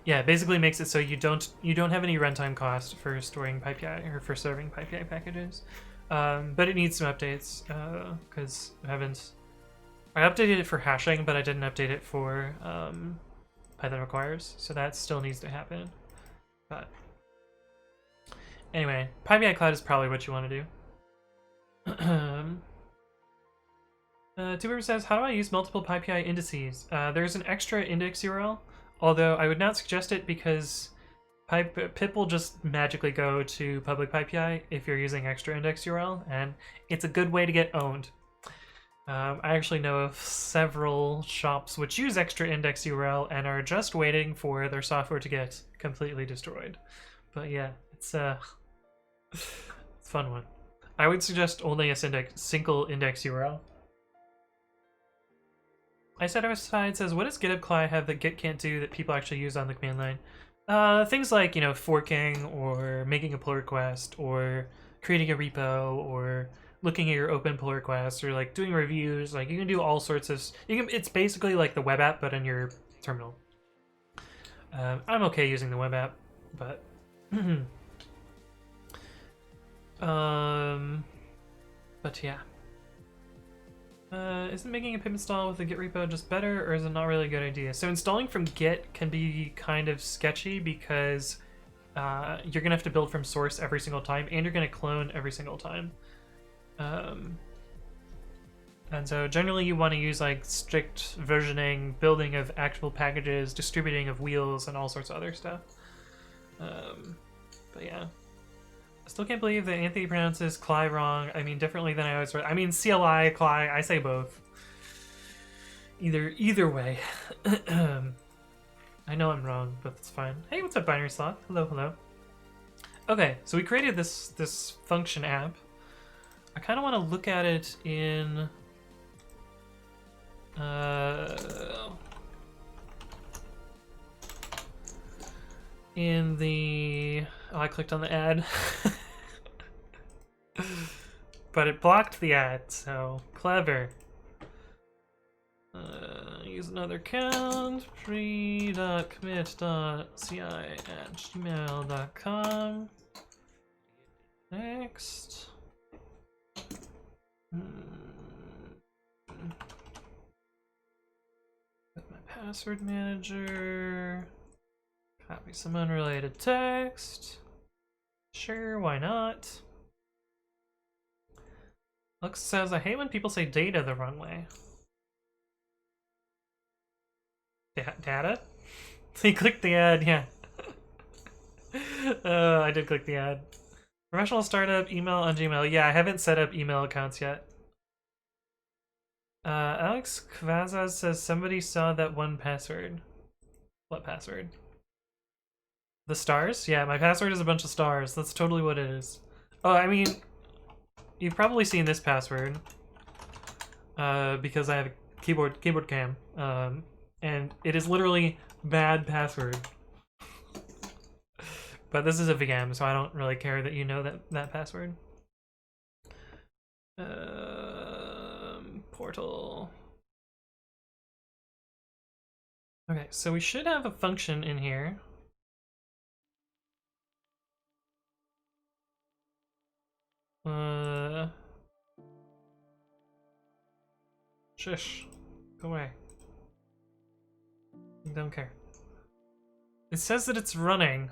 yeah, it basically makes it so you don't have any runtime cost for storing PyPI or for serving PyPI packages, but it needs some updates because I updated it for hashing, but I didn't update it for Python requires, so that still needs to happen. But anyway, PyPI Cloud is probably what you want to do. Tuber says, how do I use multiple PyPI indices? There's an extra index URL, although I would not suggest it because pip will just magically go to public PyPI if you're using extra index URL, and it's a good way to get owned. I actually know of several shops which use extra index URL and are just waiting for their software to get completely destroyed. But yeah, it's a fun one. I would suggest only a single index URL. I said our side says, what does GitHub CLI have that Git can't do that people actually use on the command line? Things like, you know, forking or making a pull request or creating a repo or looking at your open pull requests or like doing reviews. Like you can do all sorts of, it's basically like the web app but on your terminal. I'm okay using the web app, but But yeah. Isn't making a pip install with a Git repo just better, or is it not really a good idea? So installing from Git can be kind of sketchy because you're gonna have to build from source every single time, and you're gonna clone every single time. And so generally you want to use like strict versioning, building of actual packages, distributing of wheels, and all sorts of other stuff. But yeah. I still can't believe that Anthony pronounces Cly wrong. I mean, differently than I always write. I mean, CLI, Cly, I say both. Either way. I know I'm wrong, but it's fine. Hey, what's up, Binary Slot? Hello, hello. Okay, so we created this function app. I kind of want to look at it in... in the... Oh, I clicked on the ad. But it blocked the ad, so clever. Use another account, pre.commit.ci@gmail.com. Next. With my password manager. Copy some unrelated text. Sure, why not? Lux says, I hate when people say data the wrong way. Data? He clicked the ad, yeah. I did click the ad. Professional startup, email on Gmail. Yeah, I haven't set up email accounts yet. Alex Kvazaz says somebody saw that one password. What password? The stars? Yeah, my password is a bunch of stars. That's totally what it is. Oh, I mean, you've probably seen this password. Because I have a keyboard cam. And it is literally bad password. But this is a VM, so I don't really care that you know that password. Portal. Okay, so we should have a function in here. Shush. Go away. I don't care. It says that it's running.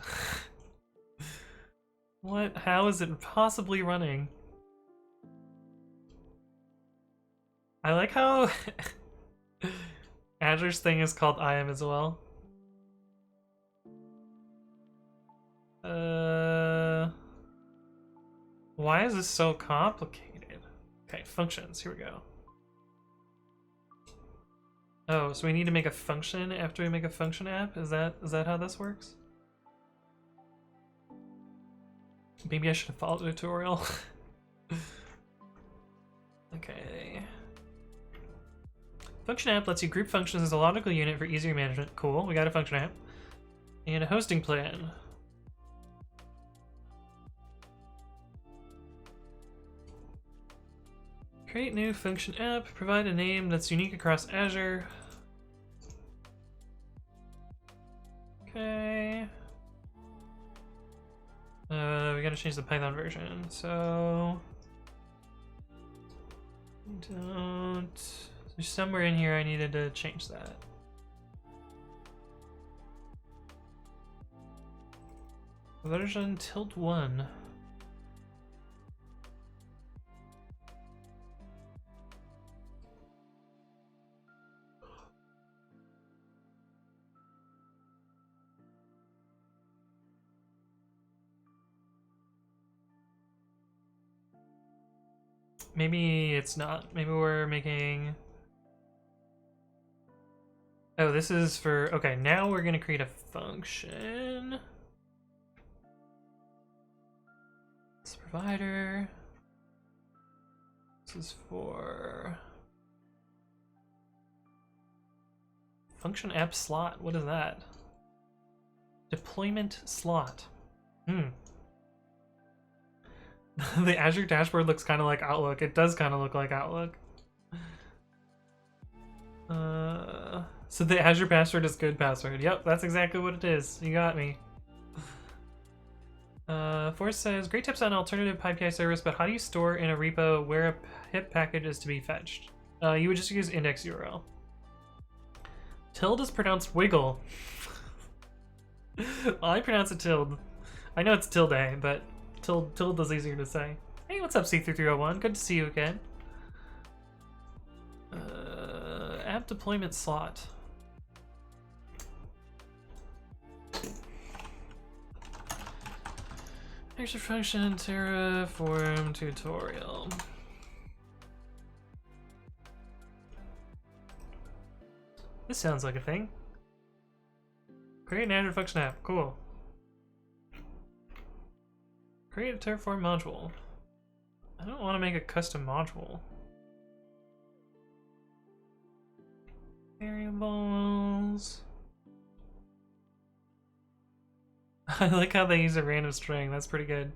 What? How is it possibly running? I like how Azure's thing is called IAM as well. Why is this so complicated? Okay, functions, here we go. Oh, so we need to make a function after we make a function app? Is that how this works? Maybe I should have followed the tutorial. Okay. Function app lets you group functions as a logical unit for easier management. Cool, we got a function app. And a hosting plan. Create new function app, provide a name that's unique across Azure. Okay. We gotta change the Python version, so... There's somewhere in here I needed to change that. Version tilt1. Maybe it's not. Maybe we're making... Oh, this is for... Okay, now we're gonna create a function. It's provider. This is for... Function app slot. What is that? Deployment slot. The Azure dashboard looks kind of like Outlook. It does kind of look like Outlook. So the Azure password is good password. Yep, that's exactly what it is. You got me. Forrest says, great tips on alternative PyPI service, but how do you store in a repo where a pip package is to be fetched? You would just use index URL. Tilde is pronounced wiggle. Well, I pronounce it tilde. I know it's tilde, but tilde is easier to say. Hey, what's up, C3301? Good to see you again. App deployment slot. Extra function Terraform tutorial. This sounds like a thing. Create an Azure function app. Cool. Create a Terraform module. I don't want to make a custom module. Variables. I like how they use a random string. That's pretty good.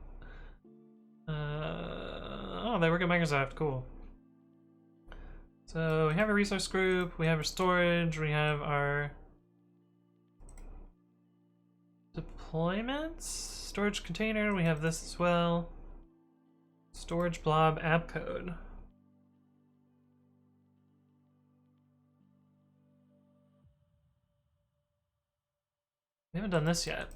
Oh, they work at Microsoft. Cool. So we have a resource group, we have our storage, we have our deployments, storage container, we have this as well. Storage blob app code. We haven't done this yet.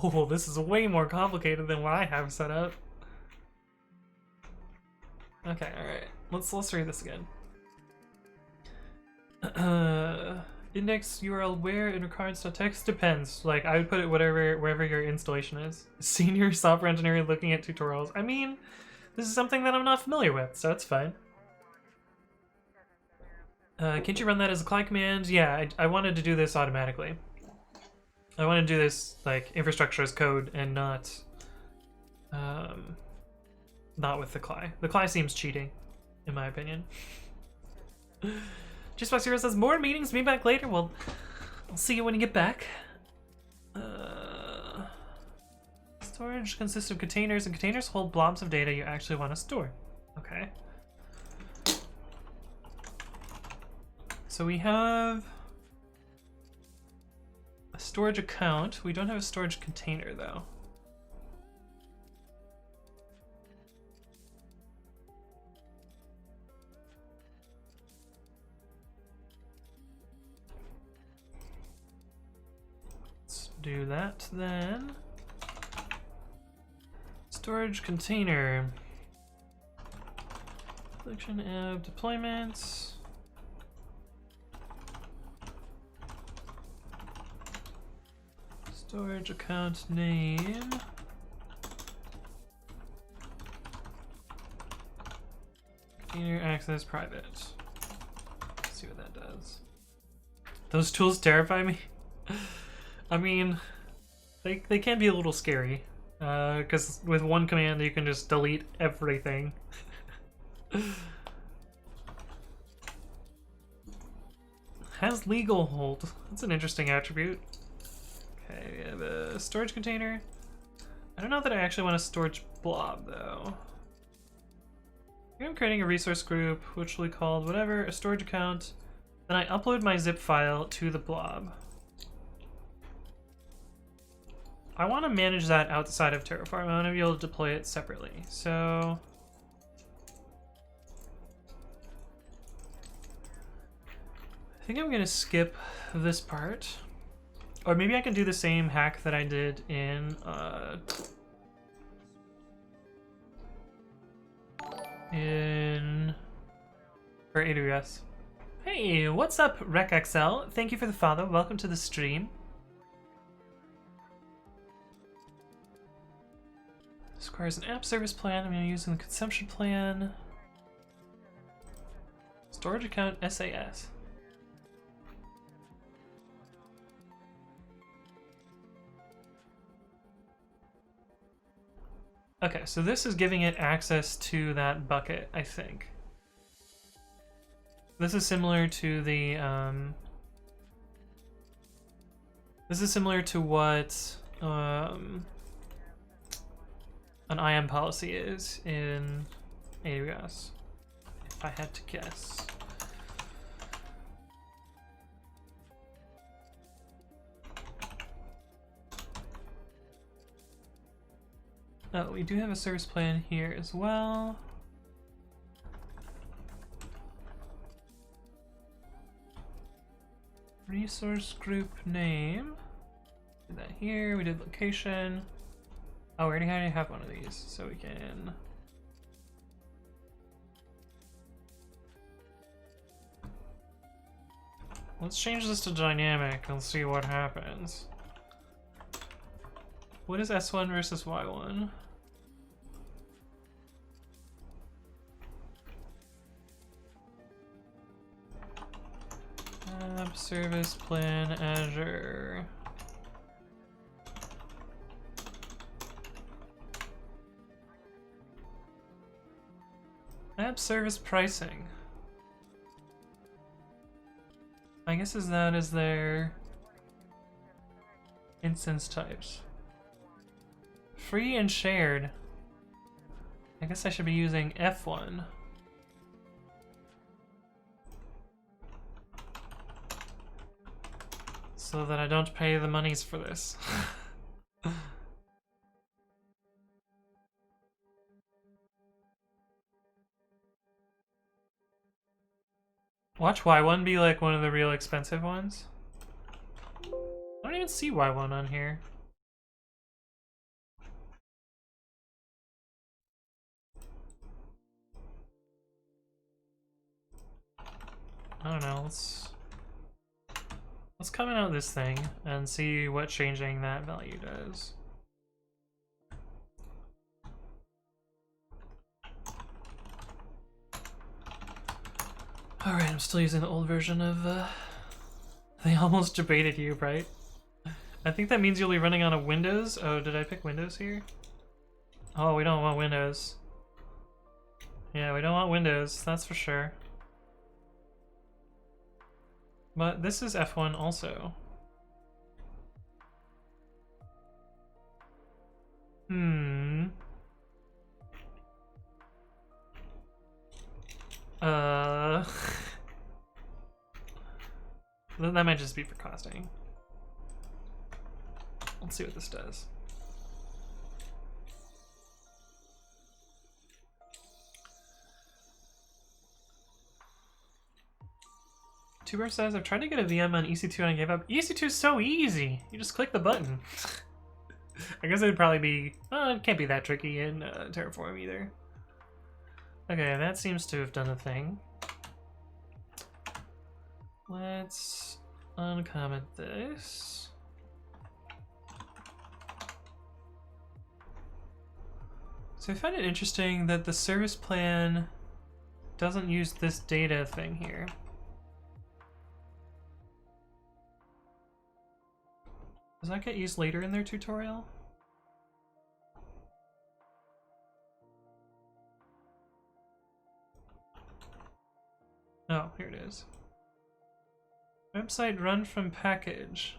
Oh, this is way more complicated than what I have set up. Okay, alright. Let's read this again. Index URL where in records.txt depends. Like, I would put it wherever your installation is. Senior software engineer looking at tutorials. I mean, this is something that I'm not familiar with, so it's fine. Can't you run that as a CLI command? Yeah, I wanted to do this automatically. I want to do this like infrastructure as code and not with the CLI. The CLI seems cheating, in my opinion. Justbox Zero says, more meetings, be back later. Well, I'll see you when you get back. Storage consists of containers, and containers hold blobs of data you actually want to store. Okay. So we have a storage account. We don't have a storage container, though. Do that then. Storage container. Collection of deployments. Storage account name. Container access private. Let's see what that does. Those tools terrify me. I mean, they can be a little scary, because with one command you can just delete everything. Has legal hold. That's an interesting attribute. Okay, we have a storage container. I don't know that I actually want a storage blob, though. I'm creating a resource group, which will be called whatever, a storage account. Then I upload my zip file to the blob. I want to manage that outside of Terraform. I want to be able to deploy it separately. So I think I'm going to skip this part. Or maybe I can do the same hack that I did in for AWS. Hey, what's up, RecXL? Thank you for the follow. Welcome to the stream. This requires an app service plan. I'm going to use the consumption plan. Storage account SAS. Okay, so this is giving it access to that bucket, I think. This is similar to the this is similar to what an IAM policy is in AWS, if I had to guess. Oh, we do have a service plan here as well. Resource group name. Did that here. We did location. Oh, we already have one of these, so we can. Let's change this to dynamic and see what happens. What is S1 versus Y1? App service plan Azure. App service pricing. I guess is that is their instance types. Free and shared. I guess I should be using F1. So that I don't pay the monies for this. Watch Y1 be like one of the real expensive ones. I don't even see Y1 on here. I don't know, let's comment out this thing and see what changing that value does. Alright, I'm still using the old version of they almost debated you, right? I think that means you'll be running on a Windows. Oh, did I pick Windows here? Oh, we don't want Windows. Yeah, we don't want Windows, that's for sure. But this is F1 also. That might just be for costing. Let's see what this does. Tuber says, I've tried to get a VM on EC2 and I gave up. EC2 is so easy! You just click the button. I guess it'd probably be... Well, it can't be that tricky in Terraform either. Okay, that seems to have done a thing. Let's uncomment this. So I find it interesting that the service plan doesn't use this data thing here. Does that get used later in their tutorial? Oh, here it is. Website run from package.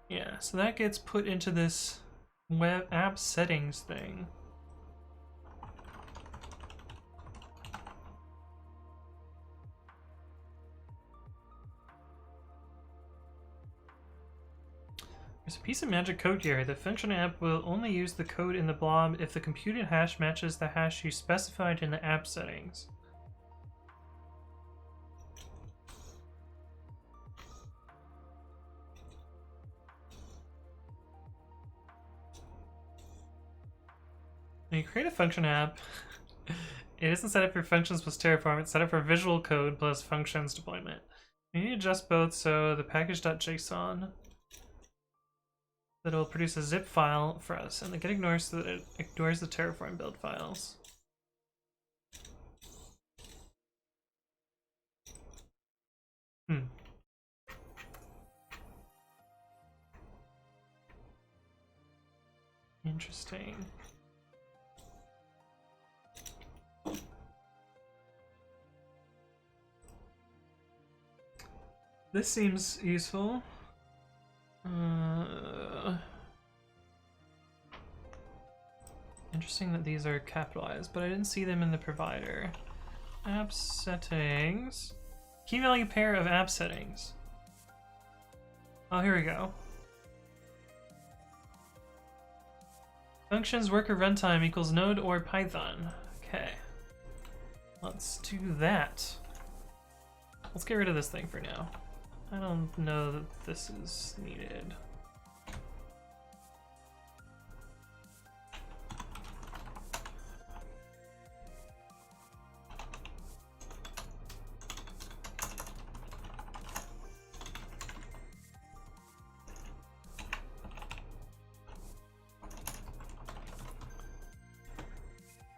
Yeah, so that gets put into this web app settings thing. There's a piece of magic code here. The function app will only use the code in the blob if the computed hash matches the hash you specified in the app settings. When you create a function app, it isn't set up for functions plus Terraform, it's set up for visual code plus functions deployment. You need to adjust both so the package.json that will produce a zip file for us, and the get ignores so that it ignores the Terraform build files. Interesting. This seems useful. Interesting that these are capitalized, but I didn't see them in the provider. App settings. Key value pair of app settings. Oh, here we go. Functions worker runtime equals node or Python. Okay. Let's do that. Let's get rid of this thing for now. I don't know that this is needed.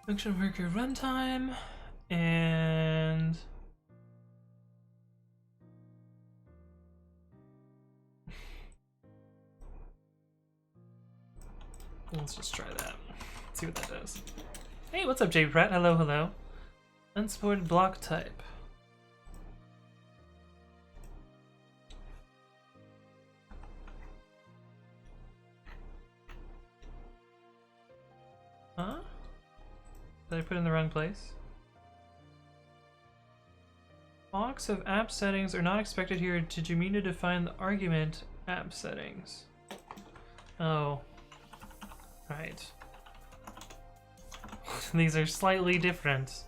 Function worker runtime and let's just try that. See what that does. Hey, what's up, J Pratt? Hello, hello. Unsupported block type. Huh? Did I put it in the wrong place? Blocks of app settings are not expected here. Did you mean to define the argument app settings? Oh. Right. These are slightly different.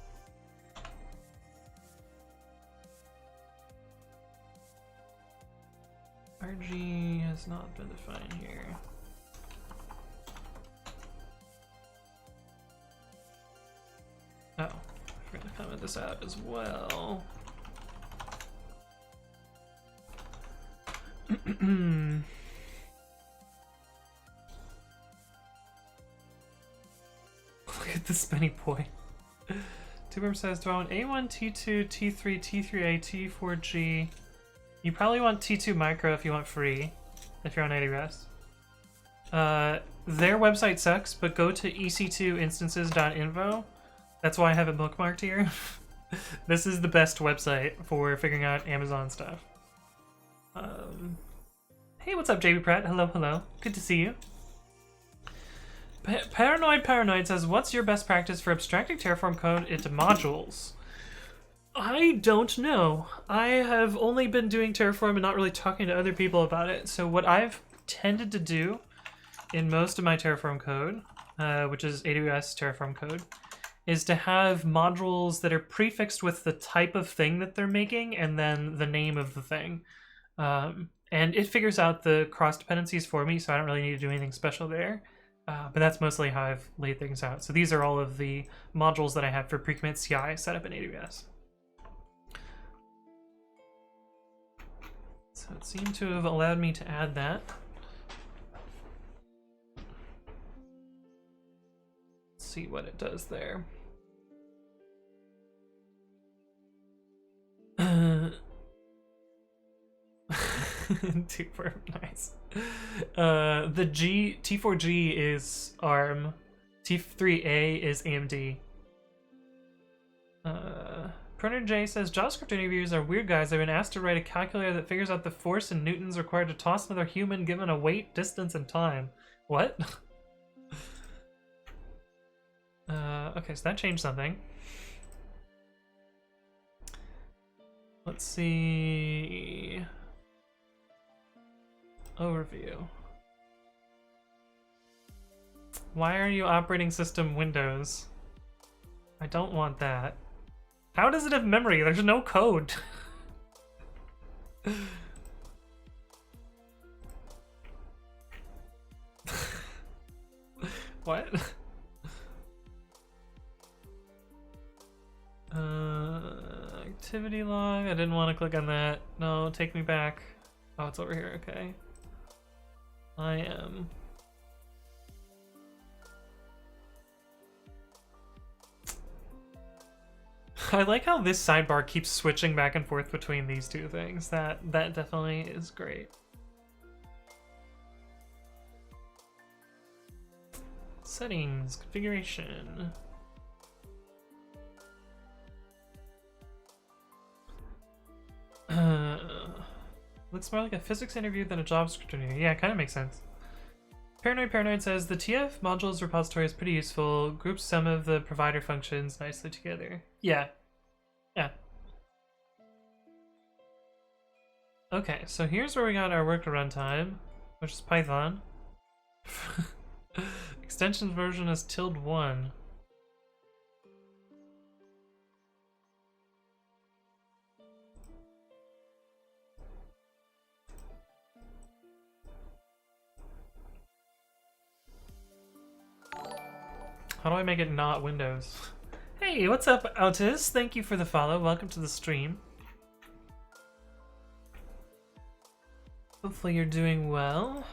RG has not been defined here. Oh, I forgot to comment this out as well. Look at the spinny boy. Tuber says, do I want A1, T2, T3, T3A, T4G? You probably want T2 micro if you want free, if you're on AWS. Their website sucks, but go to ec2instances.info. That's why I have it bookmarked here. This is the best website for figuring out Amazon stuff. Hey, what's up, JB Pratt? Hello, hello. Good to see you. Paranoid says, what's your best practice for abstracting Terraform code into modules? I don't know. I have only been doing Terraform and not really talking to other people about it. So what I've tended to do in most of my Terraform code, which is AWS Terraform code, is to have modules that are prefixed with the type of thing that they're making and then the name of the thing. And it figures out the cross dependencies for me, so I don't really need to do anything special there. But that's mostly how I've laid things out. So these are all of the modules that I have for pre-commit CI set up in AWS. So it seemed to have allowed me to add that. Let's see what it does there. Super nice. The T4G is ARM, T3A is AMD. Printer J says JavaScript interviewers are weird guys. I've been asked to write a calculator that figures out the force in newtons required to toss another human given a weight, distance, and time. What? Okay, so that changed something. Let's see. Overview. Why are you operating system Windows? I don't want that. How does it have memory? There's no code. What? Activity log. I didn't want to click on that. No, take me back. Oh, it's over here. Okay. I am. I like how this sidebar keeps switching back and forth between these two things. That definitely is great. Settings, configuration. Looks more like a physics interview than a job interview. Yeah, it kind of makes sense. Paranoid says the TF modules repository is pretty useful. Groups some of the provider functions nicely together. Yeah. Yeah. Okay, so here's where we got our work runtime, which is Python. Extension version is ~1. How do I make it not Windows? Hey, what's up, Autis? Thank you for the follow. Welcome to the stream. Hopefully you're doing well.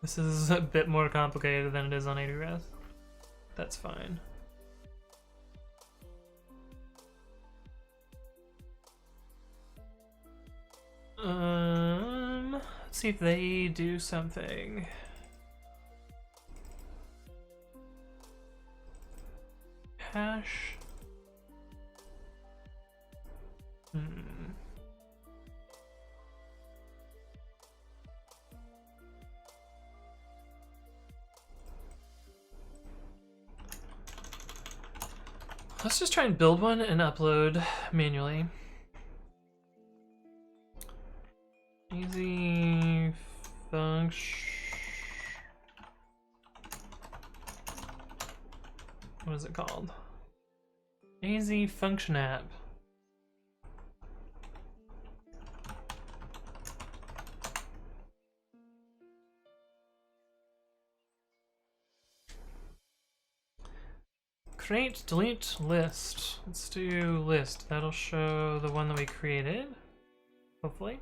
This is a bit more complicated than it is on AWS. That's fine. Let's see if they do something. Hash. Let's just try and build one and upload manually. Easy function. What is it called? Easy function app. Create, delete, list. Let's do list. That'll show the one that we created, hopefully.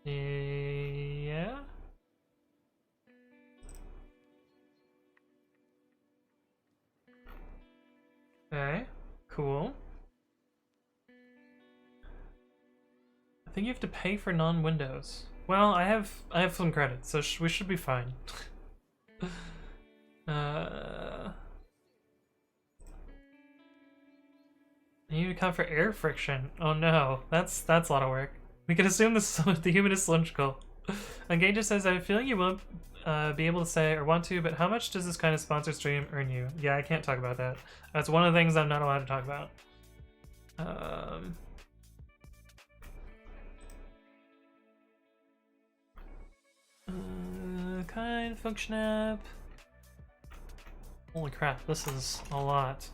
Yeah. Okay, cool. I think you have to pay for non-Windows. Well, I have some credits, so we should be fine. I need to account for air friction. Oh no, that's a lot of work. We can assume this is the human is cylindrical. Engager says, I have a feeling you won't be able to say or want to, but how much does this kind of sponsored stream earn you? Yeah, I can't talk about that. That's one of the things I'm not allowed to talk about. Kind function app. Holy crap, this is a lot.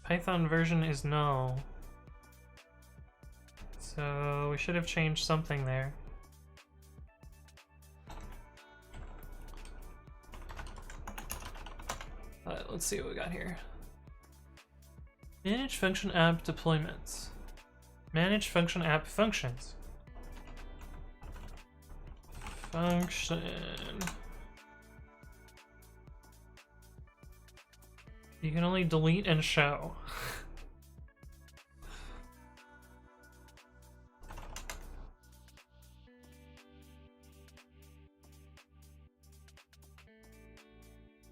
Python version is null. So we should have changed something there. Let's see what we got here. Manage function app deployments. Manage function app functions. Function. You can only delete and show.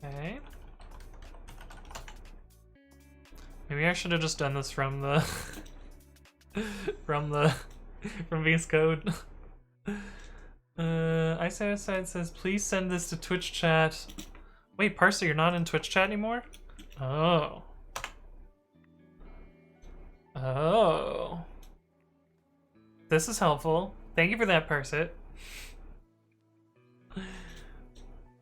Okay. Maybe I should have just done this from the from VS Code. ISO says, please send this to Twitch chat. Wait, Parser, you're not in Twitch chat anymore? Oh. Oh. This is helpful. Thank you for that, Parsit.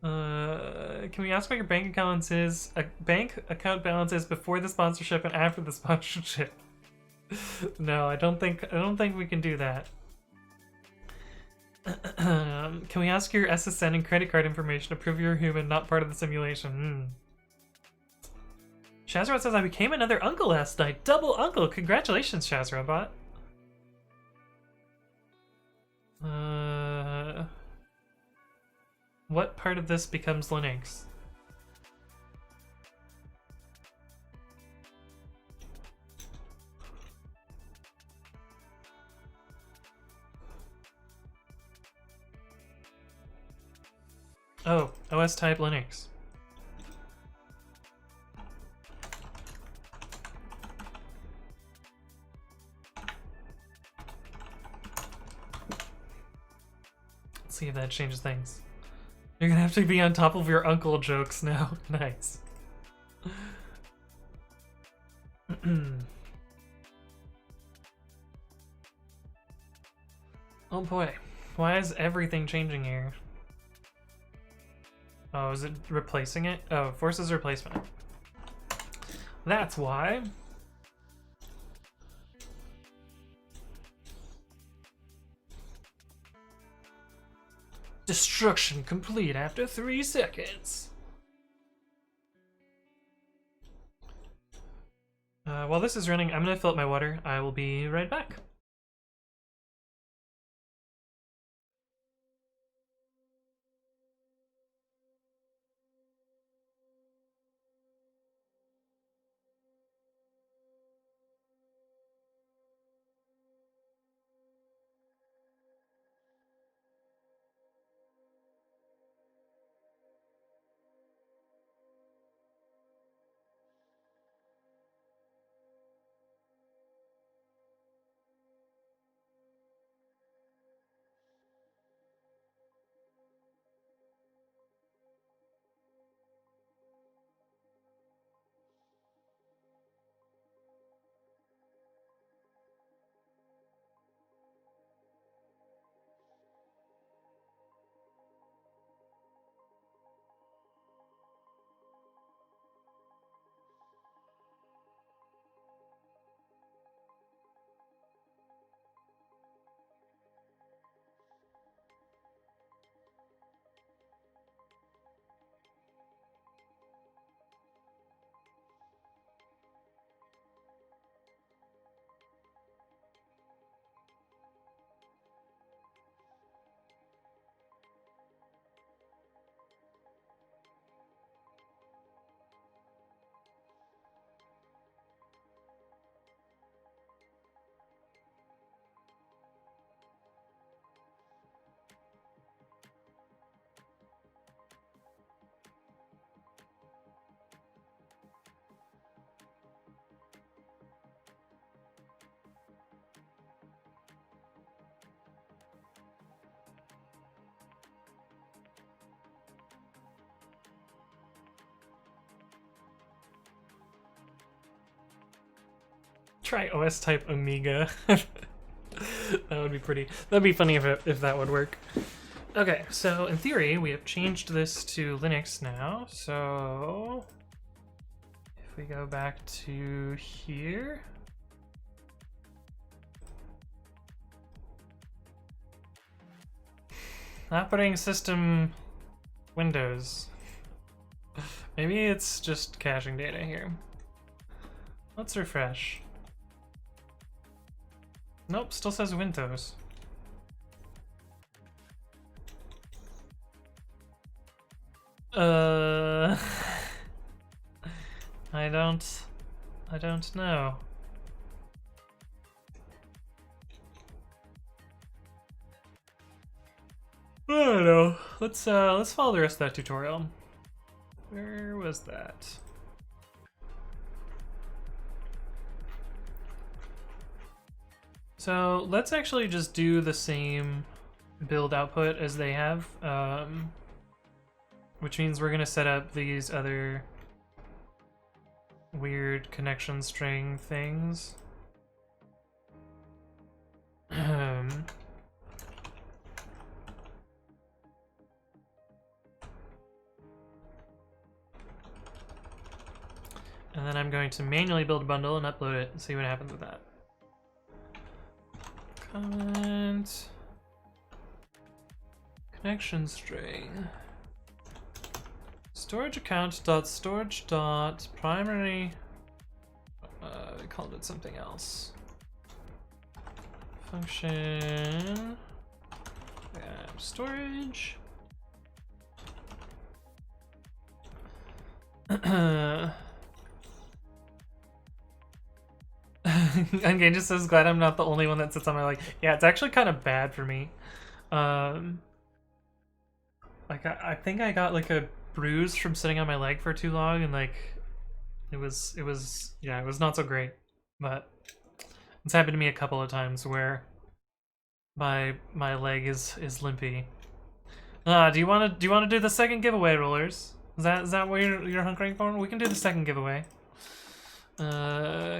Can we ask what your bank account is? A bank account balance is before the sponsorship and after the sponsorship. No, I don't think we can do that. Can we ask your SSN and credit card information to prove you're human, not part of the simulation? Shazrod says, I became another uncle last night. Double uncle! Congratulations, Shazrodbot. What part of this becomes Linux? Oh, OS type Linux. Let's see if that changes things. You're gonna have to be on top of your uncle jokes now. Nice. Oh boy. Why is everything changing here? Oh, is it replacing it? Oh, forces replacement. That's why. Destruction complete after 3 seconds. While this is running, I'm gonna fill up my water. I will be right back. Try OS type Amiga. That would be pretty. That'd be funny if that would work. Okay, so in theory, we have changed this to Linux now. So if we go back to here, operating system Windows. Maybe it's just caching data here. Let's refresh. Nope, still says Windows. I don't know. I don't know. Let's follow the rest of that tutorial. Where was that? So let's actually just do the same build output as they have, which means we're gonna set up these other weird connection string things. And then I'm going to manually build a bundle and upload it and see what happens with that. Comment. Connection string. Storage account dot storage dot primary. I called it something else. Function. Storage. Ungame just says, glad I'm not the only one that sits on my leg. Yeah, it's actually kind of bad for me. Like I think I got like a bruise from sitting on my leg for too long, and like it was yeah, it was not so great. But it's happened to me a couple of times where my leg is limpy. Do you want to do the second giveaway, rollers? Is that what you're hunkering for? We can do the second giveaway.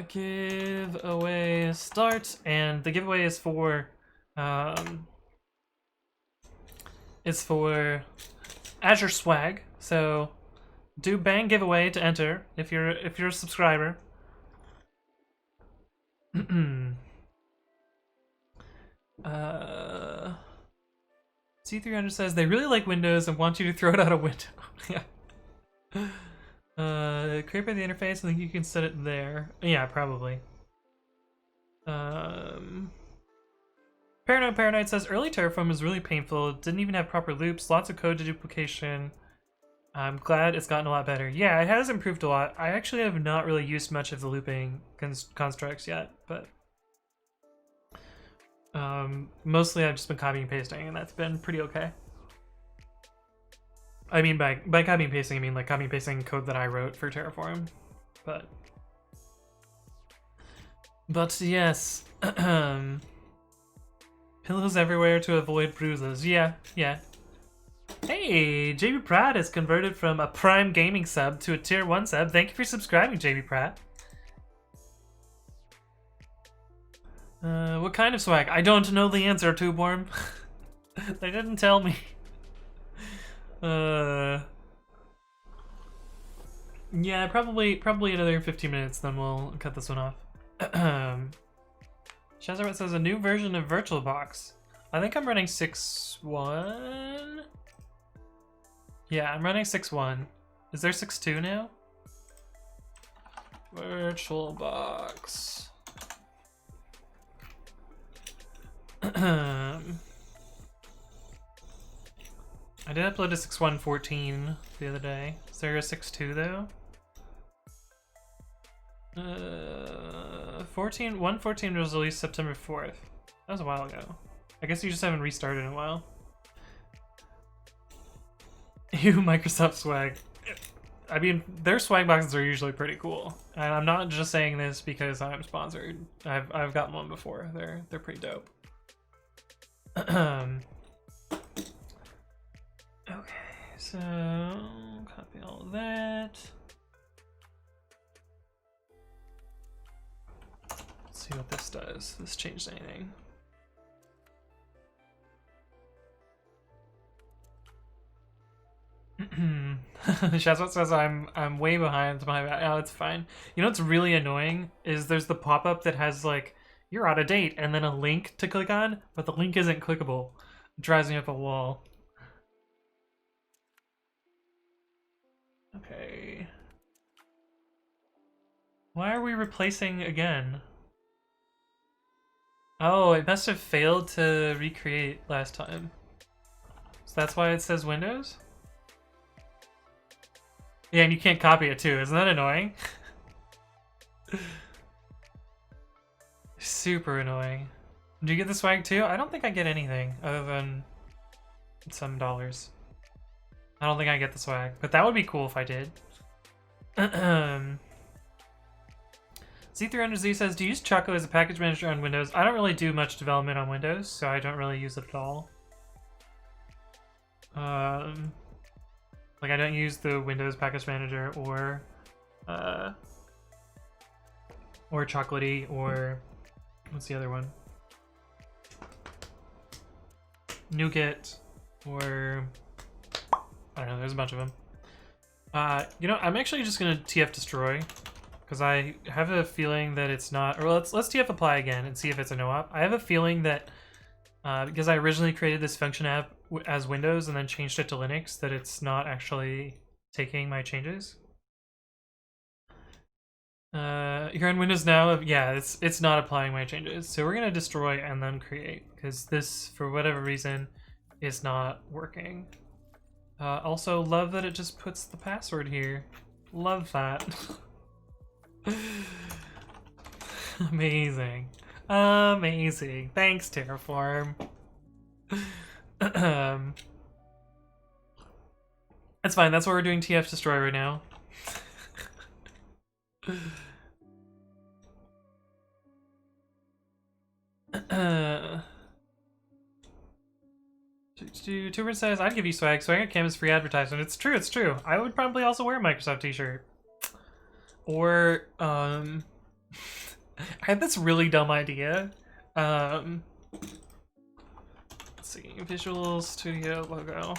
Giveaway start, and the giveaway is for it's for Azure swag. So do bang giveaway to enter if you're a subscriber. C300 says they really like Windows and want you to throw it out a window. Yeah. Create by the interface. I think you can set it there. Yeah, probably. Paranoid says early Terraform was really painful. It didn't even have proper loops. Lots of code duplication. I'm glad it's gotten a lot better. Yeah, it has improved a lot. I actually have not really used much of the looping constructs yet, but mostly I've just been copying and pasting, and that's been pretty okay. I mean, by copying and pasting, I mean like copying and pasting code that I wrote for Terraform, but yes. Pillows everywhere to avoid bruises. Yeah. Hey, JB Pratt is converted from a Prime Gaming sub to a Tier 1 sub. Thank you for subscribing, JB Pratt. What kind of swag? I don't know the answer, Tubeworm. They didn't tell me. Yeah, probably another 15 minutes, then we'll cut this one off. Shazarwet says a new version of VirtualBox. I think I'm running 6.1. Yeah, I'm running 6.1. Is there 6.2 now? VirtualBox. I did upload a 6.1.14 the other day. Is there a 6.2 though? 1.14 was released September 4th. That was a while ago. I guess you just haven't restarted in a while. Ew, Microsoft swag. I mean, their swag boxes are usually pretty cool. And I'm not just saying this because I'm sponsored. I've gotten one before. They're pretty dope. Okay, so copy all of that. Let's see what this does. If this changed anything. Shazwat says I'm way behind my oh, it's fine. You know what's really annoying is there's the pop-up that has like you're out of date and then a link to click on, but the link isn't clickable. It drives me up a wall. Okay. Why are we replacing again? Oh, it must have failed to recreate last time. So that's why it says Windows? Yeah, and you can't copy it too. Isn't that annoying? Super annoying. Do you get the swag too? I don't think I get anything other than some dollars. I don't think I get the swag, but that would be cool if I did. C300Z says, do you use Choco as a package manager on Windows? I don't really do much development on Windows, so I don't really use it at all. Like I don't use the Windows package manager or Chocolatey or what's the other one? NuGet or I don't know. There's a bunch of them. You know, I'm actually just gonna TF destroy because I have a feeling that it's not. Or let's TF apply again and see if it's a no-op. I have a feeling that because I originally created this function app as Windows and then changed it to Linux, that it's not actually taking my changes. You're on Windows now. Yeah, it's not applying my changes. So we're gonna destroy and then create because this, for whatever reason, is not working. Also, love that it just puts the password here. Love that. Amazing. Amazing. Thanks, Terraform. That's fine. That's what we're doing TF Destroy right now. Tuber says, I'd give you swag. Swag at Cam is free advertisement. It's true, it's true. I would probably also wear a Microsoft t-shirt. Or, I had this really dumb idea. Let's see, Visual Studio logo.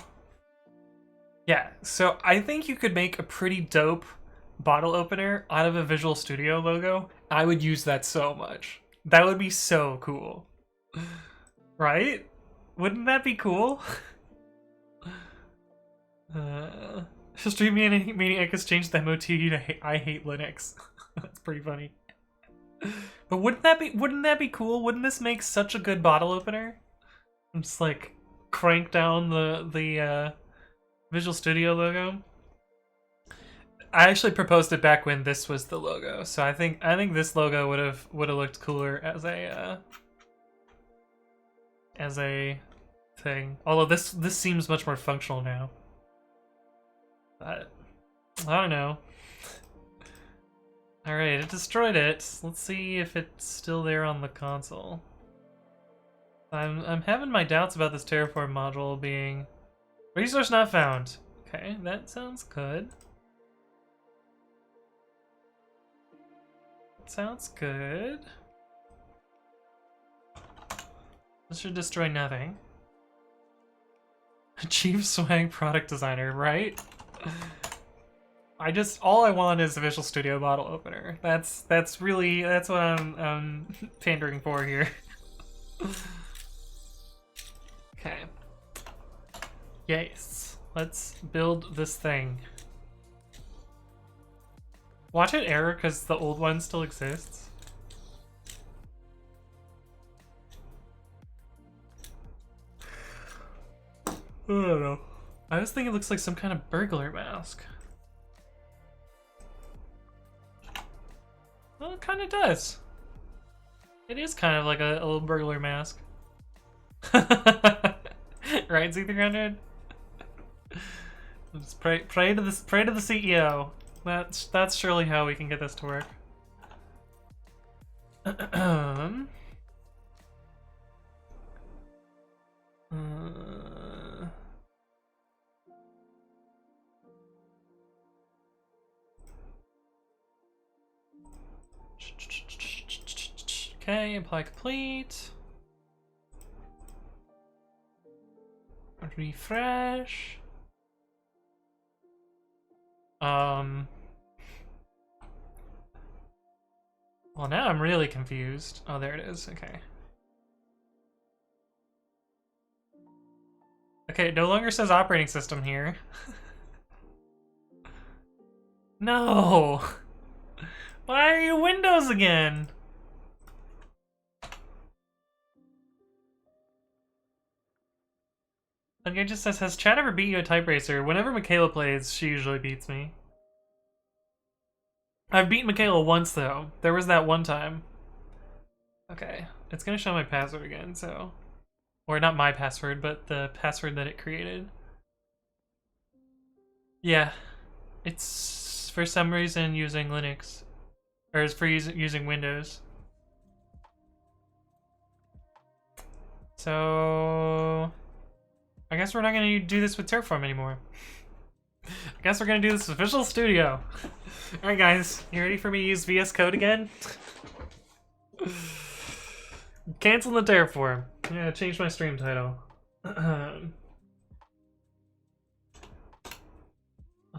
Yeah, so I think you could make a pretty dope bottle opener out of a Visual Studio logo. I would use that so much. That would be so cool. Right? Wouldn't that be cool? Stream Maniac has changed the MOT to I hate Linux. That's pretty funny. But wouldn't that be cool? Wouldn't this make such a good bottle opener? Just like crank down the Visual Studio logo. I actually proposed it back when this was the logo, so I think this logo would have looked cooler as a thing. Although this seems much more functional now. But I don't know. All right, it destroyed it. Let's see if it's still there on the console. I'm having my doubts about this Terraform module being resource not found. Okay, that sounds good. Sounds good. This should destroy nothing. Chief Swag product designer, right? All I want is a Visual Studio bottle opener. That's what I'm pandering for here. Okay. Yes. Let's build this thing. Watch it error because the old one still exists. I don't know. I was thinking it looks like some kind of burglar mask. Well, it kind of does. It is kind of like a little burglar mask. Right, Z300? Just pray to the CEO. That's surely how we can get this to work. Okay, apply complete. Refresh. Well, now I'm really confused. Oh, there it is. Okay. Okay, it no longer says operating system here. No! Why are you Windows again? Like, it just says, has Chad ever beat you at Type Racer? Whenever Michaela plays, she usually beats me. I've beaten Michaela once, though. There was that one time. Okay, it's gonna show my password again, so... Or not my password, but the password that it created. Yeah. It's, for some reason, using Linux. Or it's for using Windows. So... I guess we're not gonna do this with Terraform anymore. I guess we're gonna do this with Visual Studio. Alright guys, you ready for me to use VS Code again? Cancel the Terraform. I'm gonna change my stream title. I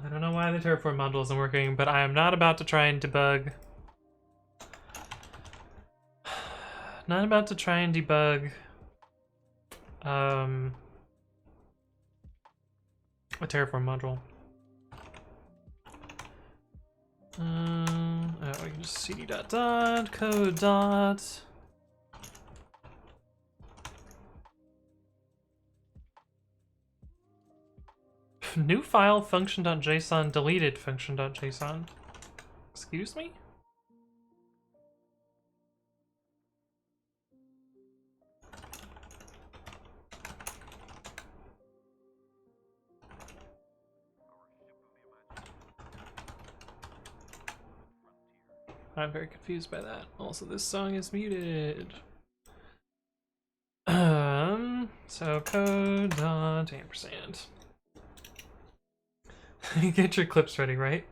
don't know why the Terraform module isn't working, but I am not about to try and debug. Not about to try and debug a Terraform module. Oh, we can just cd code dot. new file function.json deleted function.json. Excuse me? I'm very confused by that. Also, this song is muted. So code.ampersand. Get your clips ready, right?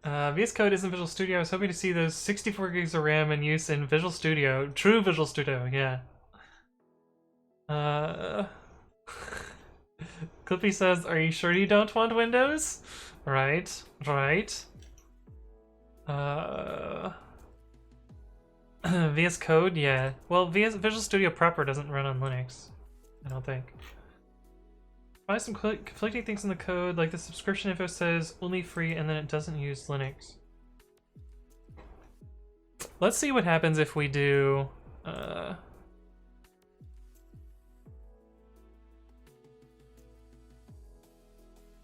VS Code isn't Visual Studio. I was hoping to see those 64 gigs of RAM in use in Visual Studio. True Visual Studio, yeah. Clippy says, are you sure you don't want Windows? Right, right. VS Code, yeah. Well, Visual Studio proper doesn't run on Linux, I don't think. Probably some conflicting things in the code, like the subscription info says only free and then it doesn't use Linux. Let's see what happens if we do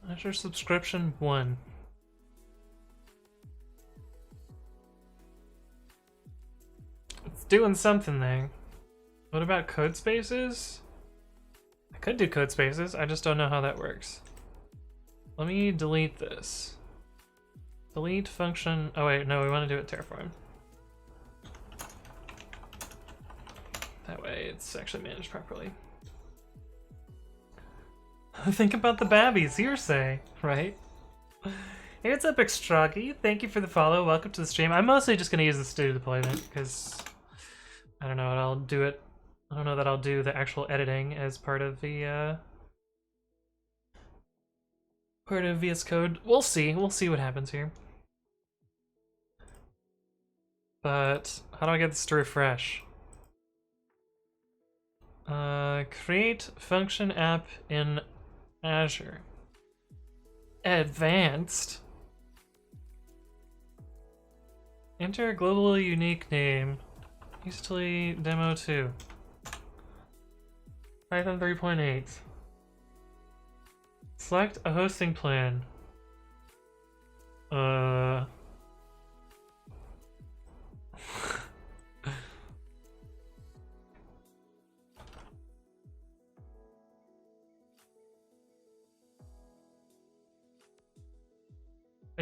Azure subscription 1. It's doing something there. What about code spaces? I could do code spaces, I just don't know how that works. Let me delete this. Delete function. Oh wait, no, we want to do it Terraform. That way it's actually managed properly. Think about the babbies, hearsay, right? Hey, what's up, Extragi? Thank you for the follow. Welcome to the stream. I'm mostly just gonna use this to do deployment because I don't know what I'll do it. I don't know that I'll do the actual editing as part of the part of VS Code. We'll see. We'll see what happens here. But how do I get this to refresh? Create function app in Azure. Advanced. Enter a globally unique name. Easily demo 2. Python 3.8. Select a hosting plan. A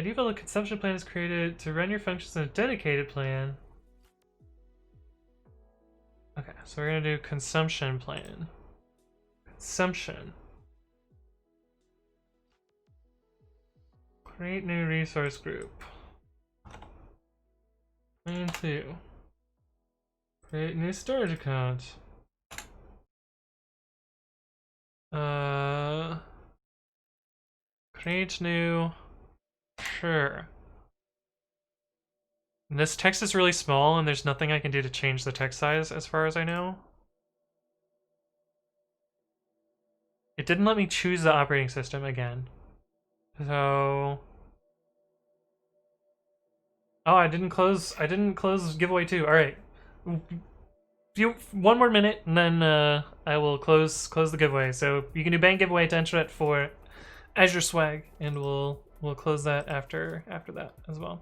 default consumption plan is created to run your functions in a dedicated plan. Okay, so we're gonna do consumption plan. Consumption. Create new resource group. Plan 2. Create new storage account. Create new. Sure. This text is really small and there's nothing I can do to change the text size as far as I know. It didn't let me choose the operating system again. So... Oh, I didn't close giveaway 2. Alright. One more minute and then I will close the giveaway. So you can do bank giveaway to enter it for Azure Swag and we'll close that after that as well.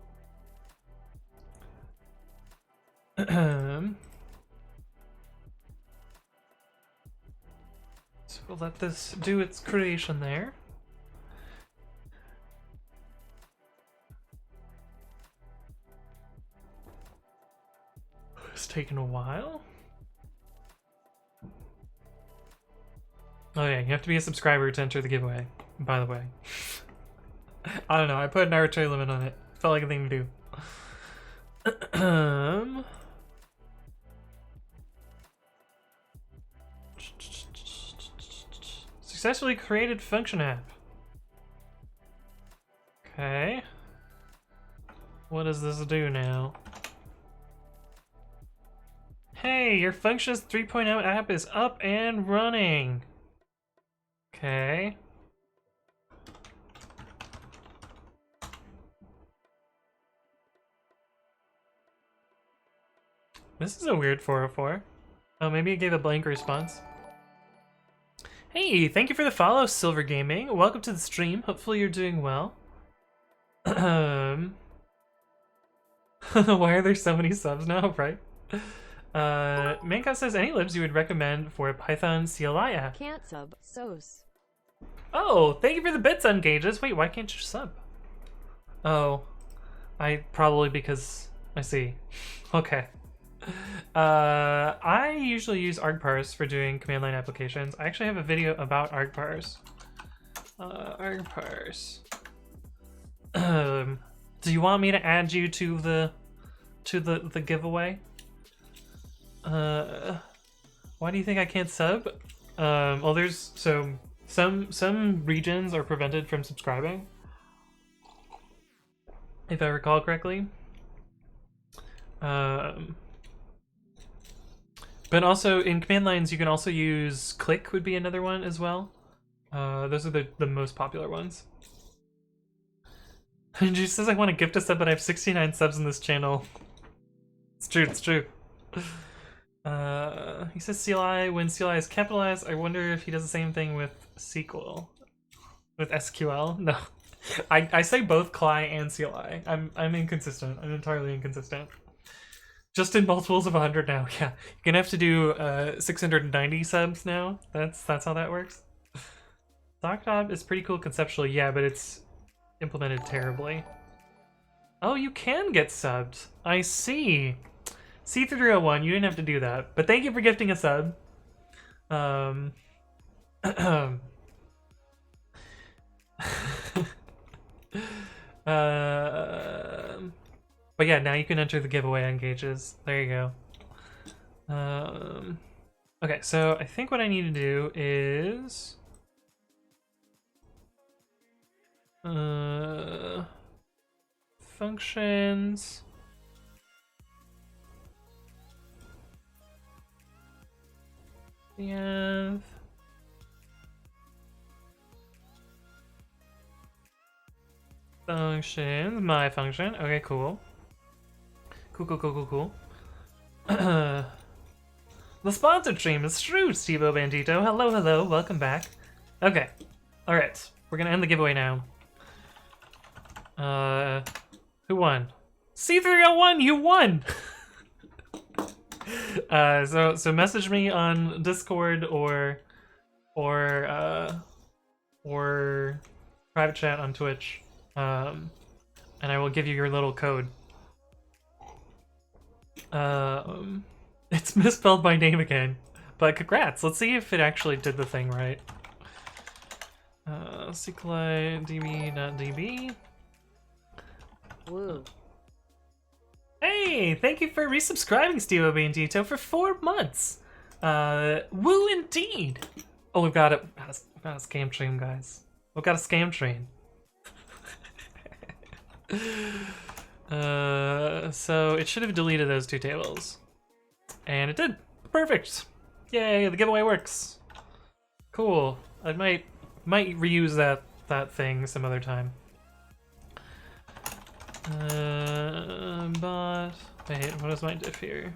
So we'll let this do its creation there. It's taking a while. Oh yeah, you have to be a subscriber to enter the giveaway, by the way. I don't know, I put an arbitrary limit on it. Felt like a thing to do. Successfully created function app. Okay. What does this do now? Hey, your Functions 3.0 app is up and running. Okay. This is a weird 404. Oh, maybe it gave a blank response. Hey, thank you for the follow, Silver Gaming. Welcome to the stream. Hopefully you're doing well. Why are there so many subs now, right? Manka says, any libs you would recommend for a Python CLI app? Can't sub. Sos. Oh, thank you for the bits on gauges. Wait, why can't you sub? Oh, probably because I see. Okay. I usually use argparse for doing command line applications. I actually have a video about argparse. Argparse. Do you want me to add you to the giveaway? Why do you think I can't sub? Well, there's some regions are prevented from subscribing, if I recall correctly. But also in command lines, you can also use click would be another one as well. Those are the most popular ones. And she says I want to gift a sub, but I have 69 subs in this channel. It's true, it's true. He says CLI, when CLI is capitalized, I wonder if he does the same thing with SQL. With SQL? No. I say both CLI and CLI. I'm inconsistent. I'm entirely inconsistent. Just in multiples of 100 now, yeah. You're gonna have to do 690 subs now. That's how that works. Doctop is pretty cool conceptually, yeah, but it's implemented terribly. Oh, you can get subbed. I see. C301, you didn't have to do that, but thank you for gifting a sub. But yeah, now you can enter the giveaway on gauges. There you go. Okay, so I think what I need to do is functions. We have functions, my function. Okay, cool. Cool. The sponsored stream is true, Steve-O Bandito. Hello, welcome back. Okay, alright, we're gonna end the giveaway now. Who won? C301, you won! So message me on Discord or private chat on Twitch, and I will give you your little code. It's misspelled my name again, but congrats. Let's see if it actually did the thing right. CLI db.db. Woo. Hey, thank you for resubscribing, Steve Bandito, for 4 months. Woo indeed. Oh, we've got a scam train, guys. We've got a scam train. So it should have deleted those 2 tables. And it did. Perfect. Yay, the giveaway works. Cool. I might reuse that thing some other time. But wait, what is my diff here?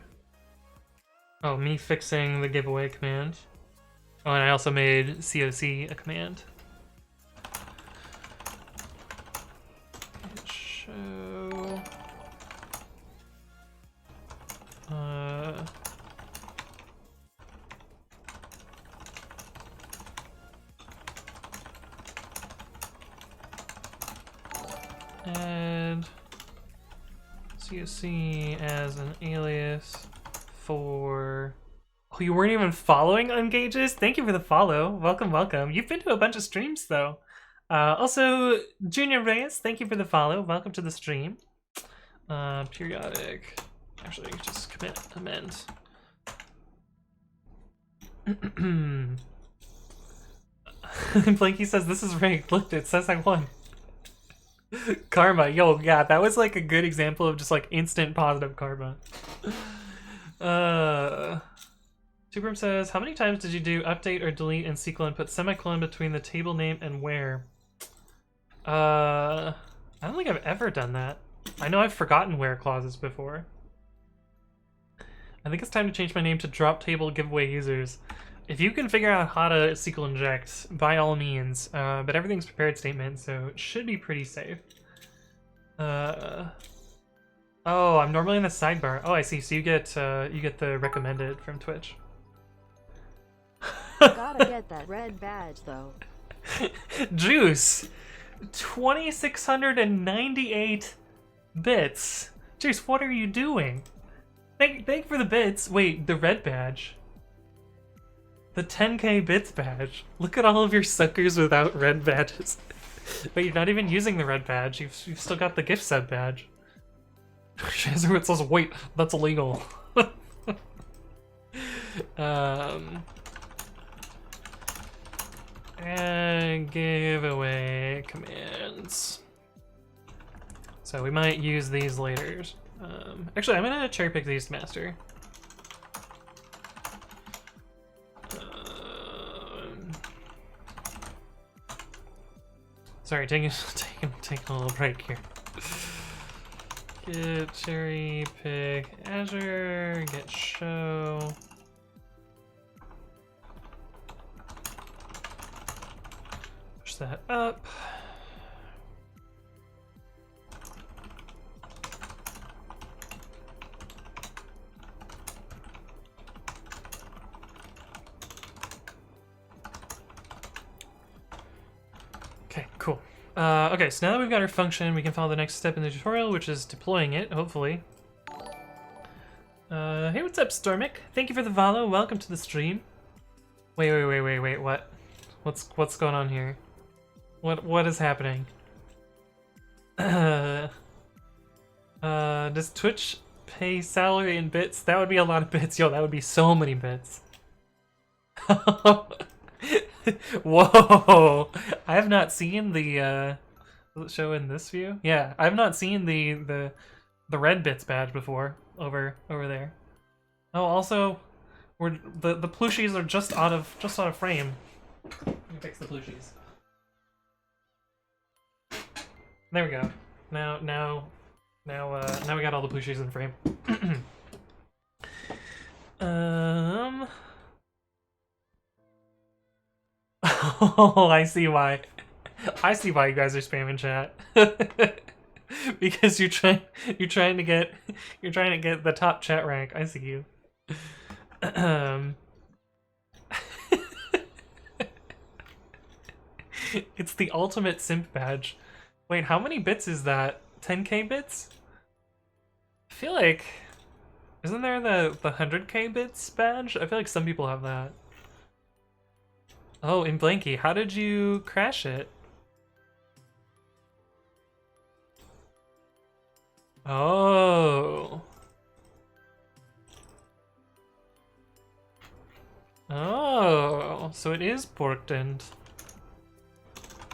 Oh, me fixing the giveaway command. Oh, and I also made COC a command. Show. Add COC as an alias for... Oh, you weren't even following on gauges? Thank you for the follow. Welcome. You've been to a bunch of streams, though. Also, Junior Reyes, thank you for the follow. Welcome to the stream. Periodic. Actually, just commit amend. Blanky says, this is rigged. Look, it says I won. Karma. Yo, yeah, that was like a good example of just like instant positive karma. Tubrum says, how many times did you do update or delete in SQL and put semicolon between the table name and where? I don't think I've ever done that. I know I've forgotten where clauses before. I think it's time to change my name to drop table giveaway users. if you can figure out how to SQL inject, by all means. But everything's prepared statement, so it should be pretty safe. Oh, I'm normally in the sidebar. Oh, I see. So you get the recommended from Twitch. Gotta get that red badge though. Juice, 2,698 bits. Juice, what are you doing? Thank for the bits. Wait, the red badge. The 10k bits badge. Look at all of your suckers without red badges. But you're not even using the red badge. You've still got the gift sub badge. Shazarwit says, wait, that's illegal. And giveaway commands. So we might use these later. Actually, I'm gonna cherry pick these to master. Sorry, taking a little break here. Get cherry pick Azure, get show. Push that up. Okay, cool. Okay, so now that we've got our function, we can follow the next step in the tutorial, which is deploying it, hopefully. Hey, what's up, Stormic? Thank you for the follow. Welcome to the stream. Wait, what? What's going on here? What is happening? Does Twitch pay salary in bits? That would be a lot of bits. Yo, that would be so many bits. Whoa! I have not seen the does it show in this view? Yeah, I've not seen the red bits badge before over there. Oh, also, the plushies are just out of frame. Let me fix the plushies. There we go. Now we got all the plushies in frame. Oh, I see why. I see why you guys are spamming chat. Because you're trying to get the top chat rank. I see you. It's the ultimate simp badge. Wait, how many bits is that? 10k bits? I feel like, isn't there the 100k bits badge? I feel like some people have that. Oh, in Blanky, how did you crash it? Oh. Oh, so it is Porked.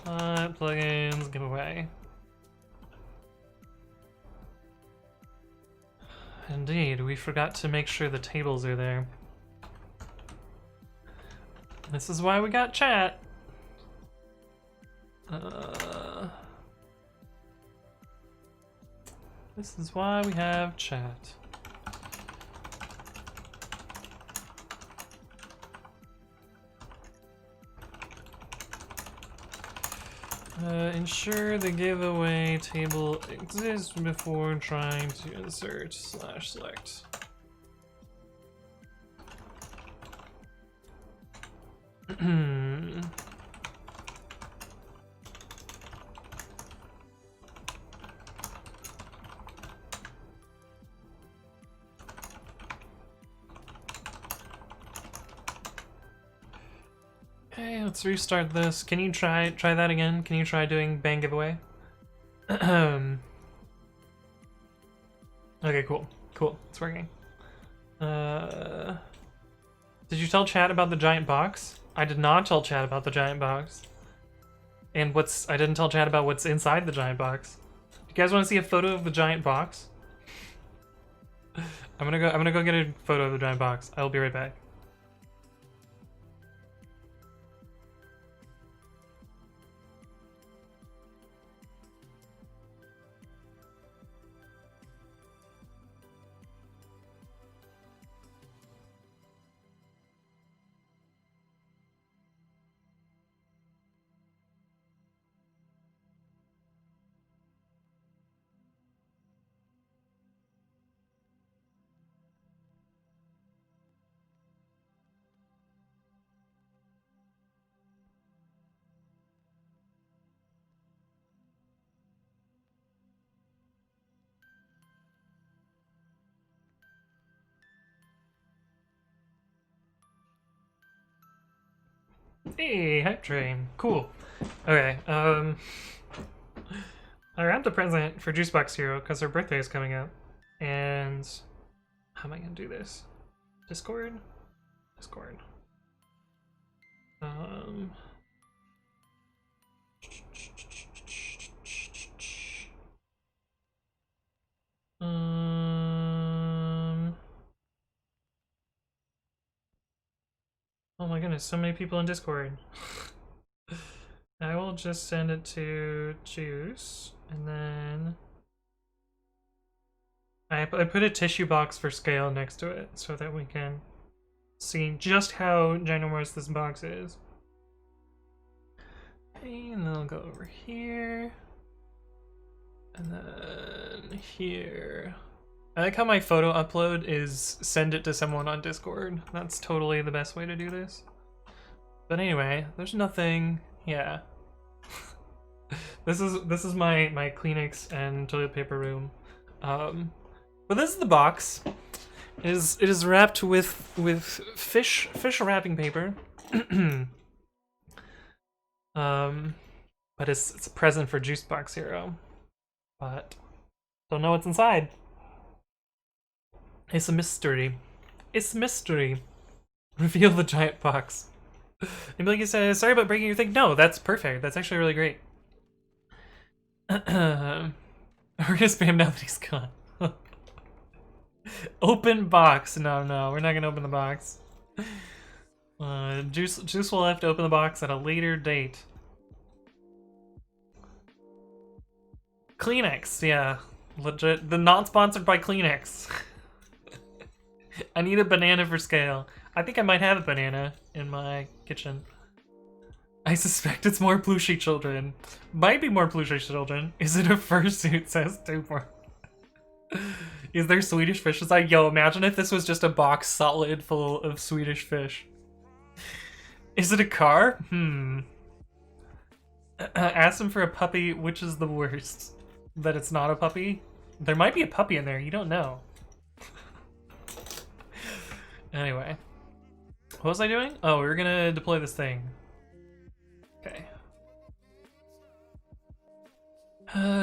Plugins, giveaway. Indeed, we forgot to make sure the tables are there. This is why we got chat. This is why we have chat. Ensure the giveaway table exists before trying to insert /select. Okay, let's restart this. Can you try that again? Can you try doing bang giveaway? Okay, cool. It's working. Did you tell chat about the giant box? I did not tell chat about the giant box. And I didn't tell chat about what's inside the giant box. You guys want to see a photo of the giant box? I'm gonna go get a photo of the giant box. I will be right back. Hey, hype train. Cool. Okay, I wrapped a present for Juicebox Hero because her birthday is coming up. And how am I gonna do this? Discord? Discord. Um Um Oh my goodness, so many people in Discord. I will just send it to Juice, and then I put a tissue box for scale next to it so that we can see just how ginormous this box is. Okay, and then I'll go over here, and then here. I like how my photo upload is send it to someone on Discord. That's totally the best way to do this. But anyway, there's nothing. Yeah. This is my Kleenex and toilet paper room. But this is the box. It is wrapped with fish wrapping paper. But it's a present for Juicebox Hero. But don't know what's inside. It's a mystery. It's a mystery. Reveal the giant box. And Billy says, sorry about breaking your thing. No, that's perfect. That's actually really great. We're gonna spam now that he's gone. Open box. No, we're not gonna open the box. Juice will have to open the box at a later date. Kleenex, yeah. Legit. The not sponsored by Kleenex. I need a banana for scale. I think I might have a banana in my kitchen. I suspect it's more plushy children. Might be more plushy children. Is it a fursuit? Says Tupor. Is there Swedish fish? It's like, yo, imagine if this was just a box solid full of Swedish fish. Is it a car? Ask them for a puppy, which is the worst? That it's not a puppy? There might be a puppy in there, you don't know. Anyway. What was I doing? Oh, we were gonna deploy this thing. Okay.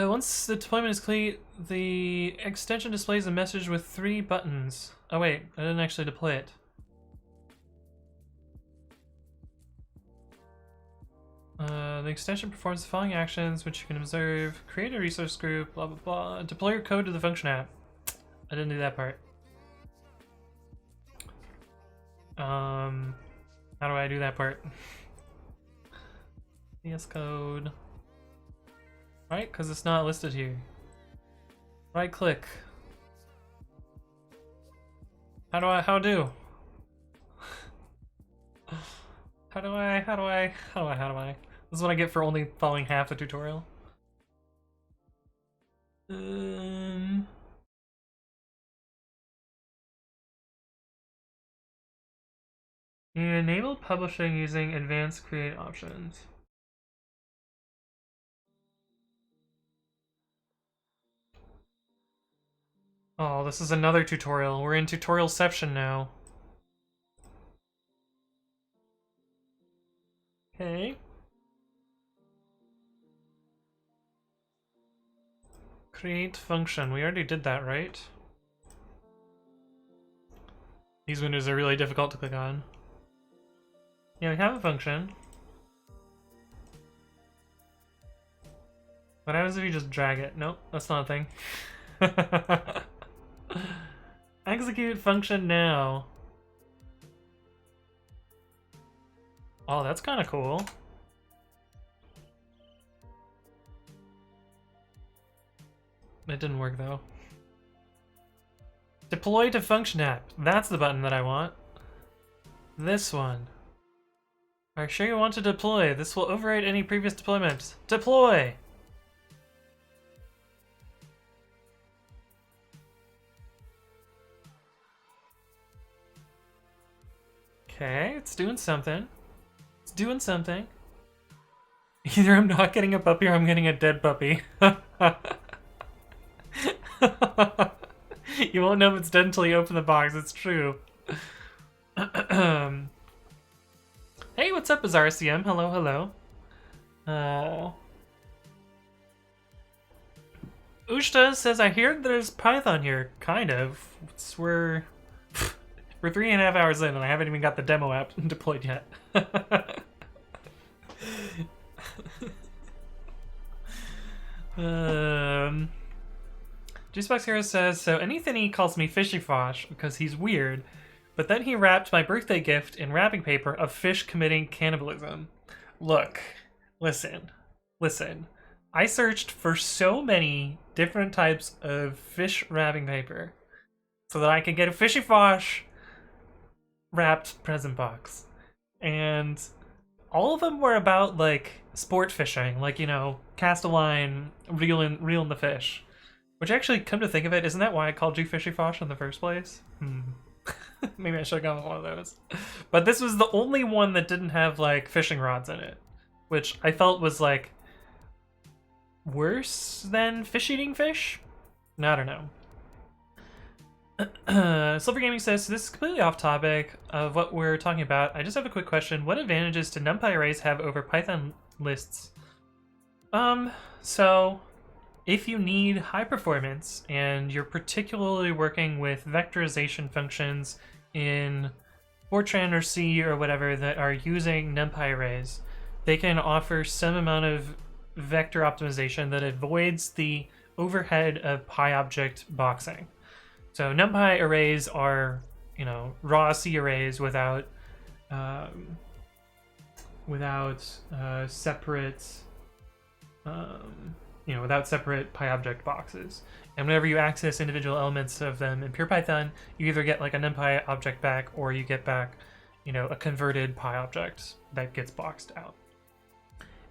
Once the deployment is complete, the extension displays a message with 3 buttons. Oh wait, I didn't actually deploy it. The extension performs the following actions, which you can observe. Create a resource group, blah blah blah. Deploy your code to the function app. I didn't do that part. How do I do that part? VS Code. Right, because it's not listed here. Right click. How do I? This is what I get for only following half the tutorial. You enable publishing using advanced create options. Oh, this is another tutorial. We're in tutorialception now. Okay. Create function. We already did that, right? These windows are really difficult to click on. Yeah, we have a function. What happens if you just drag it? Nope, that's not a thing. Execute function now. Oh, that's kind of cool. It didn't work though. Deploy to function app. That's the button that I want. This one. Are you sure you want to deploy? This will override any previous deployments. Deploy! Okay, it's doing something. It's doing something. Either I'm not getting a puppy or I'm getting a dead puppy. You won't know if it's dead until you open the box, it's true. Hey, what's up, AzarCM? Hello, hello. Ushta says, I hear there's Python here. Kind of. We're 3.5 hours in and I haven't even got the demo app deployed yet. Juicebox Hero says, so anything he calls me Fishy Fosh because he's weird, but then he wrapped my birthday gift in wrapping paper of fish committing cannibalism. Look, listen. I searched for so many different types of fish wrapping paper so that I could get a Fishy Fosh wrapped present box. And all of them were about, like, sport fishing. Like, you know, cast a line, reeling the fish. Which actually, come to think of it, isn't that why I called you Fishy Fosh in the first place? Maybe I should have gone with one of those. But this was the only one that didn't have, like, fishing rods in it. Which I felt was, like, worse than fish-eating fish? I don't know. Silver Gaming says, so this is completely off topic of what we're talking about. I just have a quick question. What advantages do NumPy arrays have over Python lists? So if you need high performance and you're particularly working with vectorization functions in Fortran or C or whatever that are using NumPy arrays, they can offer some amount of vector optimization that avoids the overhead of PyObject boxing. So NumPy arrays are, you know, raw C arrays without separate, without separate PyObject boxes. And whenever you access individual elements of them in pure Python, you either get like a NumPy object back, or you get back, you know, a converted PyObject that gets boxed out.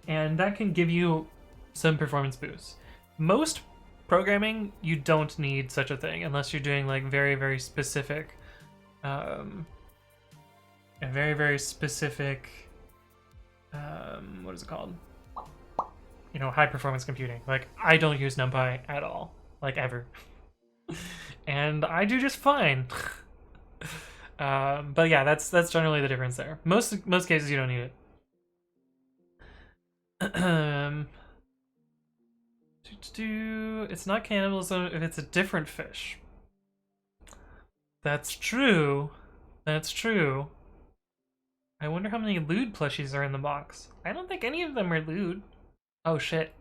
And that can give you some performance boosts. Most programming, you don't need such a thing unless you're doing like very, very specific, what is it called? You know, high performance computing. Like, I don't use NumPy at all, like ever. And I do just fine. But yeah, that's generally the difference there. Most cases you don't need it. It's not cannibalism if it's a different fish. That's true. That's true. I wonder how many lewd plushies are in the box. I don't think any of them are lewd. Oh shit.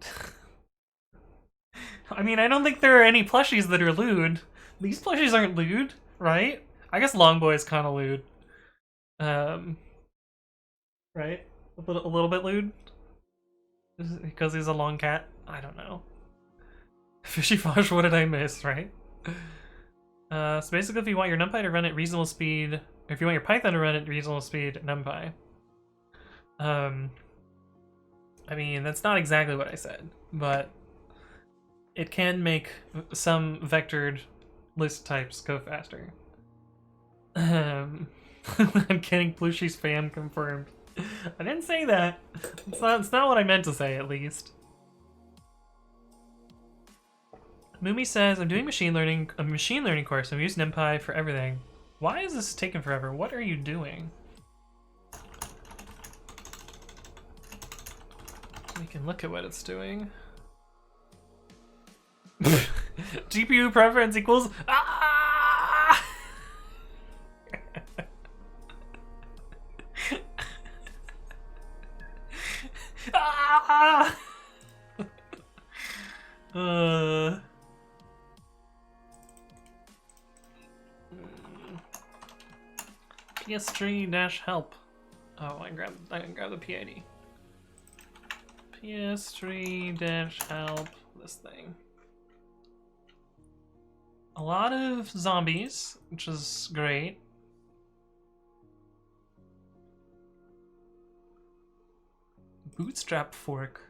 I mean, I don't think there are any plushies that are lewd. These plushies aren't lewd, right? I guess Longboy is kind of lewd. Right? A little bit lewd? Because he's a long cat? I don't know. Fishy Fosh, what did I miss, right? So basically, if you want your NumPy to run at reasonable speed, or if you want your Python to run at reasonable speed, NumPy. I mean, that's not exactly what I said, but it can make some vectored list types go faster. I'm getting Plushy spam confirmed. I didn't say that. It's not what I meant to say, at least. Moomy says, I'm doing a machine learning course. I'm using NumPy for everything. Why is this taking forever? What are you doing? We can look at what it's doing. GPU preference equals... Ah! Ah! PS3-help. Oh, I can grab the PID. PS3-help. This thing. A lot of zombies, which is great. Bootstrap fork.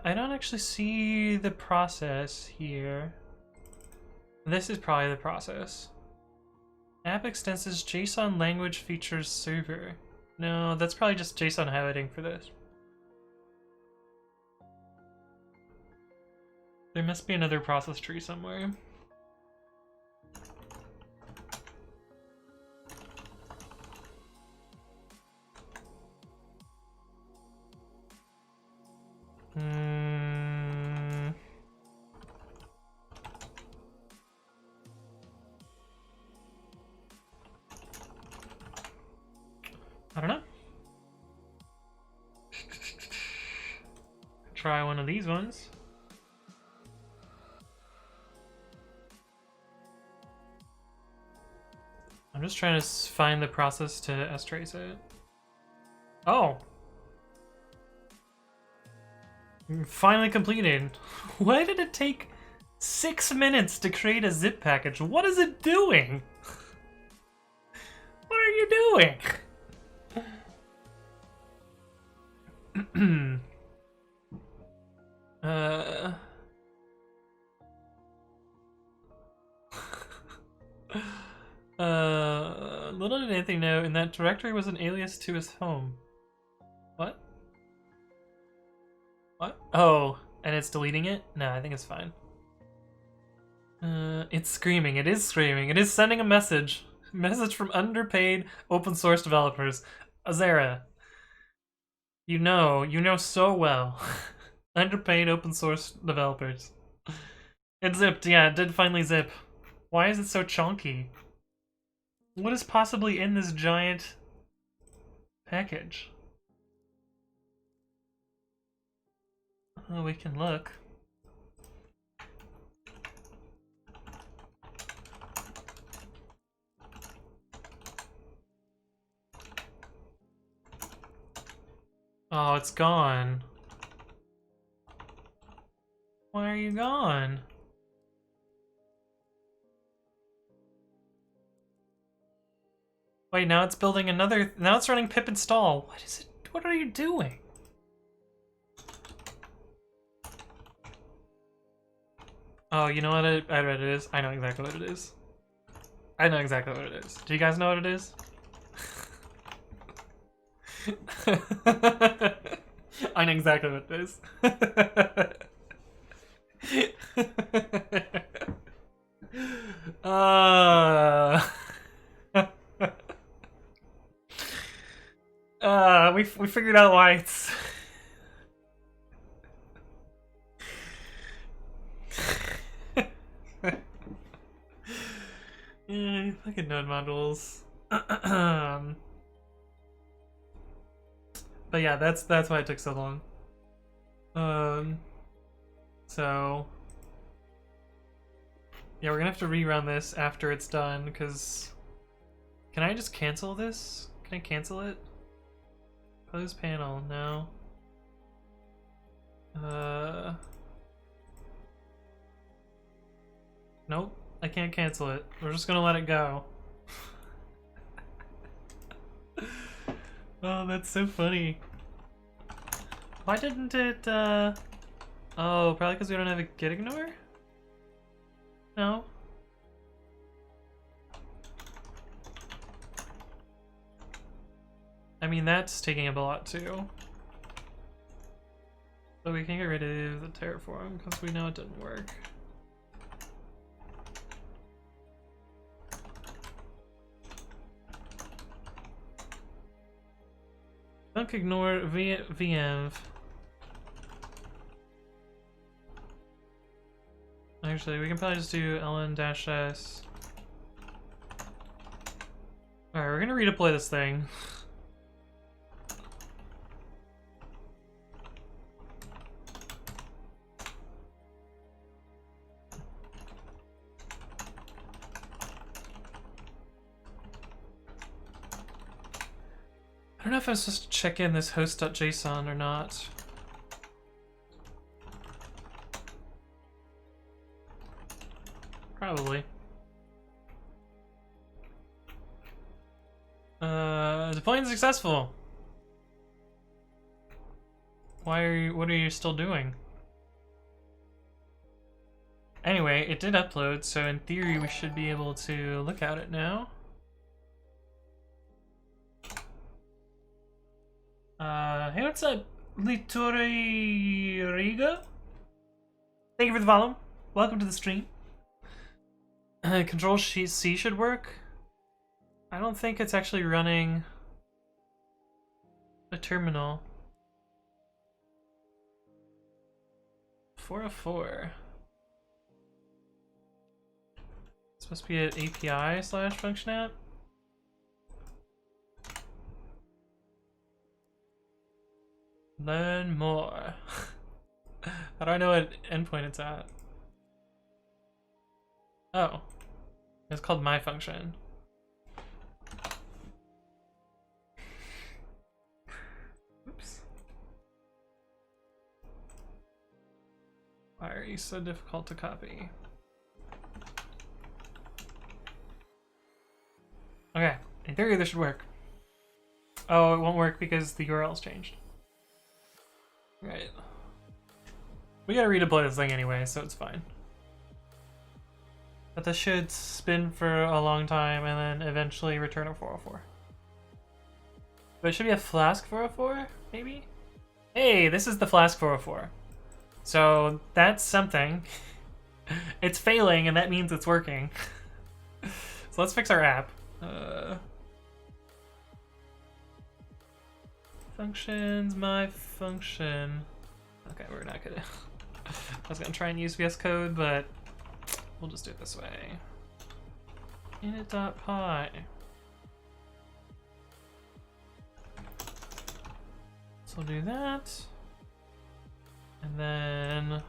I don't actually see the process here. This is probably the process. App extensions JSON language features server. No, that's probably just JSON highlighting for this. There must be another process tree somewhere. try one of these ones. I'm just trying to find the process to S-trace it. Oh! Finally completed. Why did it take 6 minutes to create a zip package? What is it doing? What are you doing? Little did Anthony know, and that directory was an alias to his home. What? What? Oh, and it's deleting it? No, I think it's fine. It's screaming. It is screaming. It is sending a message. Message from underpaid open source developers. Azera. You know so well. Underpaid open source developers. It zipped, yeah, it did finally zip. Why is it so chunky? What is possibly in this giant package? Oh, we can look. Oh, it's gone. Why are you gone? Wait, now it's building another. Now it's running pip install. What is it? What are you doing? Oh, you know what I bet it is? I know exactly what it is. I know exactly what it is. Do you guys know what it is? I know exactly what it is. We figured out why it's. Yeah, fucking node modules. But yeah, that's why it took so long. So yeah, we're gonna have to rerun this after it's done, because can I just cancel this? Can I cancel it? Close panel, no. Nope, I can't cancel it. We're just gonna let it go. Oh, that's so funny. Why didn't it, oh, probably because we don't have a git ignore? No? I mean, that's taking up a lot too. So we can get rid of the terraform because we know it didn't work. Don't ignore VM. Actually, we can probably just do ln-s. Alright, we're gonna redeploy this thing. I don't know if I'm supposed to check in this host.json or not. Probably. Deploying successful. What are you still doing? Anyway, it did upload, so in theory we should be able to look at it now. Hey, what's up, Litori Riga? Thank you for the follow. Welcome to the stream. Control C should work. I don't think it's actually running a terminal. 404. It's supposed to be an API/function app. Learn more. How do I know what endpoint it's at? Oh. It's called my function. Oops. Why are you so difficult to copy? Okay, in theory this should work. Oh, it won't work because the URL's changed. Right. We gotta redeploy this thing anyway, so it's fine. But this should spin for a long time and then eventually return a 404. But it should be a Flask 404, maybe? Hey, this is the Flask 404. So that's something. It's failing, and that means it's working. So let's fix our app. Functions, my function. Okay, we're not gonna. I was gonna try and use VS Code, but we'll just do it this way. Init.py. So we'll do that. And then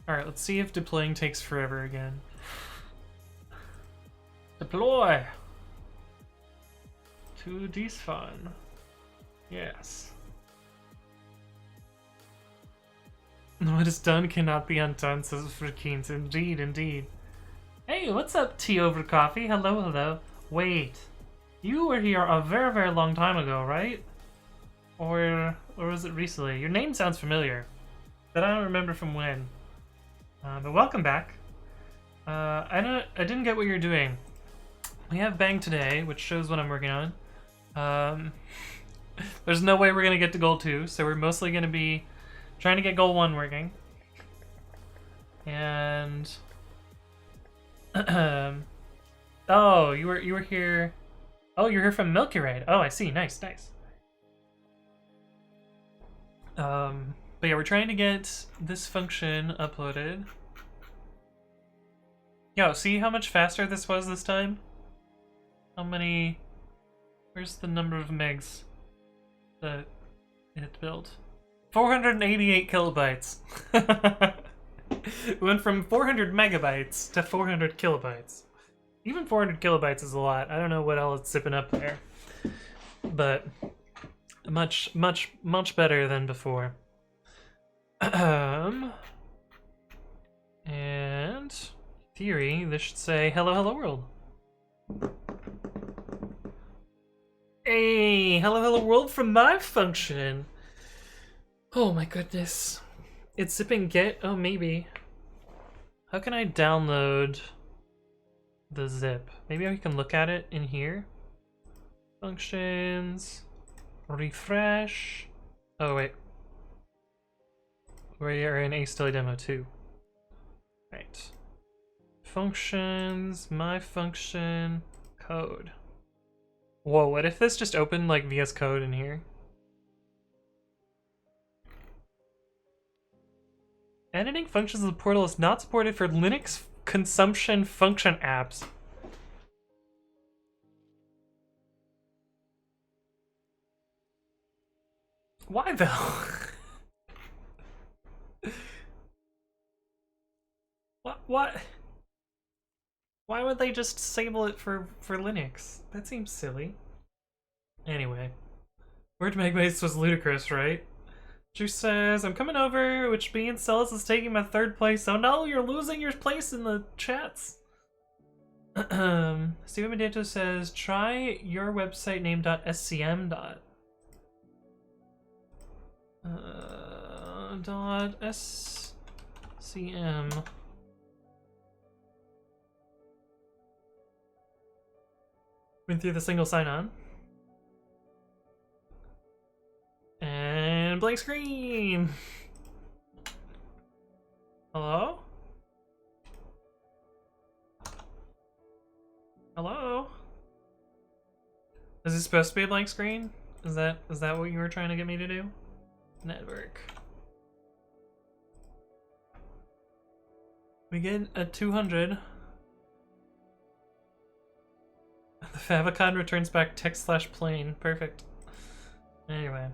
alright, let's see if deploying takes forever again. Deploy to despawn. Yes. What is done cannot be undone, says Freakins. Indeed, indeed. Hey, what's up, tea over coffee? Hello, hello. Wait, you were here a very, very long time ago, right? Or was it recently? Your name sounds familiar, but I don't remember from when. But welcome back. I didn't get what you're doing. We have Bang today, which shows what I'm working on. There's no way we're gonna get to goal 2, so we're mostly gonna be trying to get goal 1 working. And oh, you were here. Oh, you're here from Milky Raid. Oh, I see. Nice, nice. But yeah, we're trying to get this function uploaded. Yo, see how much faster this was this time? How many? Where's the number of megs that it built? 488 kilobytes. It went from 400 megabytes to 400 kilobytes. Even 400 kilobytes is a lot. I don't know what else it's zipping up there, but much, much, much better than before. And theory, this should say hello, hello world. Hey, hello, hello world from my function. Oh my goodness. It's zipping get? Oh, maybe. How can I download the zip? Maybe I can look at it in here. Functions. Refresh. Oh, wait. We are in Astilly demo 2. Right. Functions, my function, code. Whoa, what if this just opened like VS Code in here? Editing functions in the portal is not supported for Linux consumption function apps. Why though? What? Why would they just disable it for Linux? That seems silly. Anyway. Word megabytes was ludicrous, right? Juice says, I'm coming over, which means Celis is taking my 3rd place. Oh no, you're losing your place in the chats. Steven Medito says, try your website name .scm .scm. Went through the single sign-on. And blank screen! Hello? Hello? Is this supposed to be a blank screen? Is that what you were trying to get me to do? Network. We get a 200 Favicon returns back text/plain. Perfect. Anyway.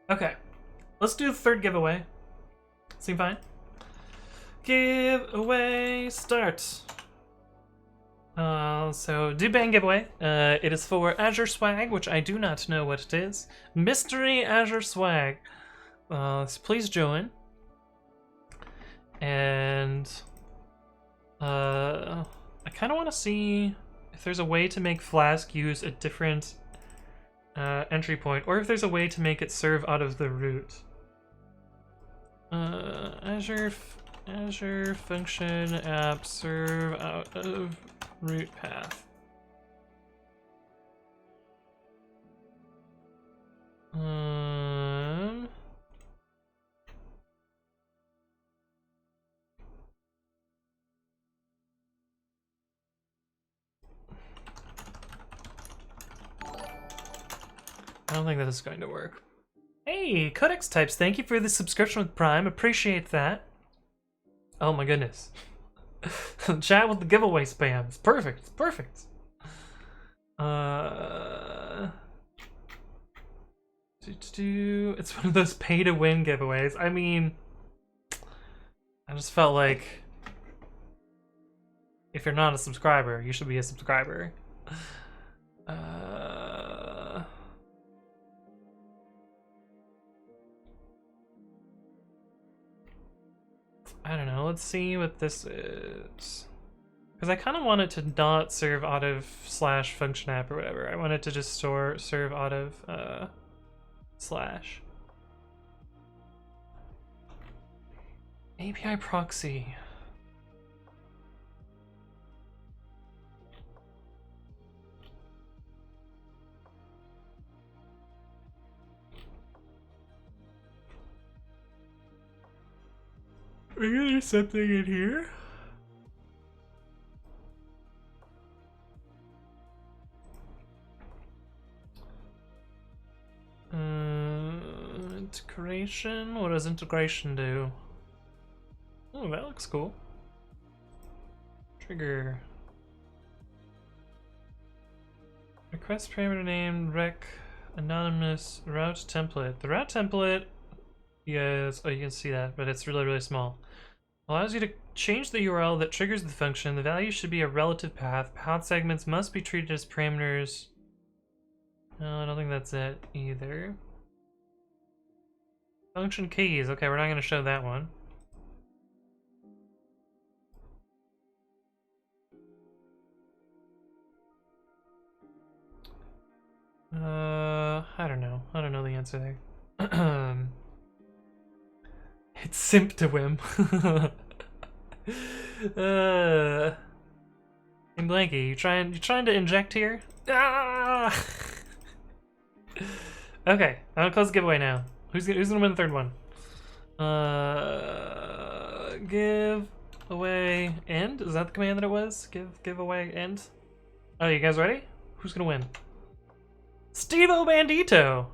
Okay. Let's do the third giveaway. Seem fine? Giveaway start. So do bang giveaway. It is for Azure Swag, which I do not know what it is. Mystery Azure Swag. So please join. And I kind of want to see if there's a way to make Flask use a different entry point, or if there's a way to make it serve out of the root. Azure function app serve out of root path. I don't think this is going to work. Hey, Codex Types, thank you for the subscription with Prime. Appreciate that. Oh my goodness. Chat with the giveaway spam. It's perfect. It's perfect. It's one of those pay-to-win giveaways. I mean, I just felt like if you're not a subscriber, you should be a subscriber. I don't know, let's see what this is. Because I kind of want it to not serve out of /function app or whatever. I want it to just serve out of slash. API proxy. Maybe there's something in here. Integration? What does integration do? Oh, that looks cool. Trigger. Request parameter name, rec, anonymous, route template. The route template, yes, oh, you can see that, but it's really, really small. Allows you to change the URL that triggers the function. The value should be a relative path. Path segments must be treated as parameters. No, I don't think that's it either. Function keys. Okay, we're not going to show that one. I don't know. I don't know the answer there. It's simp to whim. In Blanky, you trying to inject here? Ah! Okay, I'm gonna close the giveaway now. Who's gonna win the third one? Give away end? Is that the command that it was? Give away end? Oh, you guys ready? Who's gonna win? Stevo Bandito!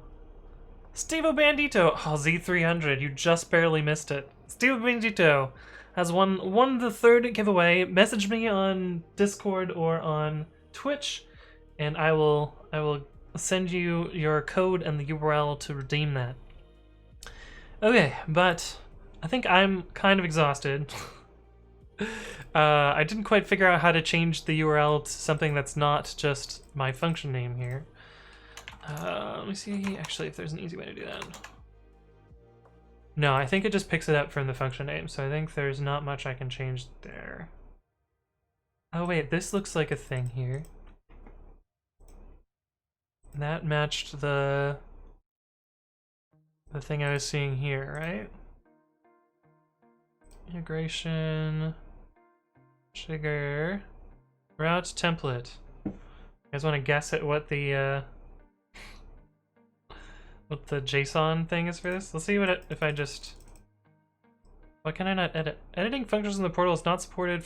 Stevo Bandito! Oh, Z300, you just barely missed it. Stevo Bandito has won the third giveaway. Message me on Discord or on Twitch, and I will send you your code and the URL to redeem that. Okay, but I think I'm kind of exhausted. I didn't quite figure out how to change the URL to something that's not just my function name here. Let me see actually if there's an easy way to do that. No, I think it just picks it up from the function name, so I think there's not much I can change there. Oh wait, this looks like a thing here. That matched the thing I was seeing here, right? Integration, trigger, route template. You guys want to guess at what the JSON thing is for this? Let's see what if I just. Why can I not edit? Editing functions in the portal is not supported.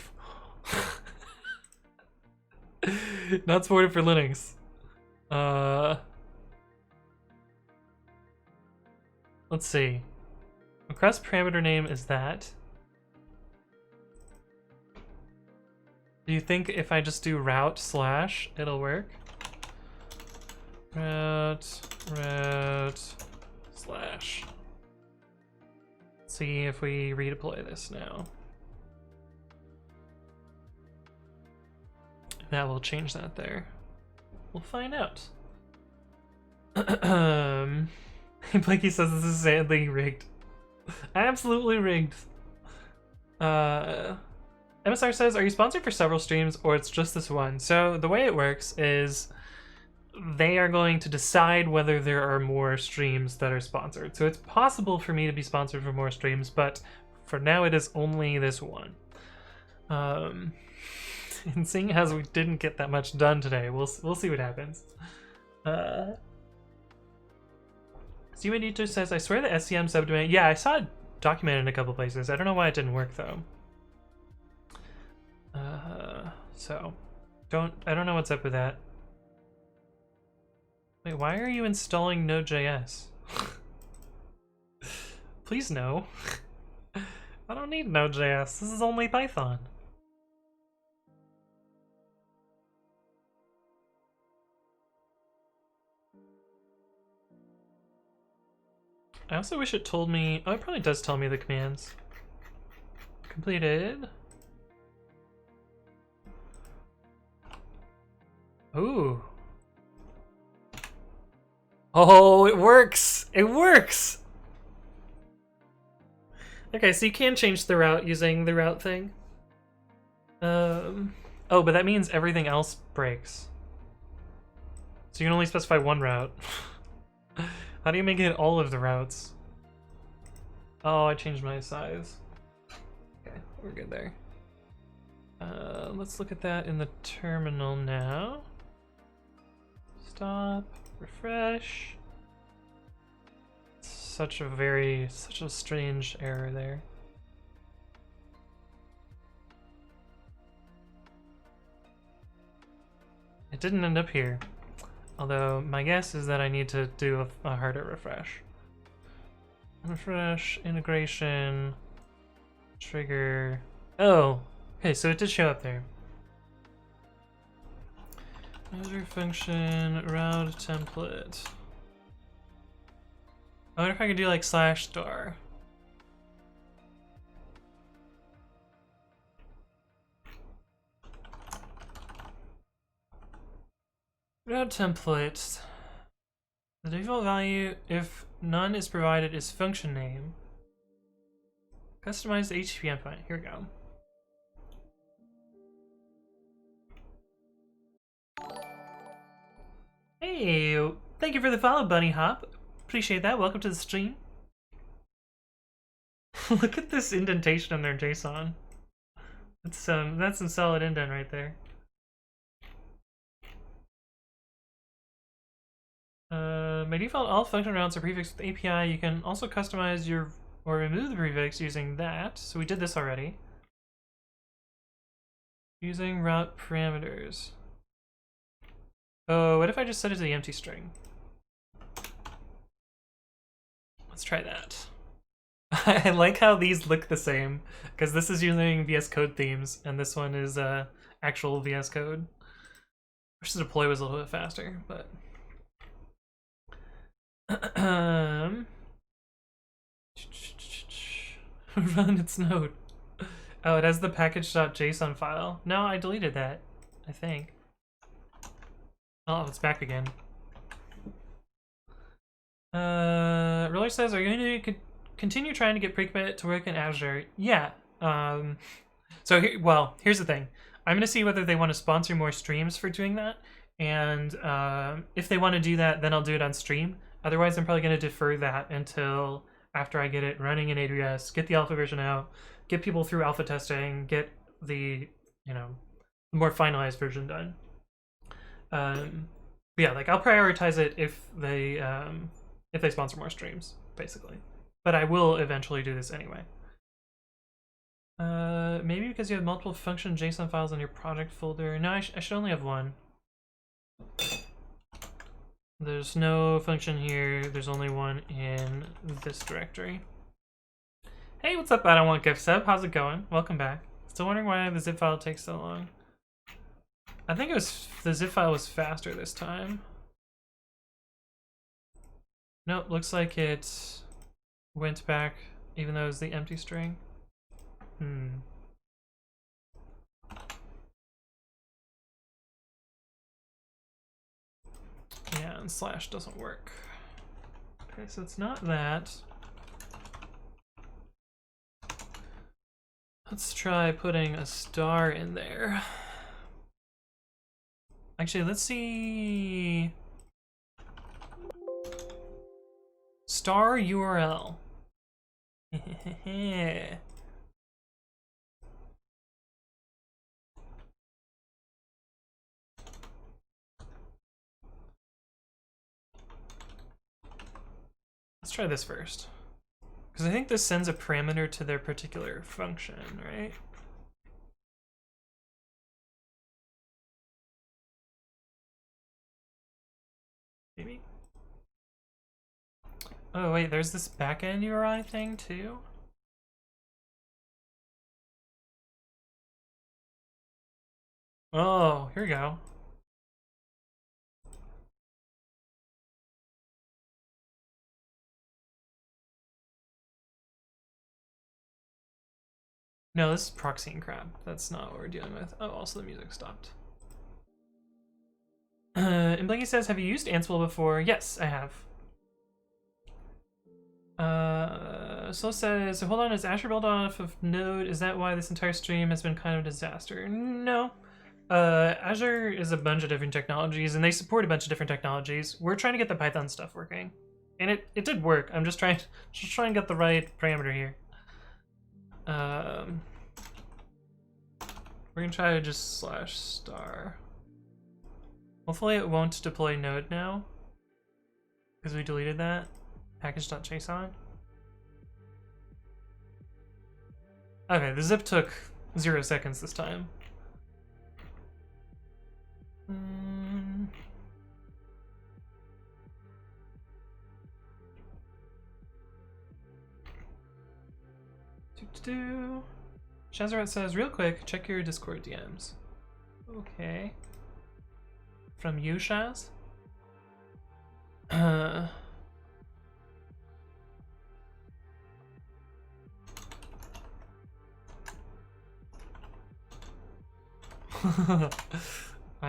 Not supported for Linux. Let's see. Request parameter name is that. Do you think if I just do route slash, it'll work? Route slash. See if we redeploy this now. That will change that there. We'll find out. Blakey says this is sadly rigged. Absolutely rigged. MSR says, are you sponsored for several streams or it's just this one? So the way it works is they are going to decide whether there are more streams that are sponsored. So it's possible for me to be sponsored for more streams, but for now it is only this one. And seeing as we didn't get that much done today, we'll see what happens. Steven says, I swear the SCM subdomain. Yeah, I saw it documented in a couple places. I don't know why it didn't work though. So I don't know what's up with that. Wait, why are you installing Node.js? Please no. I don't need Node.js. This is only Python. I also wish it told me. Oh, it probably does tell me the commands. Completed. Ooh. Oh, it works! It works! Okay, so you can change the route using the route thing. Oh, but that means everything else breaks. So you can only specify one route. How do you make it all of the routes? Oh, I changed my size. Okay, we're good there. Let's look at that in the terminal now. Stop, refresh. Such a strange error there. It didn't end up here. Although, my guess is that I need to do a harder refresh. Refresh, integration, trigger. Oh, okay, so it did show up there. Azure function, route template. I wonder if I could do like /star. Route template. The default value, if none is provided, is function name. Customize the HTTP endpoint. Here we go. Hey, thank you for the follow, Bunny Hop. Appreciate that. Welcome to the stream. Look at this indentation in their JSON. That's some solid indent right there. By default, all function routes are prefixed with API. You can also customize your or remove the prefix using that. So we did this already. Using route parameters. Oh, what if I just set it to the empty string? Let's try that. I like how these look the same, because this is using VS Code themes, and this one is actual VS Code. Wish the deploy was a little bit faster, but... Run its node. Oh, it has the package.json file. No, I deleted that, I think. Oh, it's back again. Roller says, are you going to continue trying to get pre-commit to work in Azure? Yeah. So, here's the thing. I'm going to see whether they want to sponsor more streams for doing that. And if they want to do that, then I'll do it on stream. Otherwise, I'm probably going to defer that until after I get it running in AWS, get the alpha version out, get people through alpha testing, get the, more finalized version done. But yeah, like I'll prioritize it if they sponsor more streams, basically. But I will eventually do this anyway. Maybe because you have multiple function JSON files in your project folder. No, I should only have one. There's no function here. There's only one in this directory. Hey, what's up? I don't want gift sub. How's it going? Welcome back. Still wondering why the zip file takes so long. I think it was the zip file was faster this time. Nope, looks like it went back even though it was the empty string. Yeah, and slash doesn't work. Okay, so it's not that. Let's try putting a star in there. Actually, let's see. Star URL. Let's try this first. Because I think this sends a parameter to their particular function, right? Maybe? Oh wait, there's this backend URI thing too? Oh, here we go. No, this is proxying crap. That's not what we're dealing with. Oh, also the music stopped. And Blinky says, have you used Ansible before? Yes, I have. Soul says, hold on, is Azure built off of Node? Is that why this entire stream has been kind of a disaster? No. Azure is a bunch of different technologies, and they support a bunch of different technologies. We're trying to get the Python stuff working. And it did work. I'm just trying to get the right parameter here. We're gonna try to just slash star. Hopefully it won't deploy Node now, because we deleted that package.json. Okay, the zip took 0 seconds this time. Shazarat says, real quick, check your Discord DMs. Okay. From you, Shaz? I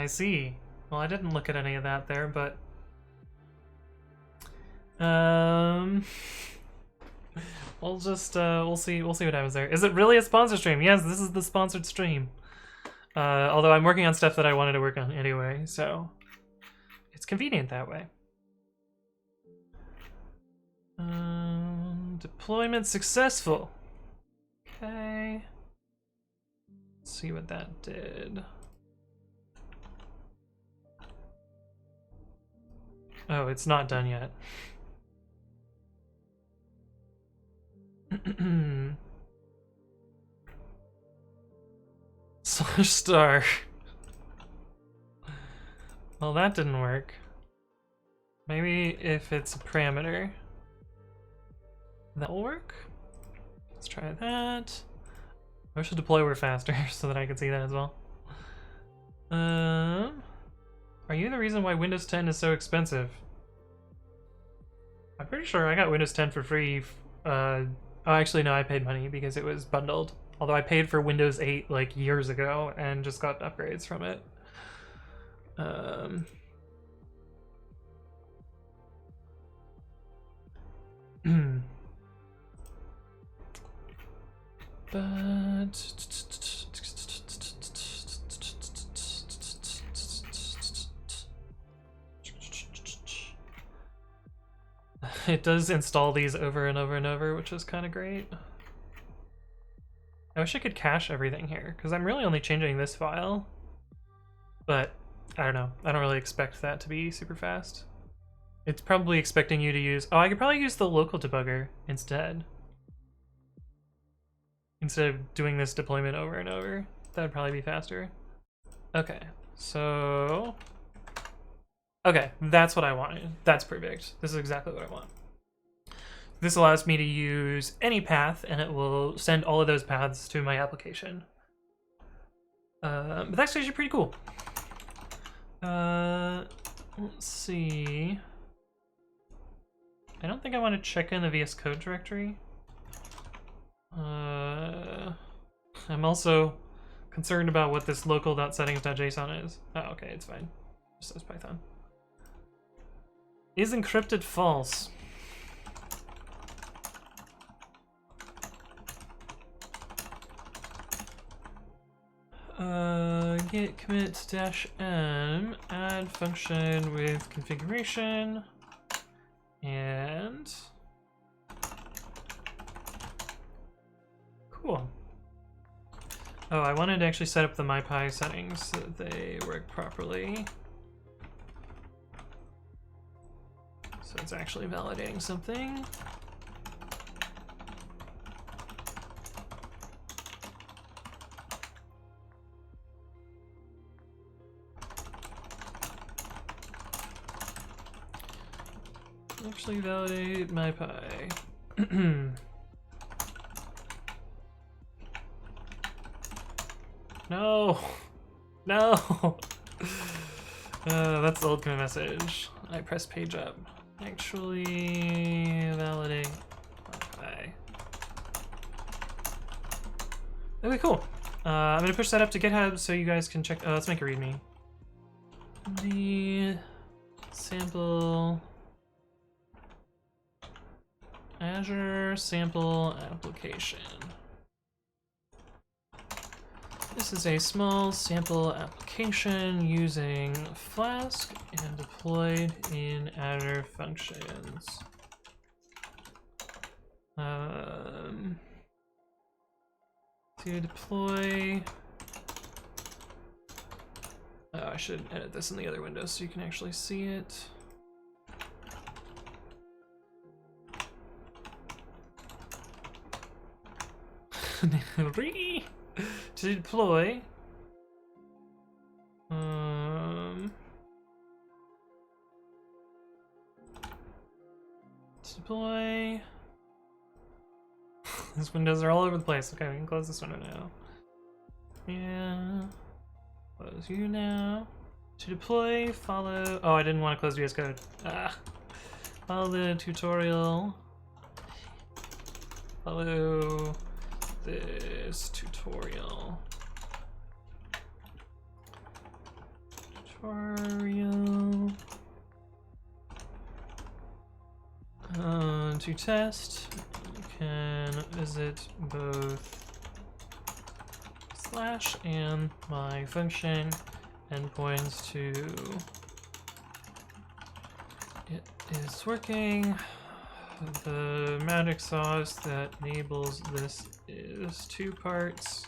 see. Well, I didn't look at any of that there, but we'll just we'll see what happens there. Is it really a sponsor stream? Yes, this is the sponsored stream. Although I'm working on stuff that I wanted to work on anyway, so it's convenient that way. Deployment successful. Okay. Let's see what that did. Oh, it's not done yet. Slash star. Well, that didn't work. Maybe if it's a parameter, that will work. Let's try that. I wish the deploy were faster so that I could see that as well. Are you the reason why Windows 10 is so expensive? I'm pretty sure I got Windows 10 for free. Oh, actually, no, I paid money because it was bundled. Although I paid for Windows 8 like years ago and just got upgrades from it. But it does install these over and over and over, which is kind of great. I wish I could cache everything here, because I'm really only changing this file. But, I don't know. I don't really expect that to be super fast. It's probably expecting you to use... Oh, I could probably use the local debugger instead. Instead of doing this deployment over and over. That would probably be faster. Okay, so... Okay, that's what I wanted. That's perfect. This is exactly what I want. This allows me to use any path, and it will send all of those paths to my application. But that's actually pretty cool. Let's see. I don't think I want to check in the VS Code directory. I'm also concerned about what this local.settings.json is. Oh, okay, it's fine. It just says Python. Is encrypted false? Git commit -m add function with configuration and cool. Oh, I wanted to actually set up the MyPy settings so that they work properly. So it's actually validating something. Actually validate MyPy. No! No! That's the old commit message. I press page up. Actually validate MyPy. Okay, cool. I'm gonna push that up to GitHub so you guys can check. Let's make a README. The sample Azure sample application. This is a small sample application using Flask and deployed in Azure Functions. To deploy... Oh, I should edit this in the other window so you can actually see it. To deploy, these windows are all over the place. Okay, we can close this window now. Yeah, close you now. To deploy, follow. Oh, I didn't want to close VS Code. Follow the tutorial. Follow this tutorial. To test, you can visit both / and my function endpoints to it is working. The magic sauce that enables this is 2 parts.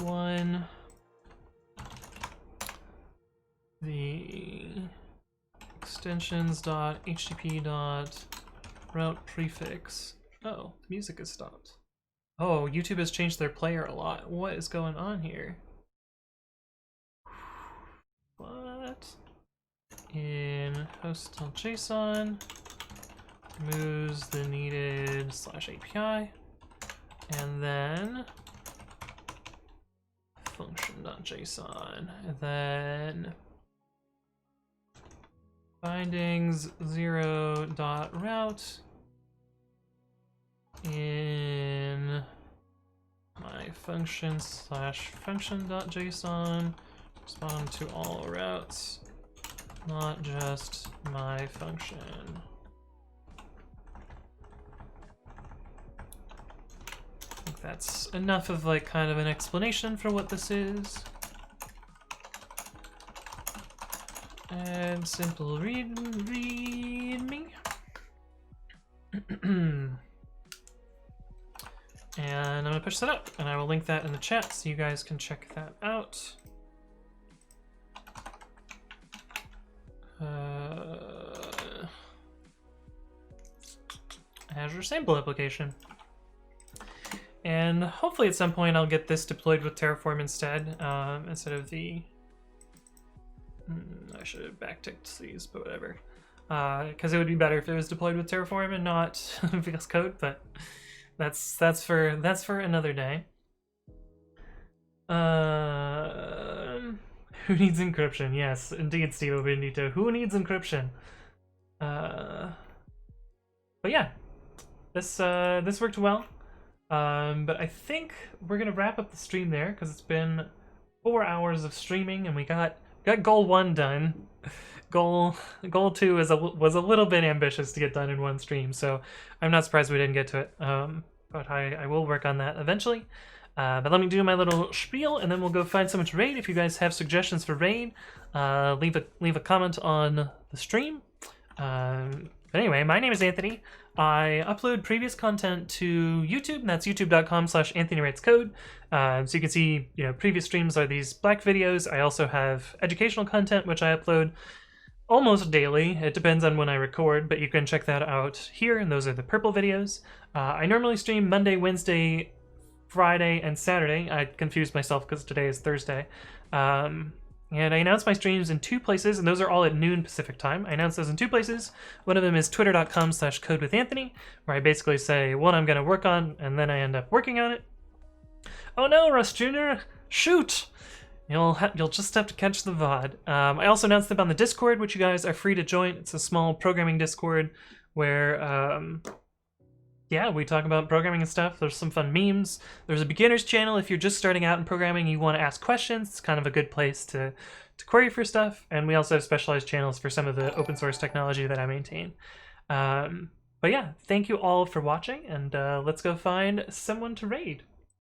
One, the extensions.http.route prefix. Oh, the music has stopped. Oh, YouTube has changed their player a lot. What is going on here? What? In host.json, removes the needed /API, and then function.json, and then bindings 0.route in my function /function.json, respond to all routes, not just my function. I think that's enough of like kind of an explanation for what this is. And simple readme. And I'm gonna push that up, and I will link that in the chat so you guys can check that out. Azure sample application. And hopefully at some point I'll get this deployed with Terraform instead of the... I should have backticked these, but whatever. Because it would be better if it was deployed with Terraform and not VS Code, but That's for another day. Who needs encryption? Yes, indeed, Steve Benito. Who needs encryption? But yeah, this worked well. But I think we're gonna wrap up the stream there because it's been 4 hours of streaming and we got goal 1 done. Goal 2 was a little bit ambitious to get done in one stream, so I'm not surprised we didn't get to it. But I will work on that eventually. But let me do my little spiel, and then we'll go find someone to raid. If you guys have suggestions for raid, leave a comment on the stream. But anyway, my name is Anthony. I upload previous content to YouTube, and that's youtube.com/AnthonyWritesCode. So you can see, previous streams are these black videos. I also have educational content, which I upload almost daily. It depends on when I record, but you can check that out here, and those are the purple videos. I normally stream Monday, Wednesday, Friday, and Saturday. I confused myself because today is Thursday. And I announce my streams in 2 places, and those are all at noon Pacific time. I announce those in 2 places. One of them is twitter.com/codewithanthony, where I basically say what I'm going to work on, and then I end up working on it. Oh no, Russ Jr., shoot! You'll just have to catch the VOD. I also announced them on the Discord, which you guys are free to join. It's a small programming Discord where, yeah, we talk about programming and stuff. There's some fun memes. There's a beginner's channel if you're just starting out in programming, you want to ask questions. It's kind of a good place to query for stuff. And we also have specialized channels for some of the open source technology that I maintain. But yeah, thank you all for watching, and let's go find someone to raid.